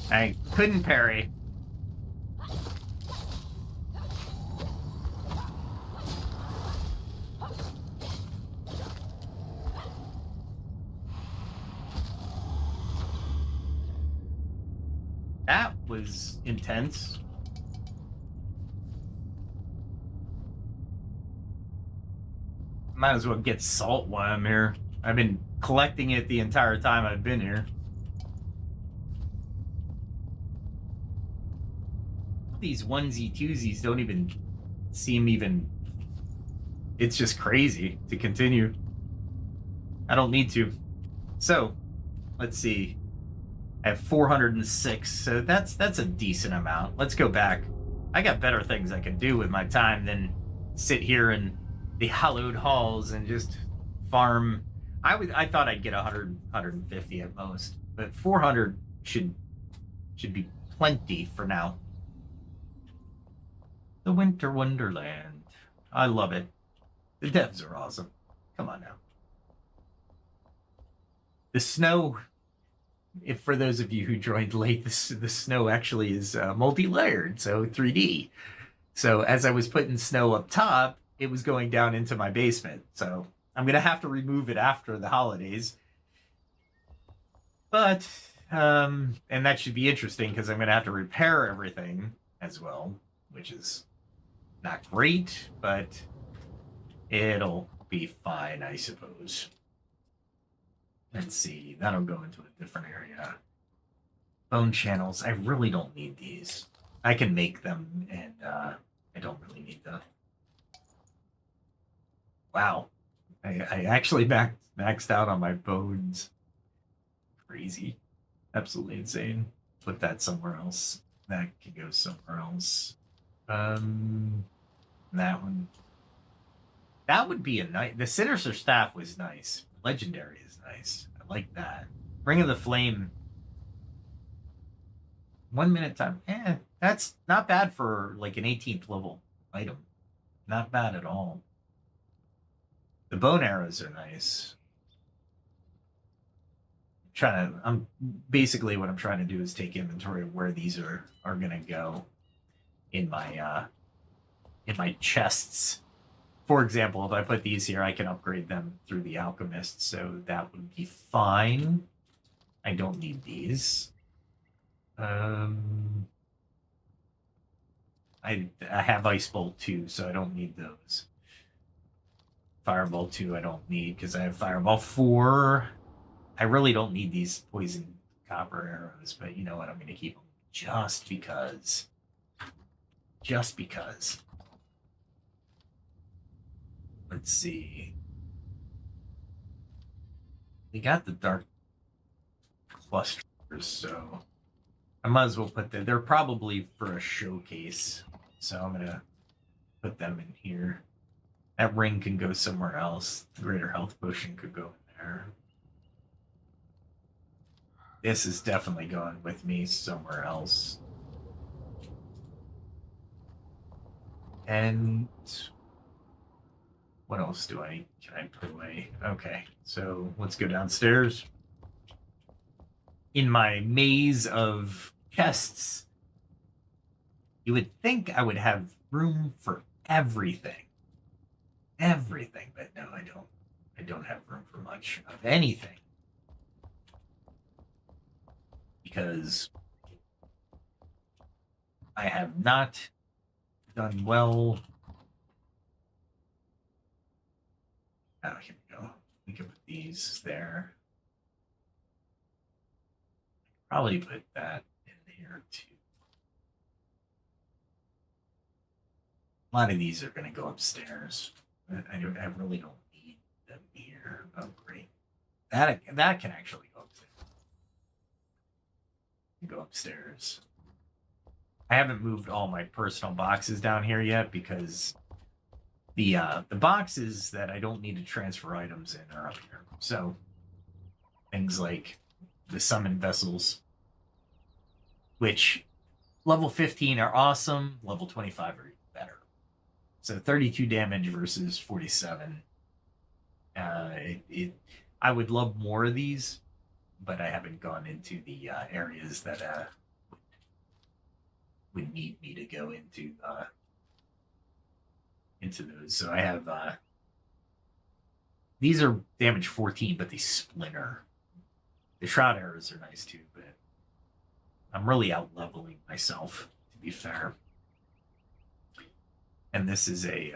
Speaker 1: I couldn't parry. That was intense. Might as well get salt while I'm here. I've been collecting it the entire time I've been here. These onesie twosies don't even seem even... It's just crazy to continue. I don't need to. So, let's see. I have 406, so that's a decent amount. Let's go back. I got better things I can do with my time than sit here in the hallowed halls and just farm. I thought I'd get 100, 150 at most, but 400 should be plenty for now. The Winter Wonderland. I love it. The devs are awesome. Come on now. The snow, if for those of you who joined late, the snow actually is multi-layered, so 3D. So as I was putting snow up top, it was going down into my basement. So I'm going to have to remove it after the holidays. But, and that should be interesting because I'm going to have to repair everything as well, which is not great, but it'll be fine, I suppose. Let's see, that'll go into a different area. Bone channels, I really don't need these. I can make them, and I don't really need them. Wow, I actually maxed out on my bones. Crazy, absolutely insane. Put that somewhere else. That can go somewhere else. That one. That would be a nice... The Sinister Staff was nice. Legendary is nice. I like that. Ring of the Flame. 1 minute time. That's not bad for like an 18th level item. Not bad at all. The bone arrows are nice. Basically what I'm trying to do is take inventory of where these are gonna go in my chests. For example, if I put these here, I can upgrade them through the alchemist, so that would be fine. I don't need these. I have Ice Bolt 2, so I don't need those. Fireball 2 I don't need because I have Fireball 4. I really don't need these poison copper arrows, but you know what? I'm going to keep them just because. Just because. Let's see. We got the dark clusters, so I might as well put them. They're probably for a showcase, so I'm gonna put them in here. That ring can go somewhere else. The greater health potion could go in there. This is definitely going with me somewhere else. And what else can I put away? Okay, so let's go downstairs. In my maze of chests, you would think I would have room for everything. Everything, but no, I don't. I don't have room for much of anything. Because I have not done well. Oh, here we go. We can put these there. Probably put that in here too. A lot of these are going to go upstairs. I really don't need them here. Oh, great. That can actually go upstairs. Go upstairs. I haven't moved all my personal boxes down here yet because the boxes that I don't need to transfer items in are up here. So things like the summon vessels, which level 15 are awesome, level 25 are better. So 32 damage versus 47. I would love more of these, but I haven't gone into the areas that would need me to go into those. So I have these are damage 14, but they splinter. The shroud arrows are nice too, but I'm really out leveling myself, to be fair. And this is a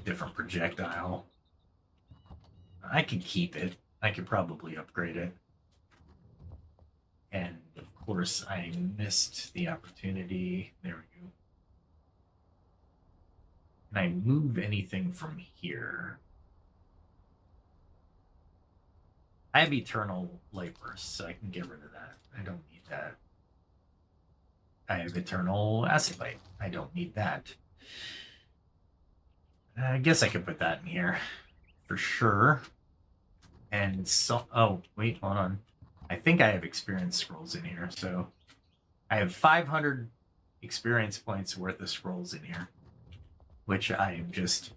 Speaker 1: different projectile. I can keep it. I could probably upgrade it. And of course, I missed the opportunity. There we go. Can I move anything from here? I have eternal light burst, so I can get rid of that. I don't need that. I have eternal acid bite. I don't need that. I guess I could put that in here for sure. And so, oh, wait, hold on. I think I have experience scrolls in here. So I have 500 experience points worth of scrolls in here, which I am just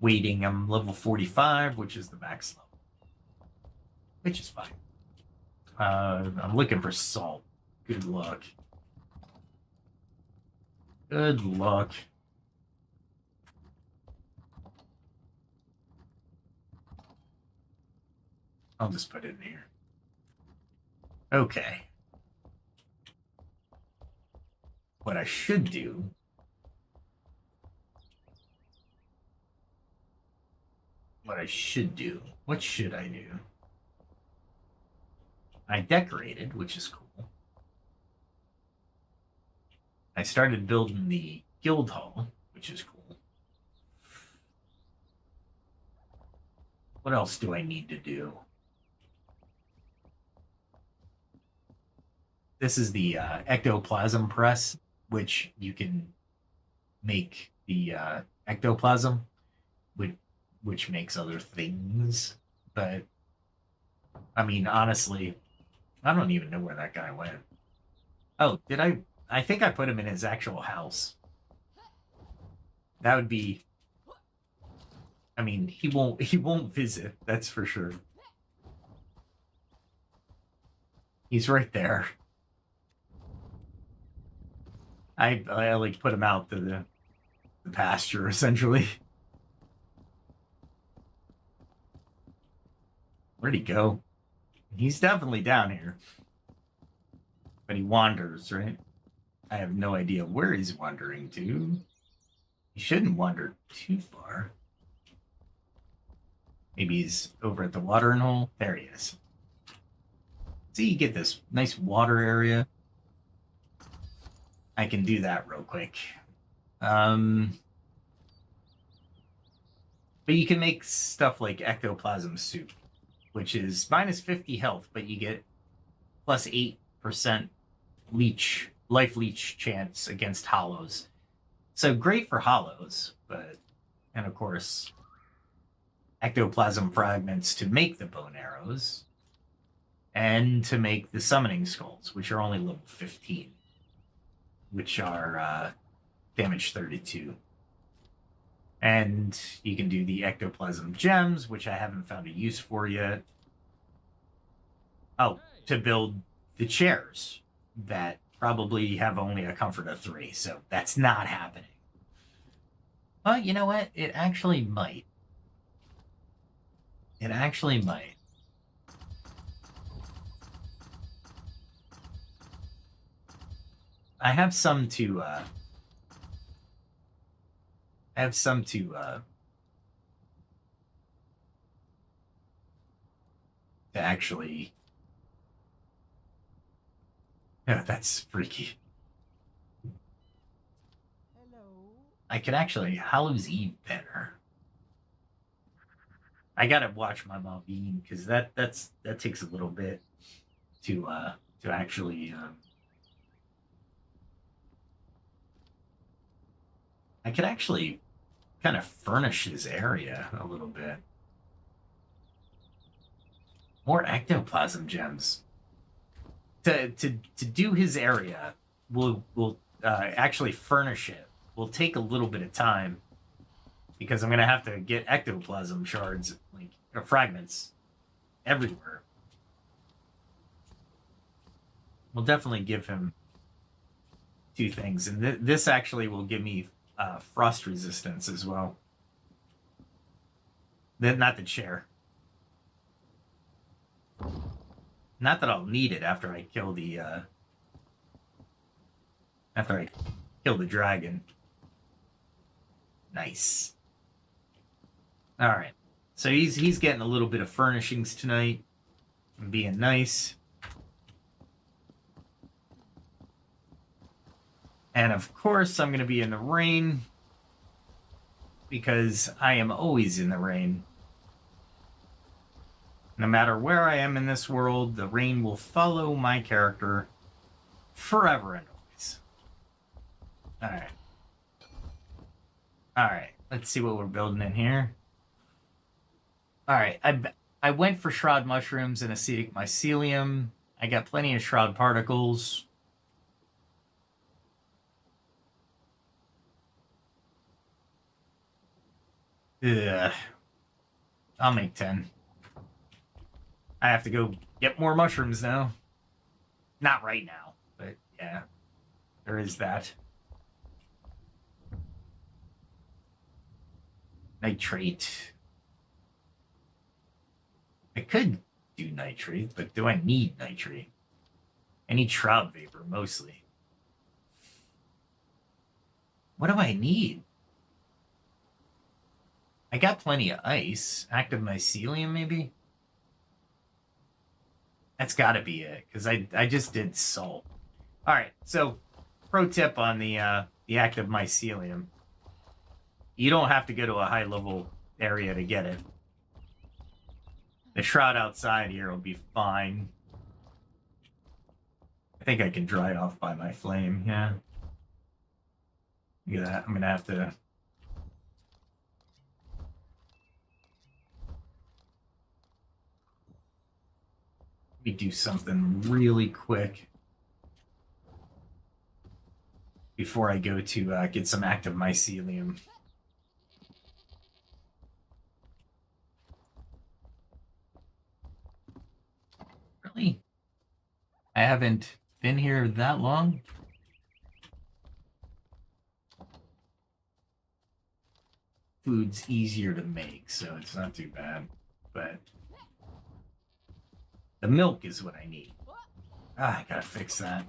Speaker 1: waiting. I'm level 45, which is the max level, which is fine. I'm looking for salt. Good luck. Good luck. I'll just put it in here. Okay. What I should do what should I do? I decorated, which is cool. I started building the guild hall, which is cool. What else do I need to do? This is the ectoplasm press, which you can make the ectoplasm, which makes other things. But, I mean, honestly, I don't even know where that guy went. Oh, did I? I think I put him in his actual house. That would be... I mean, he won't visit, that's for sure. He's right there. I like put him out to the pasture, essentially. Where'd he go? He's definitely down here. But he wanders, right? I have no idea where he's wandering to. He shouldn't wander too far. Maybe he's over at the watering hole. There he is. See, you get this nice water area. I can do that real quick. But you can make stuff like ectoplasm soup, which is minus 50 health, but you get plus 8% life leech chance against hollows. So great for hollows, but, and of course, ectoplasm fragments to make the bone arrows, and to make the summoning skulls, which are only level 15, which are damage 32. And you can do the ectoplasm gems, which I haven't found a use for yet. Oh, to build the chairs that probably have only a comfort of 3, so that's not happening. Well, you know what? It actually might. It actually might. I have some to actually. Yeah, that's freaky.
Speaker 2: Hello.
Speaker 1: I could actually Hallows Eve better. I gotta watch my mom eat because that takes a little bit to actually. I could actually kind of furnish his area a little bit. More ectoplasm gems. To do his area, we'll actually furnish it. Will take a little bit of time because I'm gonna have to get ectoplasm shards, like fragments, everywhere. we'll definitely give him 2 things. And this actually will give me frost resistance as well. Not the chair. Not that I'll need it after I kill the dragon. Nice. All right. So he's getting a little bit of furnishings tonight. I'm being nice. And of course, I'm going to be in the rain because I am always in the rain. No matter where I am in this world, the rain will follow my character forever and always. All right. All right. Let's see what we're building in here. All right. I went for shroud mushrooms and acetic mycelium. I got plenty of shroud particles. Ugh. I'll make 10. I have to go get more mushrooms now. Not right now, but yeah, there is that. Nitrate. I could do nitrate, but do I need nitrate? I need shroud vapor, mostly. What do I need? I got plenty of ice. Active mycelium, maybe? That's got to be it, because I just did salt. All right, so pro tip on the active mycelium. You don't have to go to a high-level area to get it. The shroud outside here will be fine. I think I can dry it off by my flame, yeah. Look at that, I'm going to have to... Let me do something really quick before I go to get some active mycelium. Really? I haven't been here that long? Food's easier to make, so it's not too bad, but the milk is what I need. I gotta fix that.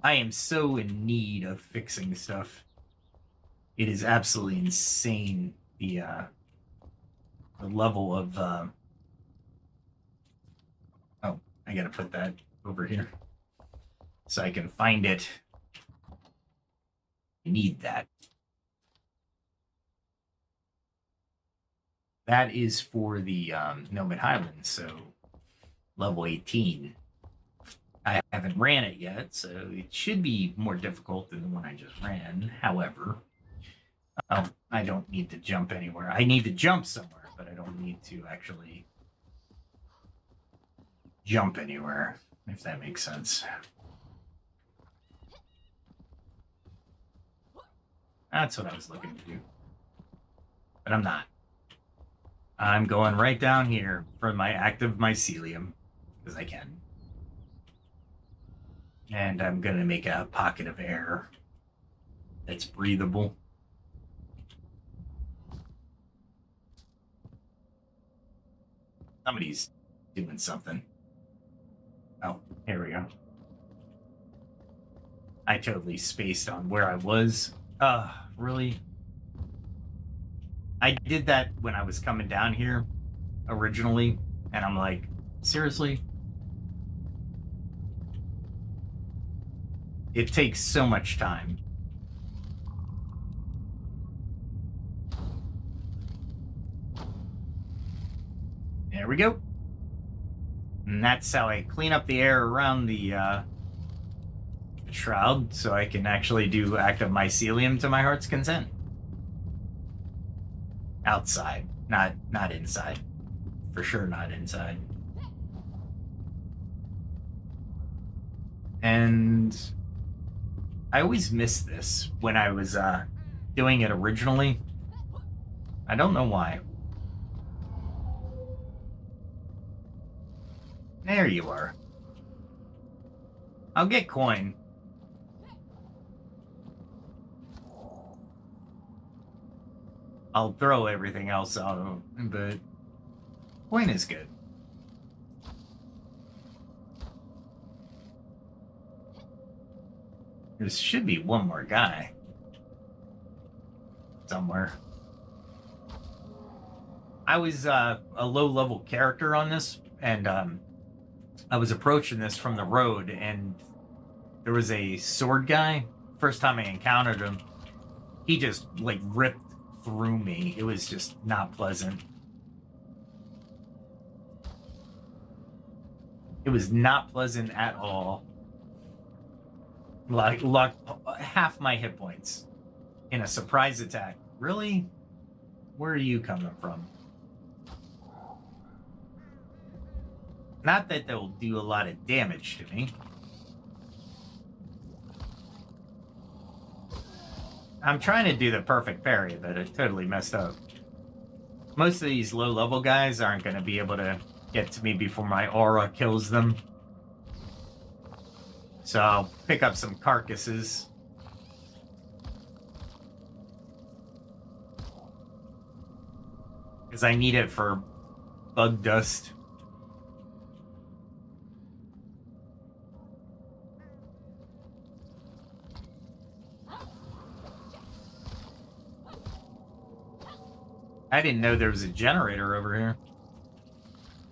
Speaker 1: I am so in need of fixing stuff. It is absolutely insane, the level of... Oh, I gotta put that over here so I can find it. I need that. That is for the Snowmen Highlands, so level 18. I haven't ran it yet, so it should be more difficult than the one I just ran. However, I don't need to jump anywhere. I need to jump somewhere, but I don't need to actually jump anywhere, if that makes sense. That's what I was looking to do. But I'm not. I'm going right down here for my active mycelium, because I can. And I'm going to make a pocket of air that's breathable. Somebody's doing something. Oh, here we go. I totally spaced on where I was. Really? I did that when I was coming down here originally, and I'm like, seriously? It takes so much time. There we go. And that's how I clean up the air around the shroud, so I can actually do active mycelium to my heart's content. Outside, not inside. For sure not inside. And I always miss this when I was doing it originally. I don't know why. There you are. I'll get coin. I'll throw everything else out, but coin is good. There should be one more guy somewhere. I was a low-level character on this, and I was approaching this from the road, and there was a sword guy. First time I encountered him, he just, like, ripped through me. It was just not pleasant. It was not pleasant at all. Like half my hit points in a surprise attack. Really? Where are you coming from? Not that they'll do a lot of damage to me. I'm trying to do the perfect parry, but it totally messed up. Most of these low-level guys aren't going to be able to get to me before my aura kills them. So I'll pick up some carcasses. Because I need it for bug dust. I didn't know there was a generator over here.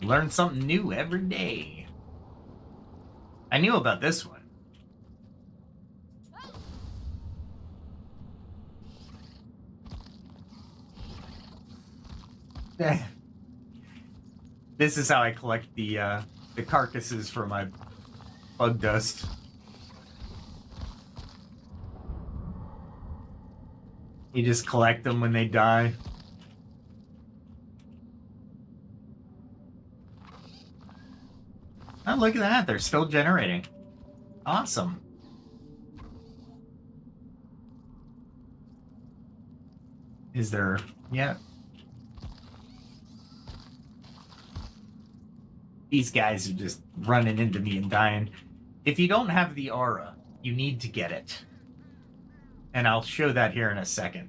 Speaker 1: Learn something new every day. I knew about this one. This is how I collect the carcasses for my bug dust. You just collect them when they die. Oh, look at that. They're still generating. Awesome. Is there... Yeah. These guys are just running into me and dying. If you don't have the aura, you need to get it. And I'll show that here in a second.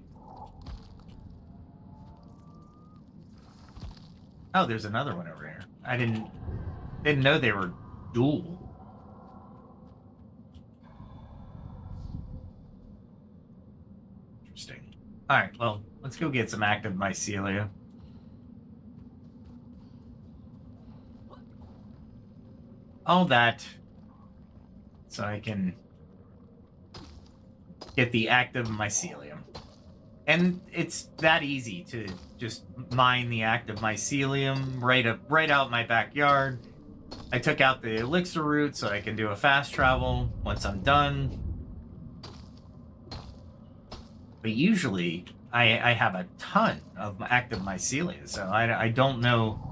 Speaker 1: Oh, there's another one over here. I didn't know they were dual. Interesting. Alright, well, let's go get some active mycelia. All that so I can get the active mycelium. And it's that easy to just mine the active mycelium right out my backyard. I took out the elixir route so I can do a fast travel once I'm done. But usually I have a ton of active mycelia, so I don't know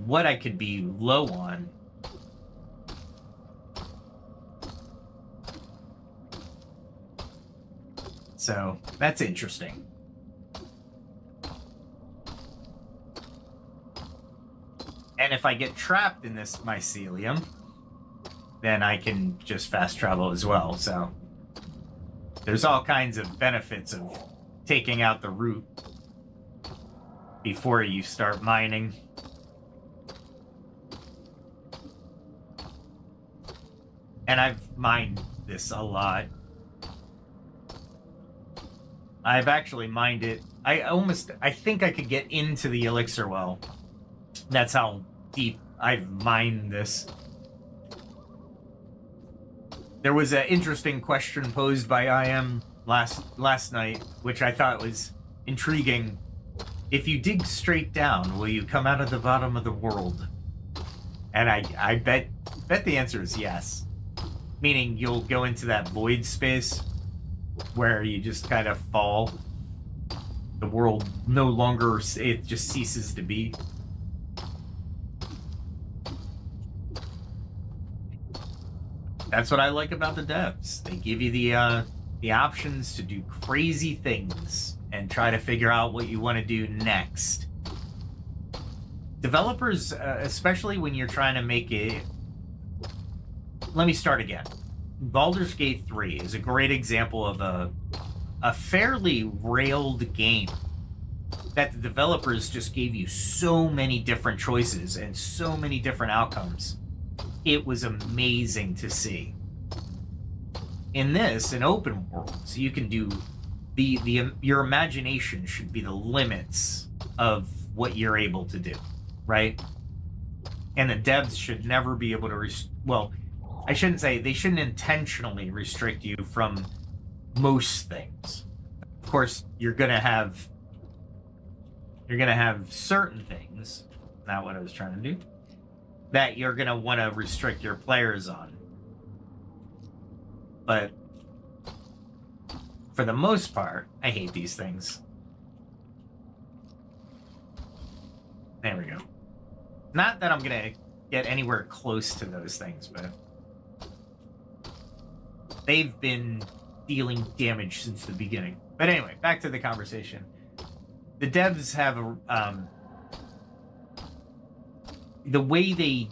Speaker 1: what I could be low on. So that's interesting. And if I get trapped in this mycelium, then I can just fast travel as well. So there's all kinds of benefits of taking out the root before you start mining. And I've mined this a lot. I've actually mined it. I think I could get into the elixir well. That's how deep I've mined this. There was an interesting question posed by IM last night, which I thought was intriguing. If you dig straight down, will you come out of the bottom of the world? And I bet the answer is yes. Meaning you'll go into that void space where you just kind of fall. The world no longer, it just ceases to be. That's what I like about the devs. They give you the options to do crazy things and try to figure out what you want to do next. Developers, especially when you're trying to make let me start again. Baldur's Gate 3 is a great example of a fairly railed game that the developers just gave you so many different choices and so many different outcomes. It was amazing to see. In this, an open world, so you can do your imagination should be the limits of what you're able to do, right? And the devs should never be able to well, I shouldn't say they shouldn't intentionally restrict you from most things. Of course, you're gonna have certain things, not what I was trying to do, that you're gonna want to restrict your players on. But for the most part, I hate these things. There we go. Not that I'm gonna get anywhere close to those things, but they've been dealing damage since the beginning. But anyway, back to the conversation. The devs have the way they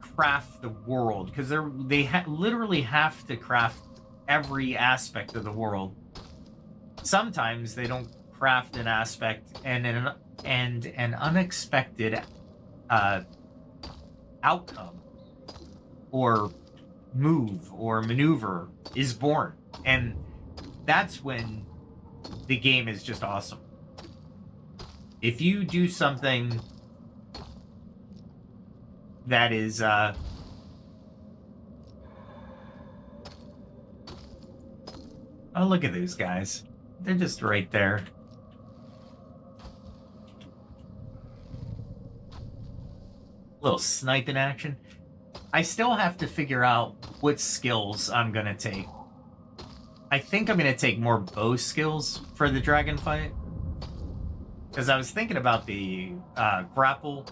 Speaker 1: craft the world, because they literally have to craft every aspect of the world. Sometimes they don't craft an aspect, and an unexpected outcome or move or maneuver is born, and that's when the game is just awesome. If you do something that is oh, look at those guys, they're just right there. Little sniping action. I still have to figure out what skills I'm gonna take. I think I'm gonna take more bow skills for the dragon fight, because I was thinking about the grapple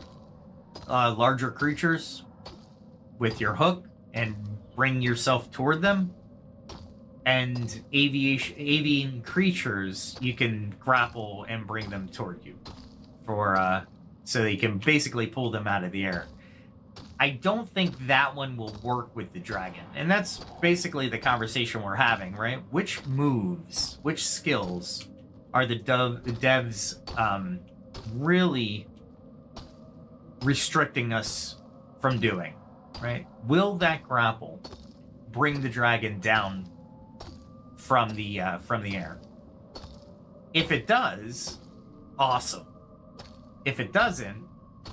Speaker 1: larger creatures with your hook and bring yourself toward them, and avian creatures you can grapple and bring them toward you for so that you can basically pull them out of the air. I don't think that one will work with the dragon. And that's basically the conversation we're having, right? Which moves, which skills are the devs really restricting us from doing, right? Will that grapple bring the dragon down from the air? If it does, awesome. If it doesn't,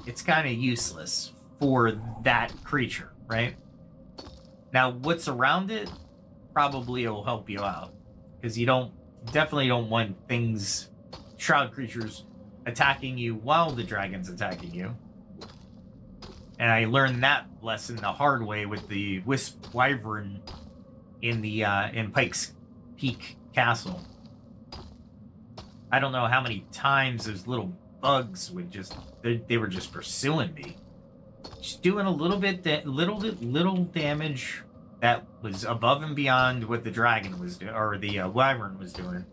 Speaker 1: it's kind of useless for that creature, right? Now, what's around it probably will help you out, because you definitely don't want shroud creatures attacking you while the dragon's attacking you. And I learned that lesson the hard way with the Wisp Wyvern in Pike's Peak Castle. I don't know how many times those little bugs would they were just pursuing me, just doing a little damage that was above and beyond what the dragon was doing, or the wyvern was doing.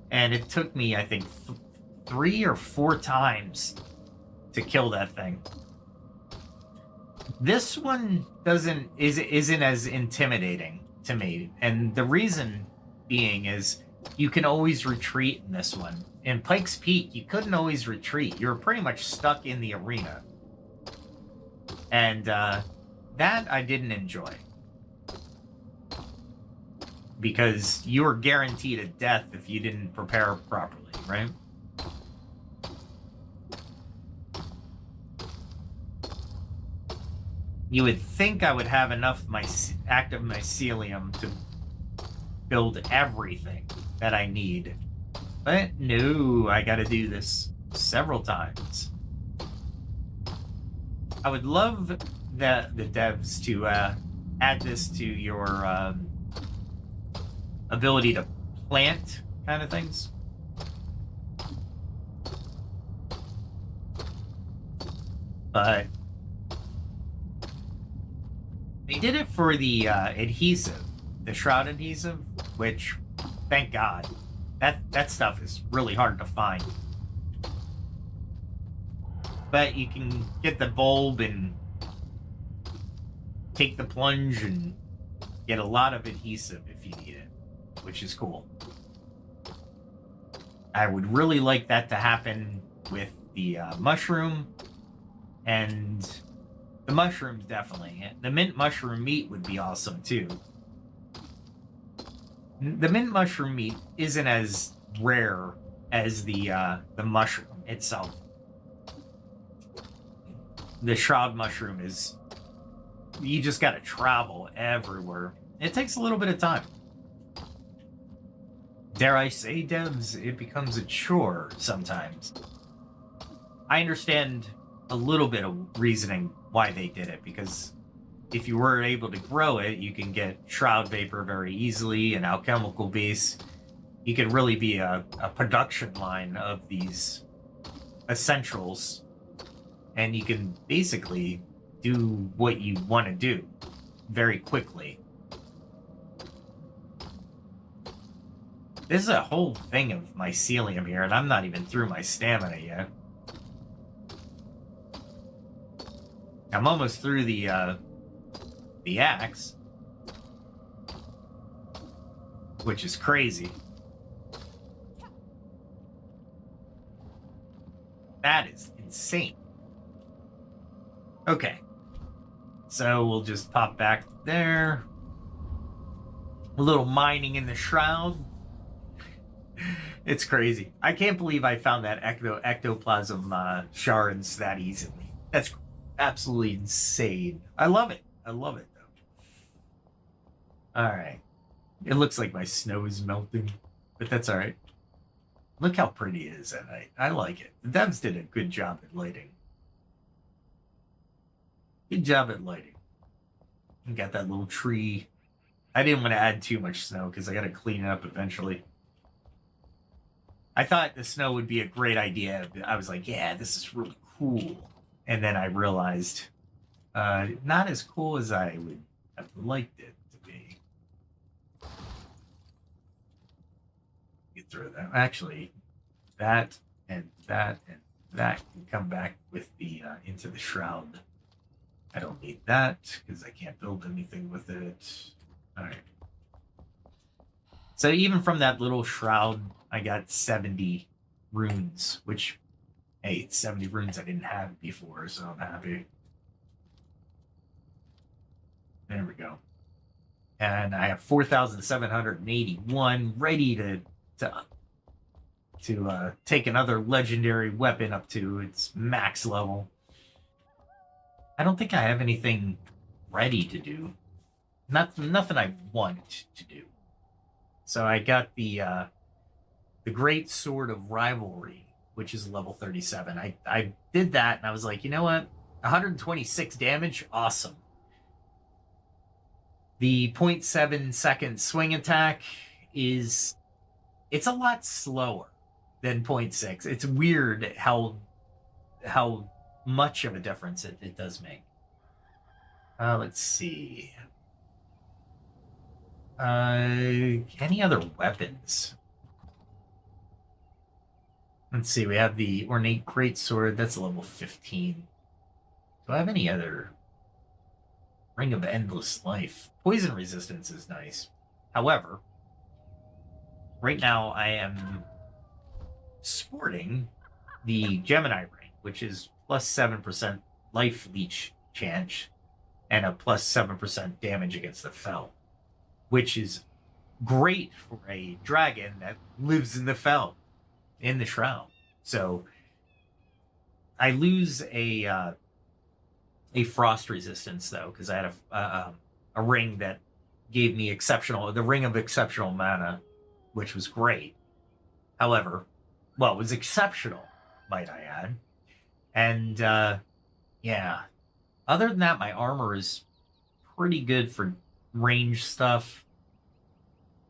Speaker 1: And it took me, I think, 3 or 4 times to kill that thing. This one isn't as intimidating to me, and the reason being is you can always retreat in this one. In Pike's Peak, you couldn't always retreat. You were pretty much stuck in the arena. And that I didn't enjoy, because you were guaranteed a death if you didn't prepare properly, right? You would think I would have enough active mycelium to build everything that I need. But no, I gotta do this several times. I would love the devs to add this to your ability to plant kind of things. But they did it for the adhesive, the shroud adhesive, which, thank God, that stuff is really hard to find. But you can get the bulb and take the plunge and get a lot of adhesive if you need it, which is cool. I would really like that to happen with the mushroom, and the mushrooms definitely. The mint mushroom meat would be awesome too. The mint mushroom meat isn't as rare as the mushroom itself. The shroud mushroom is, you just gotta travel everywhere. It takes a little bit of time. Dare I say, devs, it becomes a chore sometimes. I understand a little bit of reasoning why they did it, because if you were able to grow it, you can get shroud vapor very easily, an alchemical base. You could really be a production line of these essentials, and you can basically do what you want to do very quickly. There's a whole thing of mycelium here, and I'm not even through my stamina yet. I'm almost through the axe, which is crazy. That is insane. Okay, so we'll just pop back there. A little mining in the shroud. It's crazy. I can't believe I found that ectoplasm shards that easily. That's absolutely insane. I love it. I love it, though. All right. It looks like my snow is melting, but that's all right. Look how pretty it is at night. I like it. The devs did a good job at lighting. Good job at lighting. You got that little tree. I didn't want to add too much snow because I got to clean it up eventually. I thought the snow would be a great idea. I was like, yeah, this is really cool. And then I realized not as cool as I would have liked it to be. Get through that. Actually, that and that and that can come back with the into the shroud. I don't need that because I can't build anything with it. All right. So even from that little shroud, I got 70 runes, which, hey, it's 70 runes I didn't have before, so I'm happy. There we go. And I have 4,781 ready to take another legendary weapon up to its max level. I don't think I have anything ready to do. Nothing I want to do. So I got the Great Sword of Rivalry, which is level 37. I did that, and I was like, you know what? 126 damage, awesome. The 0.7 second swing attack it's a lot slower than 0.6. It's weird how much of a difference it does make. Let's see. Any other weapons? Let's see, we have the Ornate Greatsword, that's level 15. Do I have any other? Ring of Endless Life. Poison resistance is nice. However, right now I am sporting the Gemini ring, which is plus 7% life leech chance and a plus 7% damage against the Fel, which is great for a dragon that lives in the Fel, in the Shroud. So I lose a frost resistance though, because I had a ring that gave me the ring of exceptional mana, which was great. However, well, it was exceptional, might I add. And yeah, other than that, my armor is pretty good for range stuff.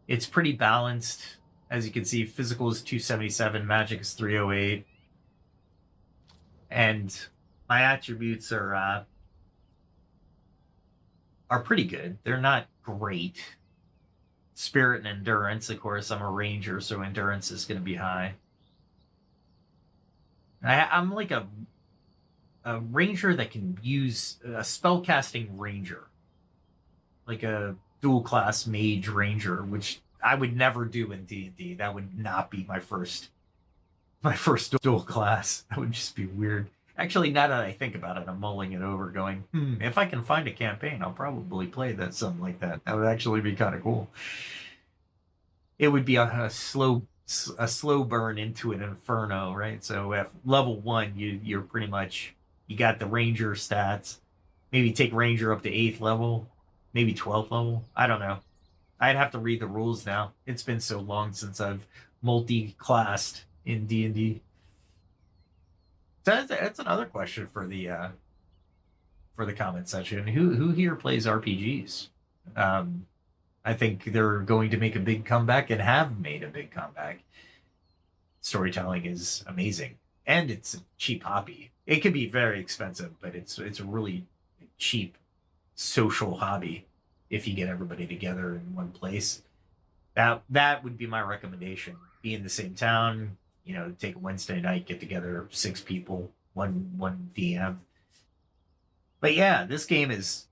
Speaker 1: It's pretty balanced. As you can see, physical is 277, magic is 308. And my attributes are pretty good. They're not great. Spirit and endurance, of course, I'm a ranger, so endurance is going to be high. I'm like a ranger that can use a spellcasting ranger. like a dual class mage ranger, which I would never do in D&D. That would not be my first dual class. That would just be weird. Actually, now that I think about it, I'm mulling it over, going, if I can find a campaign, I'll probably play that something like that. That would actually be kind of cool. It would be a slow burn into an inferno, right? So at level 1, you're pretty much, you got the ranger stats. Maybe take ranger up to 8th level, maybe 12th level. I don't know. I'd have to read the rules now. It's been so long since I've multi-classed in D&D. That's another question for the comment section. Who here plays RPGs? I think they're going to make a big comeback and have made a big comeback. Storytelling is amazing, and it's a cheap hobby. It can be very expensive, but it's a really cheap social hobby if you get everybody together in one place. That would be my recommendation. Be in the same town, take a Wednesday night, get together, 6 people, one DM. But yeah, this game is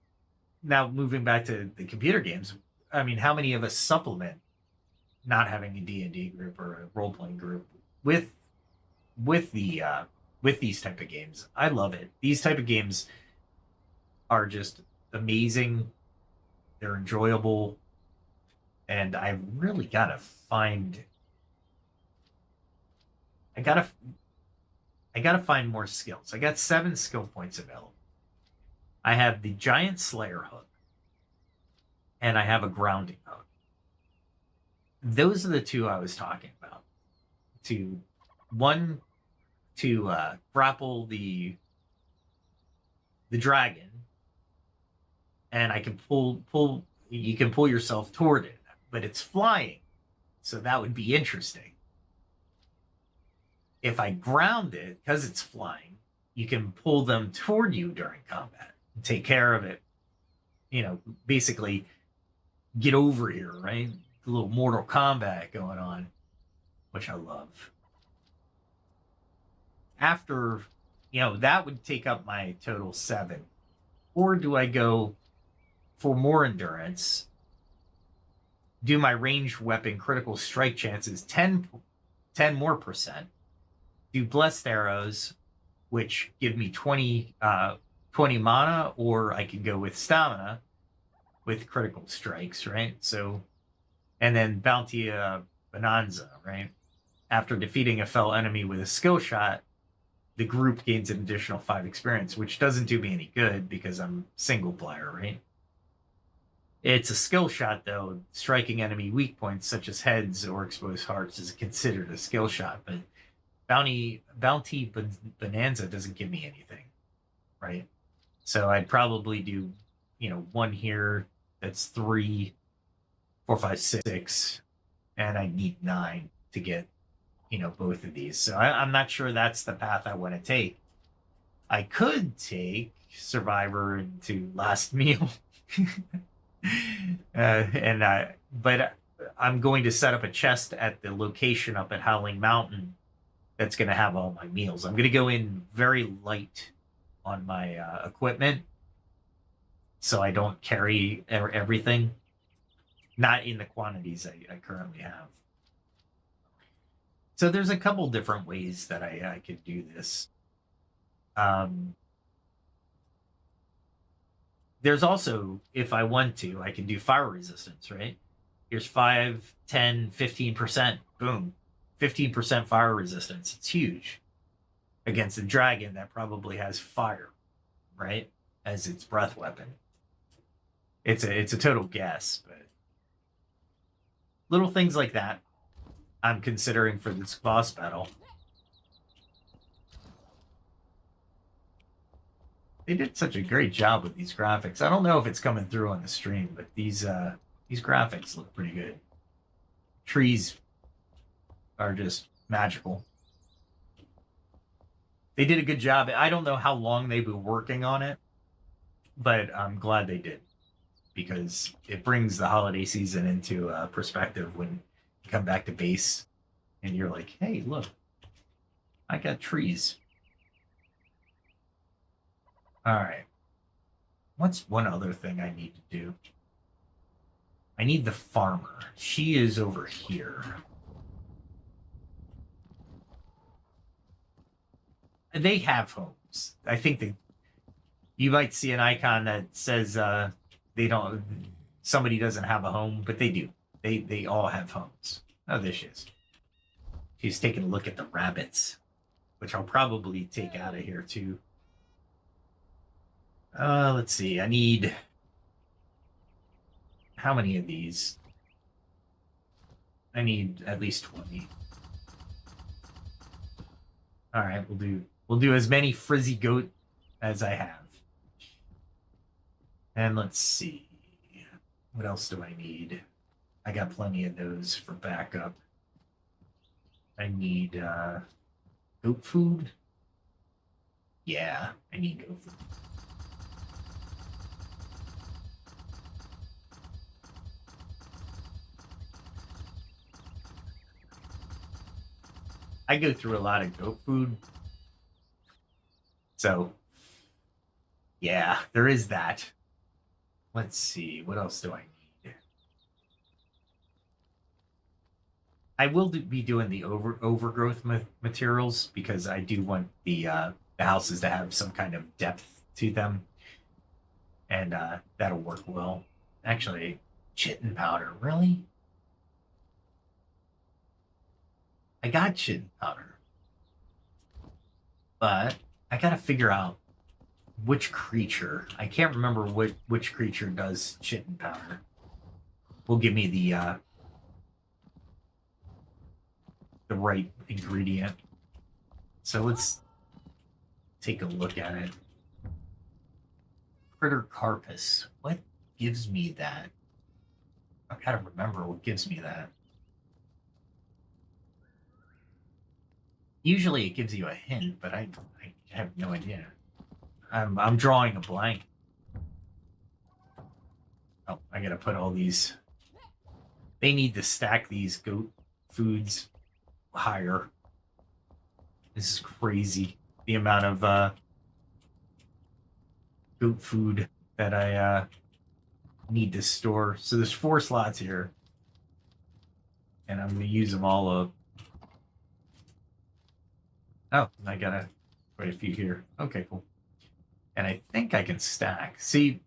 Speaker 1: now moving back to the computer games. I mean, how many of us supplement not having a D&D group or a role playing group with these type of games? I love it. These type of games are just amazing. They're enjoyable, and I really gotta find. I gotta find more skills. I got 7 skill points available. I have the giant slayer hook, and I have a grounding hook. Those are the 2 I was talking about. One to grapple the dragon, and I can pull. You can pull yourself toward it, but it's flying, so that would be interesting. If I ground it, because it's flying, you can pull them toward you during combat and take care of it. Basically, get over here, right? A little Mortal Kombat going on, which I love. After, that would take up my total 7. Or do I go for more endurance, do my ranged weapon critical strike chances 10 more percent, do blessed arrows, which give me 20 mana, or I can go with stamina with critical strikes, right? So, and then bounty bonanza, right? After defeating a fell enemy with a skill shot, the group gains an additional 5 experience, which doesn't do me any good because I'm single player, right? It's a skill shot, though. Striking enemy weak points, such as heads or exposed hearts, is considered a skill shot. But bounty bonanza doesn't give me anything, right? So I'd probably do, 1 here. That's 3, 4, 5, 6, and I need 9 to get, both of these. So I'm not sure that's the path I want to take. I could take Survivor into Last Meal. But I'm going to set up a chest at the location up at Howling Mountain that's going to have all my meals. I'm going to go in very light on my equipment, so I don't carry everything, not in the quantities I currently have. So there's a couple different ways that I could do this. There's also, if I want to, I can do fire resistance, right? Here's 5, 10, 15%. Boom. 15% fire resistance. It's huge. Against a dragon that probably has fire, right? As its breath weapon. It's a total guess, but little things like that I'm considering for this boss battle. They did such a great job with these graphics. I don't know if it's coming through on the stream, but these graphics look pretty good. Trees are just magical. They did a good job. I don't know how long they've been working on it, but I'm glad they did, because it brings the holiday season into perspective when you come back to base and you're like, hey, look, I got trees. All right. What's one other thing I need to do? I need the farmer. She is over here. And they have homes. I think that you might see an icon that says they don't. Somebody doesn't have a home, but they do. They all have homes. Oh, there she is. She's taking a look at the rabbits, which I'll probably take out of here too. Let's see. I need how many of these? I need at least 20. All right, we'll do as many frizzy goat as I have. And let's see. What else do I need? I got plenty of those for backup. I need goat food. Yeah, I need goat food. I go through a lot of goat food. So, yeah, there is that. Let's see. What else do I need? I will be doing the overgrowth materials because I do want the houses to have some kind of depth to them. And that'll work well. Actually, chitin powder. Really? I got chitin powder. But I gotta figure out which creature. I can't remember which creature does chitin powder. Will give me the right ingredient. So let's take a look at it. Critter carpus. What gives me that? I gotta remember what gives me that. Usually it gives you a hint, but I have no idea. I'm drawing a blank. Oh, I gotta put all these. They need to stack these goat foods higher. This is crazy. The amount of goat food that I need to store. So there's 4 slots here. And I'm gonna use them all up. Oh, I got quite a few here. Okay, cool. And I think I can stack. See,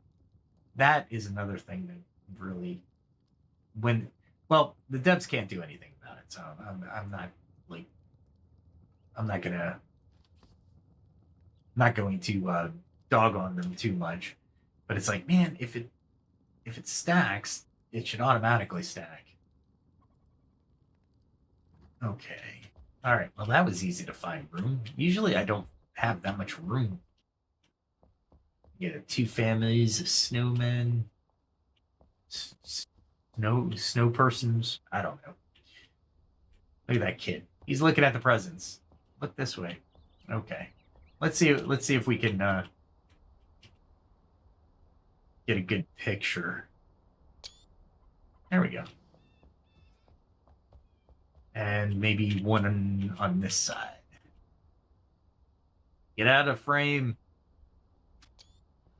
Speaker 1: that is another thing that really, well, the devs can't do anything about it. So I'm not like, I'm not going to dog on them too much. But it's like, man, if it stacks, it should automatically stack. Okay. All right, well, that was easy to find room. Usually I don't have that much room. Get 2 families of snowmen, snow persons. I don't know. Look at that kid. He's looking at the presents. Look this way. Okay. Let's see if we can get a good picture. There we go. And maybe one on this side. Get out of frame.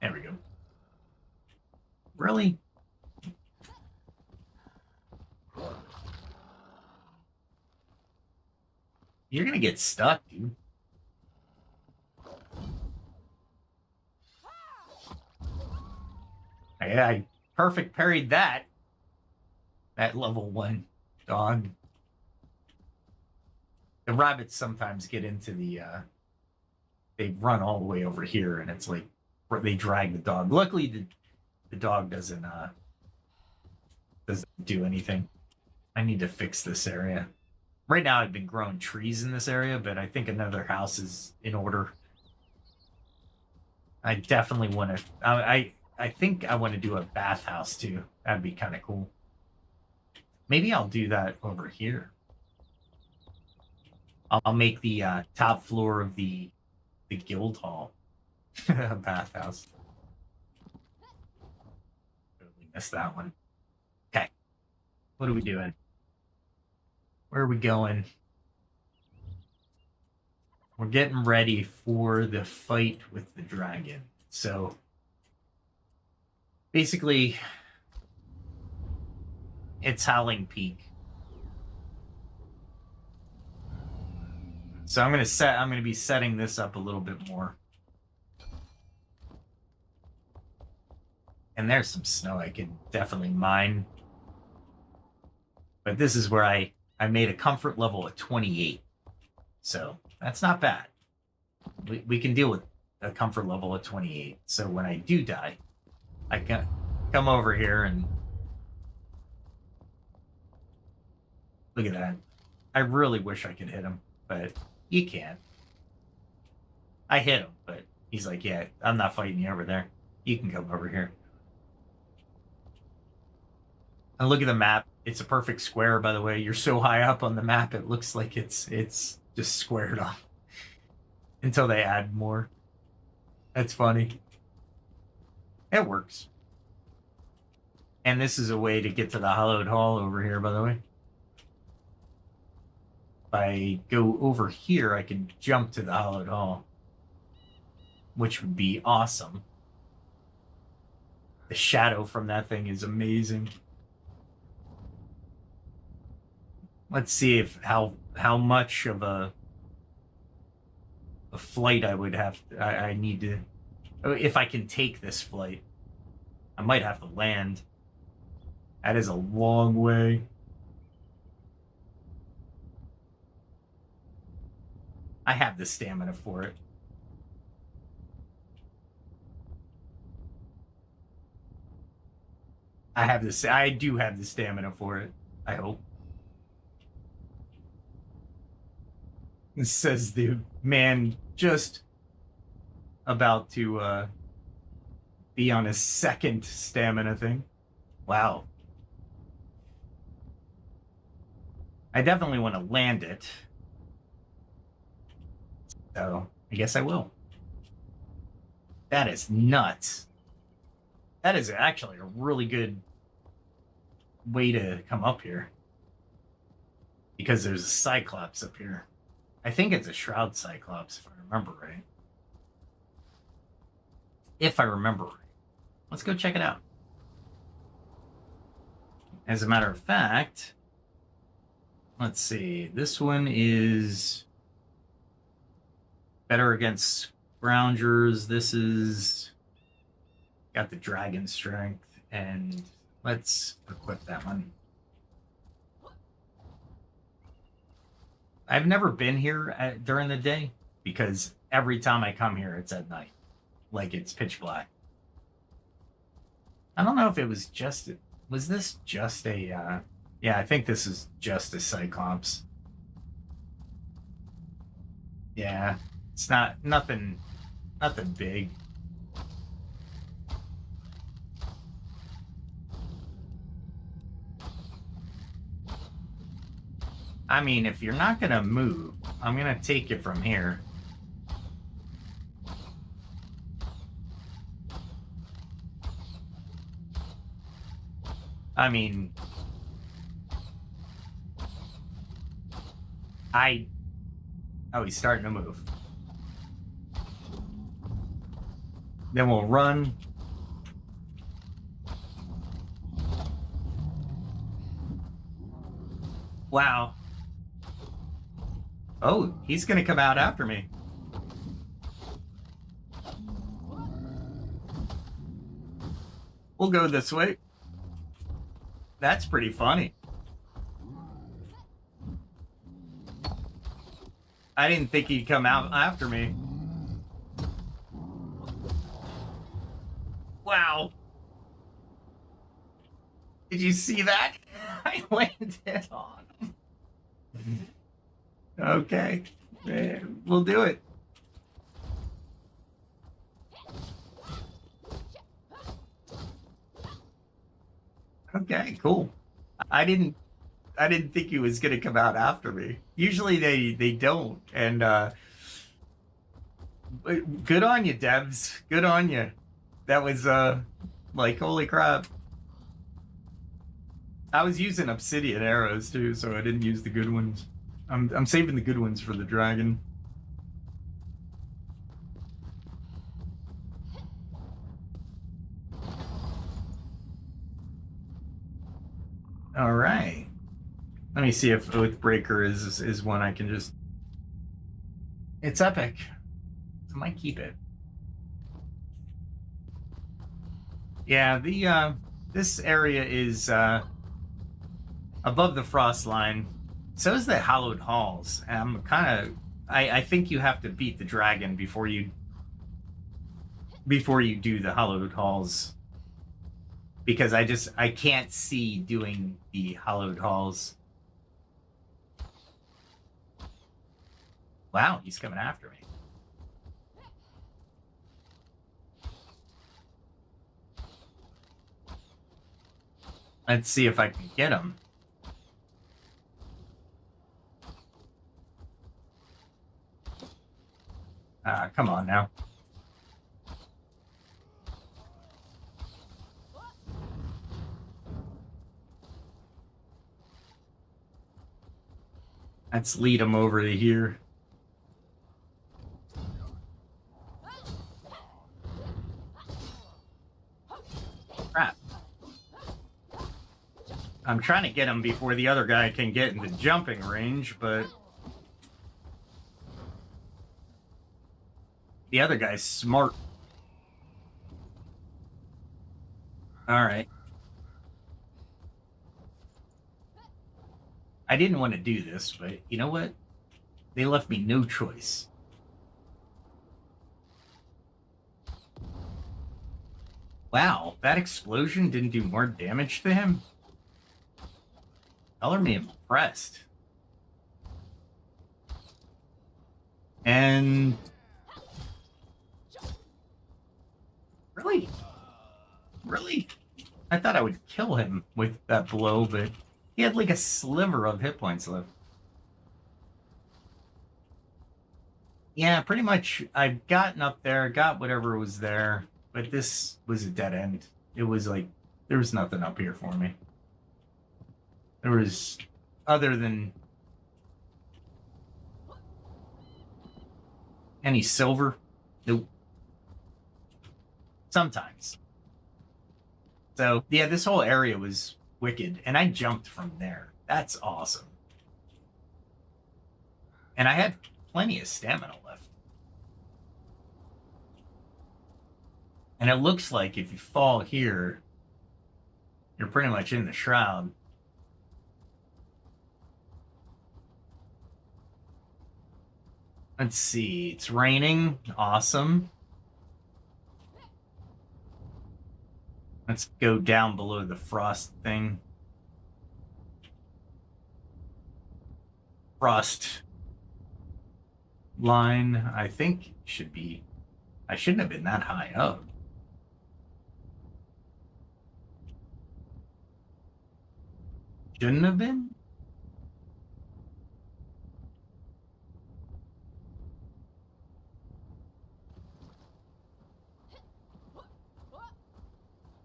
Speaker 1: There we go. Really? You're gonna get stuck, dude. I perfect parried that. That level 1 dog. The rabbits sometimes get into the they run all the way over here, and it's like they drag the dog. Luckily the dog doesn't do anything. I need to fix this area. Right now I've been growing trees in this area, but I think another house is in order. I definitely want to I think I want to do a bathhouse too. That'd be kind of cool. Maybe I'll do that over here. I'll make the top floor of the guild hall a bathhouse. Totally missed that one. Okay, what are we doing? Where are we going? We're getting ready for the fight with the dragon. So basically, It's Howling Peak. So I'm gonna be setting this up a little bit more. And there's some snow I can definitely mine. But this is where I made a comfort level of 28. So that's not bad. We can deal with a comfort level of 28. So when I do die, I can come over here and look at that. I really wish I could hit him, but you can't. I hit him, but he's like, yeah, I'm not fighting you over there. You can come over here. And look at the map. It's a perfect square, by the way. You're so high up on the map, it looks like it's just squared off until they add more. That's funny. It works. And this is a way to get to the Hollowed Hall over here, by the way. If I go over here, I can jump to the Hollowed Hall, which would be awesome. The shadow from that thing is amazing. Let's see if how much of a flight I would have. I need to, if I can take this flight. I might have to land. That is a long way. I have the stamina for it. I do have the stamina for it. I hope. It says the man just about to be on his second stamina thing. Wow. I definitely want to land it. So I guess I will. That is nuts. That is actually a really good way to come up here. Because there's a Cyclops up here. I think it's a Shroud Cyclops, if I remember right. If I remember right. Let's go check it out. As a matter of fact, let's see. This one is better against Scroungers. This is got the Dragon Strength. And let's equip that one. I've never been here during the day because every time I come here, it's at night. Like it's pitch black. I don't know if it was just... Was this just a... yeah, I think this is just a Cyclops. Yeah, it's not... Nothing big. I mean, if you're not going to move, I'm going to take you from here. I mean... Oh, he's starting to move. Then we'll run. Wow. Oh, he's going to come out after me. We'll go this way. That's pretty funny. I didn't think he'd come out after me. Wow. Did you see that? I landed on him. Okay. We'll do it. Okay, cool. I didn't think he was gonna come out after me. Usually they don't. And good on you, devs. Good on you. That was like holy crap. I was using obsidian arrows too, so I didn't use the good ones. I'm saving the good ones for the dragon. All right. Let me see if Oathbreaker is one I can just... It's epic. I might keep it. Yeah, the this area is above the frost line. So is the Hallowed Halls. I'm kind of... I think you have to beat the dragon before you do the Hallowed Halls. Because I can't see doing the Hallowed Halls. Wow, he's coming after me. Let's see if I can get him. Come on now. Let's lead him over to here. Crap. I'm trying to get him before the other guy can get into jumping range, but the other guy's smart. All right. I didn't want to do this, but you know what? They left me no choice. Wow, that explosion didn't do more damage to him? Color me impressed. And... Really? Really? I thought I would kill him with that blow, but he had like a sliver of hit points left. Yeah, pretty much I've gotten up there, got whatever was there, but this was a dead end. It was like, there was nothing up here for me. There was, other than any silver, nope. Sometimes. So, yeah, this whole area was wicked, and I jumped from there. That's awesome. And I had plenty of stamina left. And it looks like if you fall here, you're pretty much in the shroud. Let's see, it's raining. Awesome. Let's go down below the frost thing. Frost line, I think, should be... I shouldn't have been that high up. Shouldn't have been?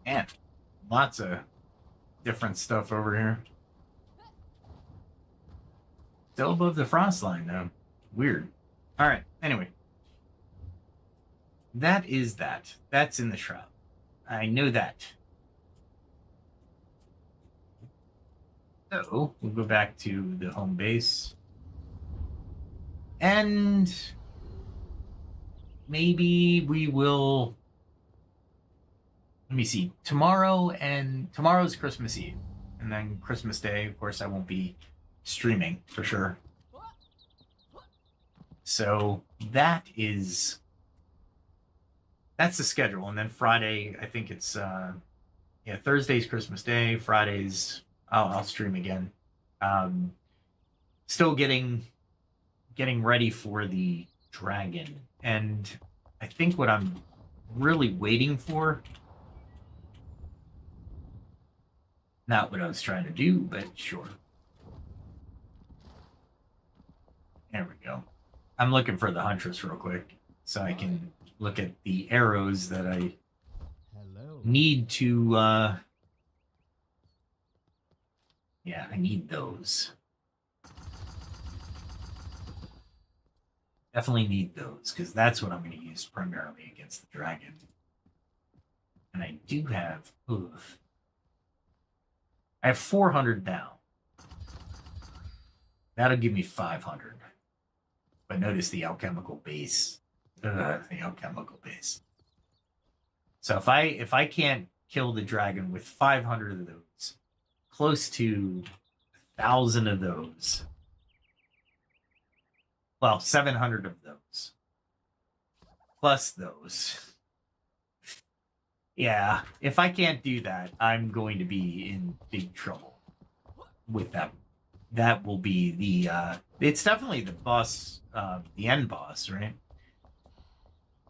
Speaker 1: Man, lots of different stuff over here. Still above the frost line, though. Weird. All right, anyway. That is that. That's in the shroud. I know that. So, we'll go back to the home base. And maybe we will... Let me see. Tomorrow's Christmas Eve. And then Christmas Day, of course, I won't be streaming for sure. So that's the schedule. And then Friday, I think it's Thursday's Christmas Day. Fridays I'll stream again. Still getting ready for the dragon. And I think what I'm really waiting for, not what I was trying to do, but sure. There we go. I'm looking for the Huntress real quick so I can look at the arrows that I need to... Yeah, I need those. Definitely need those, because that's what I'm going to use primarily against the dragon. And I do have... Oof. I have 400 now. That'll give me 500. But notice the alchemical base. The alchemical base. So if I can't kill the dragon with 500 of those, close to 1,000 of those, well, 700 of those, plus those. Yeah, if I can't do that, I'm going to be in big trouble with that. That will be the, it's definitely the boss, the end boss, right?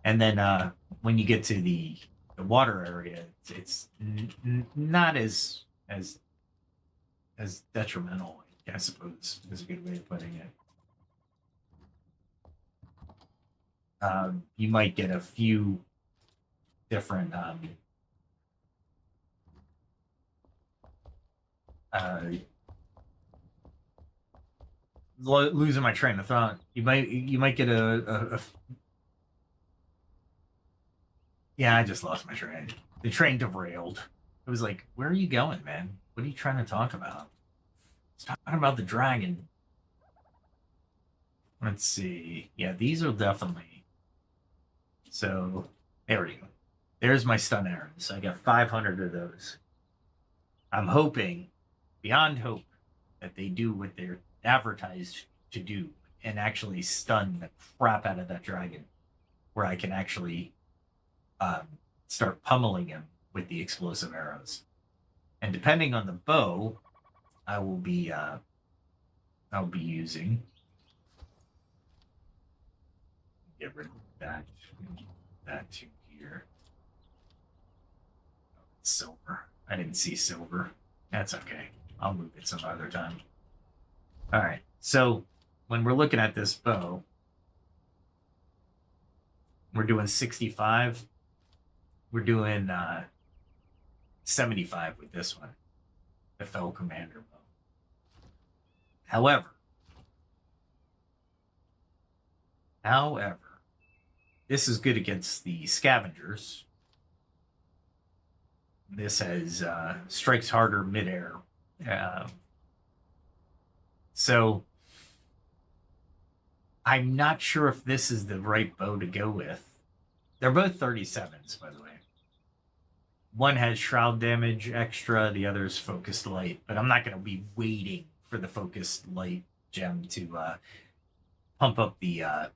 Speaker 1: And then when you get to the water area, it's not as detrimental, I suppose, is a good way of putting it. You might get a few different losing my train of thought. You might get a yeah, I just lost my train. The train derailed. It was like, where are you going, man? What are you trying to talk about? It's talking about the dragon. Let's see. Yeah, these are definitely. So there we go. There's my stun arrows. I got 500 of those. I'm hoping, beyond hope, that they do what they're advertised to do and actually stun the crap out of that dragon, where I can actually start pummeling him with the explosive arrows. And depending on the bow, I'll be using. Get rid of that to here. Oh, it's silver. I didn't see silver. That's okay. I'll move it some other time. All right. So when we're looking at this bow, we're doing 65. We're doing 75 with this one, the Fell Commander bow. However, this is good against the scavengers. This has strikes harder midair. So I'm not sure if this is the right bow to go with. They're both 37s, by the way. One has shroud damage extra, the other is focused light, but I'm not going to be waiting for the focused light gem to pump up the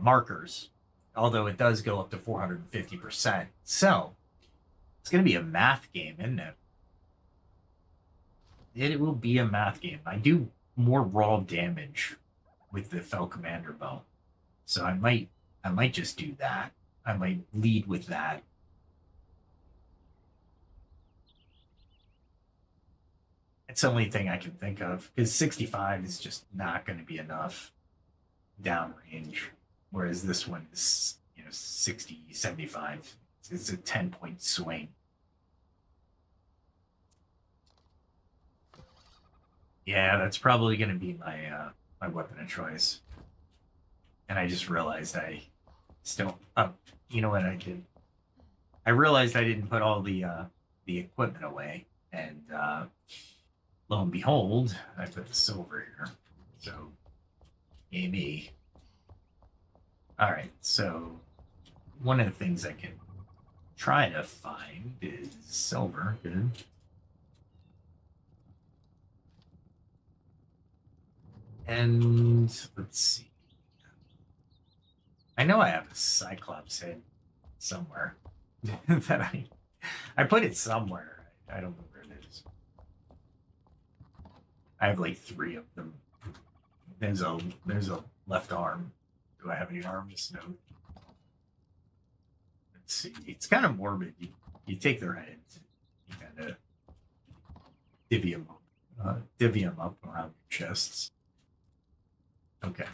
Speaker 1: markers, although it does go up to 450%. So it's going to be a math game, isn't it? It will be a math game. I do more raw damage with the Fell Commander bow, so I might just do that. I might lead with that. It's the only thing I can think of, because 65 is just not going to be enough downrange, whereas this one is 60, 75. It's a 10-point swing. Yeah, that's probably going to be my my weapon of choice. And I just realized I still you know what I did? I realized I didn't put all the equipment away, and lo and behold, I put the silver here. So, yay me. All right, so one of the things I can try to find is silver. Good. And let's see. I know I have a Cyclops head somewhere that I put it somewhere. I don't know where it is. I have like 3 of them. There's a left arm. Do I have any arms? No. Let's see. It's kind of morbid. You take their heads, you kind of divvy them up around your chests. Okay.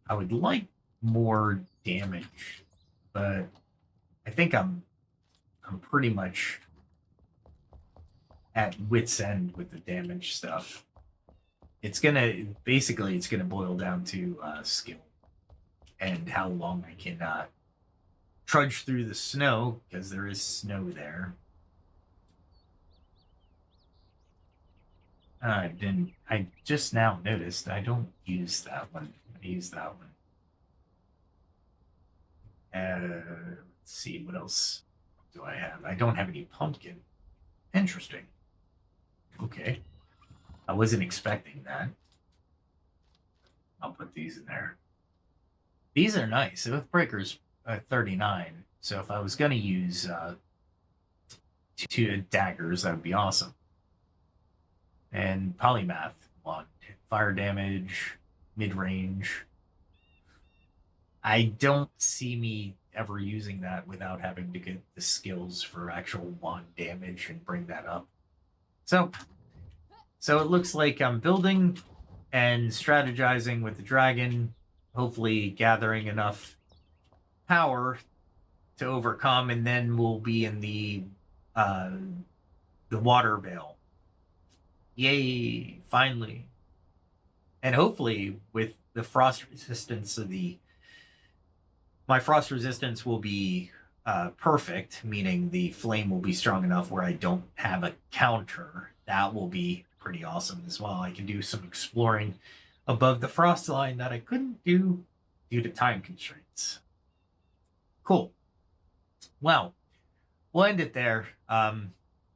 Speaker 1: I would like more damage, but I think I'm pretty much at wit's end with the damage stuff. It's gonna boil down to skill and how long I can trudge through the snow, because there is snow there. Then I just now noticed I don't use that one. I use that one. Let's see, what else do I have? I don't have any pumpkin. Interesting. Okay. I wasn't expecting that. I'll put these in there. These are nice. Oathbreaker's 39. So if I was going to use two daggers, that would be awesome. And polymath, one. Fire damage, mid-range. I don't see me ever using that without having to get the skills for actual wand damage and bring that up. So it looks like I'm building and strategizing with the dragon, hopefully gathering enough power to overcome, and then we'll be in the water veil. Yay, finally. And hopefully with the frost resistance of my frost resistance will be perfect, meaning the flame will be strong enough where I don't have a counter. That will be pretty awesome as well. I can do some exploring above the frost line that I couldn't do due to time constraints. Cool. Well, we'll end it there.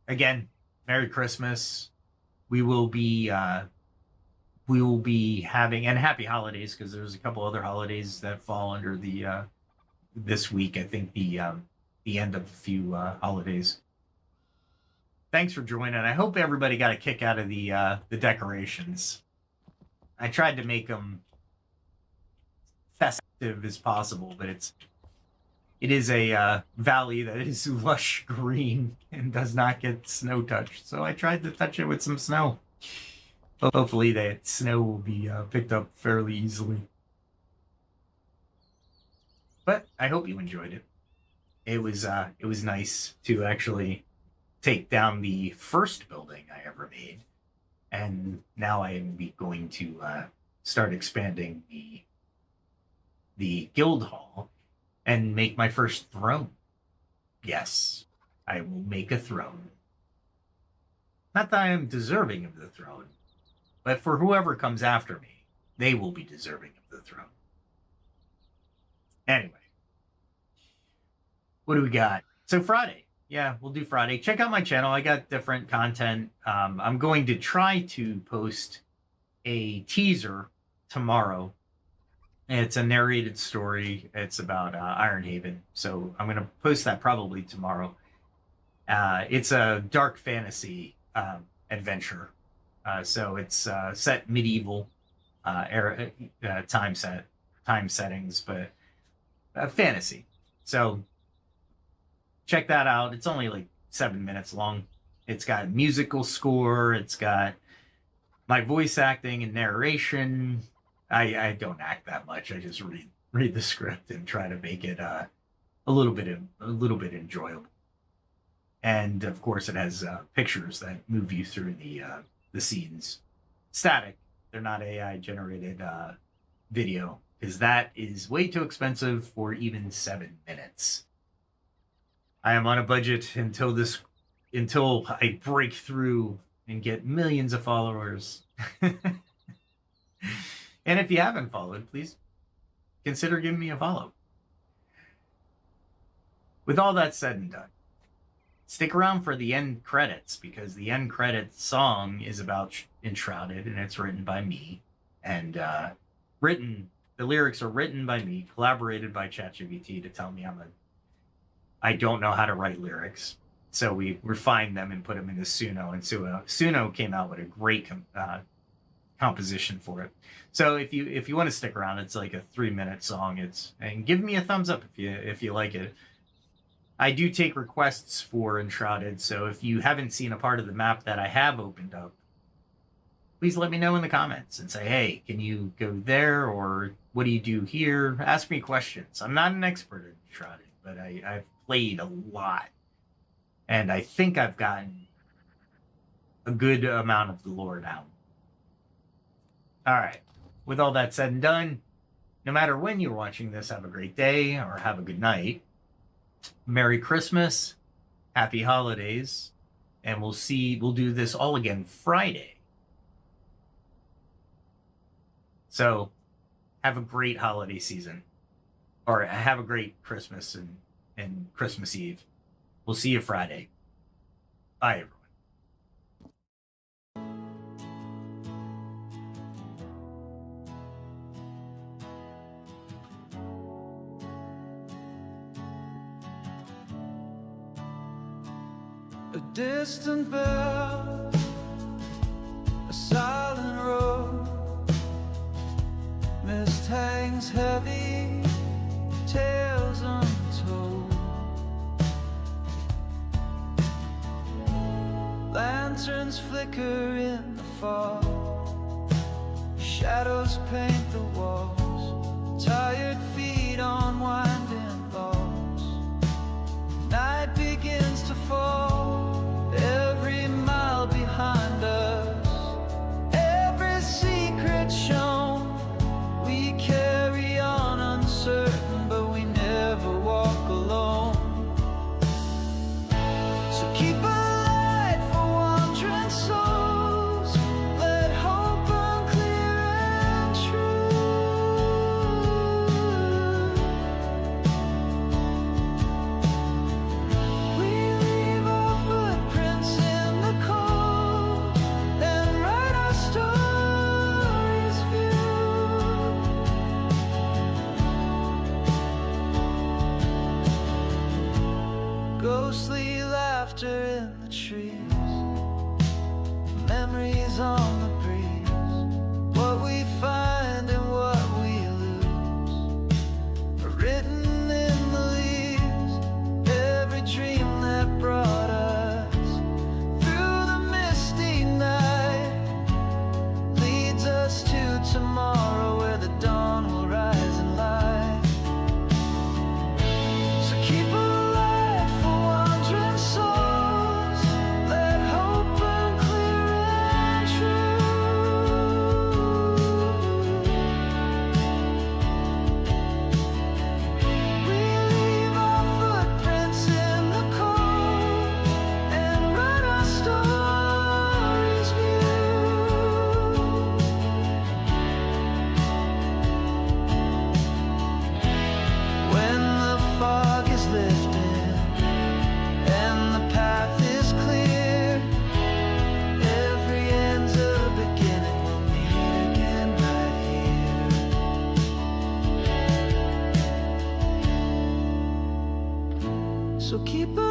Speaker 1: Again, Merry Christmas. We will be having, and happy holidays, because there's a couple other holidays that fall under the this week. I think the end of a few holidays. Thanks for joining. I hope everybody got a kick out of the decorations. I tried to make them festive as possible, but it is a valley that is lush green and does not get snow touched. So I tried to touch it with some snow. Hopefully that snow will be picked up fairly easily. But I hope you enjoyed it. It was nice to actually take down the first building I ever made, and now I am going to start expanding the guild hall and make my first throne. Yes, I will make a throne. Not that I am deserving of the throne, but for whoever comes after me, they will be deserving of the throne. Anyway, what do we got? So Friday. Yeah, we'll do Friday. Check out my channel. I got different content. I'm going to try to post a teaser tomorrow. It's a narrated story. It's about Ironhaven. So I'm going to post that probably tomorrow. It's a dark fantasy adventure. So it's set medieval era, time settings, but fantasy. So check that out. It's only like 7 minutes long. It's got musical score. It's got my voice acting and narration. I don't act that much. I just read the script and try to make it a little bit enjoyable. And of course, it has pictures that move you through the scenes. Static. They're not AI generated video, because that is way too expensive for even 7 minutes. I am on a budget until I break through and get millions of followers. And if you haven't followed, please consider giving me a follow. With all that said and done, stick around for the end credits, because the end credits song is about Enshrouded, and it's written by me. And the lyrics are written by me, collaborated by ChatGPT to tell me I don't know how to write lyrics. So we refined them and put them into Suno, and Suno came out with a great composition for it. So if you want to stick around, it's like a 3-minute song. And give me a thumbs up if you like it. I do take requests for Enshrouded, so if you haven't seen a part of the map that I have opened up, please let me know in the comments and say, hey, can you go there, or what do you do here? Ask me questions. I'm not an expert at Enshrouded, but I've played a lot, and I think I've gotten a good amount of the lore down. All right, with all that said and done, no matter when you're watching this, have a great day or have a good night. Merry Christmas, happy holidays, and we'll do this all again Friday So have a great holiday season, or have a great Christmas and Christmas Eve. We'll see you Friday. Bye, everyone.
Speaker 2: A distant bell, a silent road, mist hangs heavy, tales untold. Lanterns flicker in the fog, shadows paint the walls, tired feet on winding logs. Night begins to fall, every mile behind us, every secret shown. We carry on uncertain, but we never walk alone. So keep a light for wandering souls, let hope burn clear and true. We leave our footprints in the cold and write our stories view. Ghostly laughter in the trees, memories on the breeze, what we find and what we lose, are written in the leaves. Every dream that brought us through the misty night leads us to tomorrow, where the dawn will rise in light. So keep a light for wandering souls, let hope burn clear and true. We leave our footprints in the cold and write our stories view. When the fog is lifted and the path is clear, every end's a beginning. We'll meet again right here. So keep a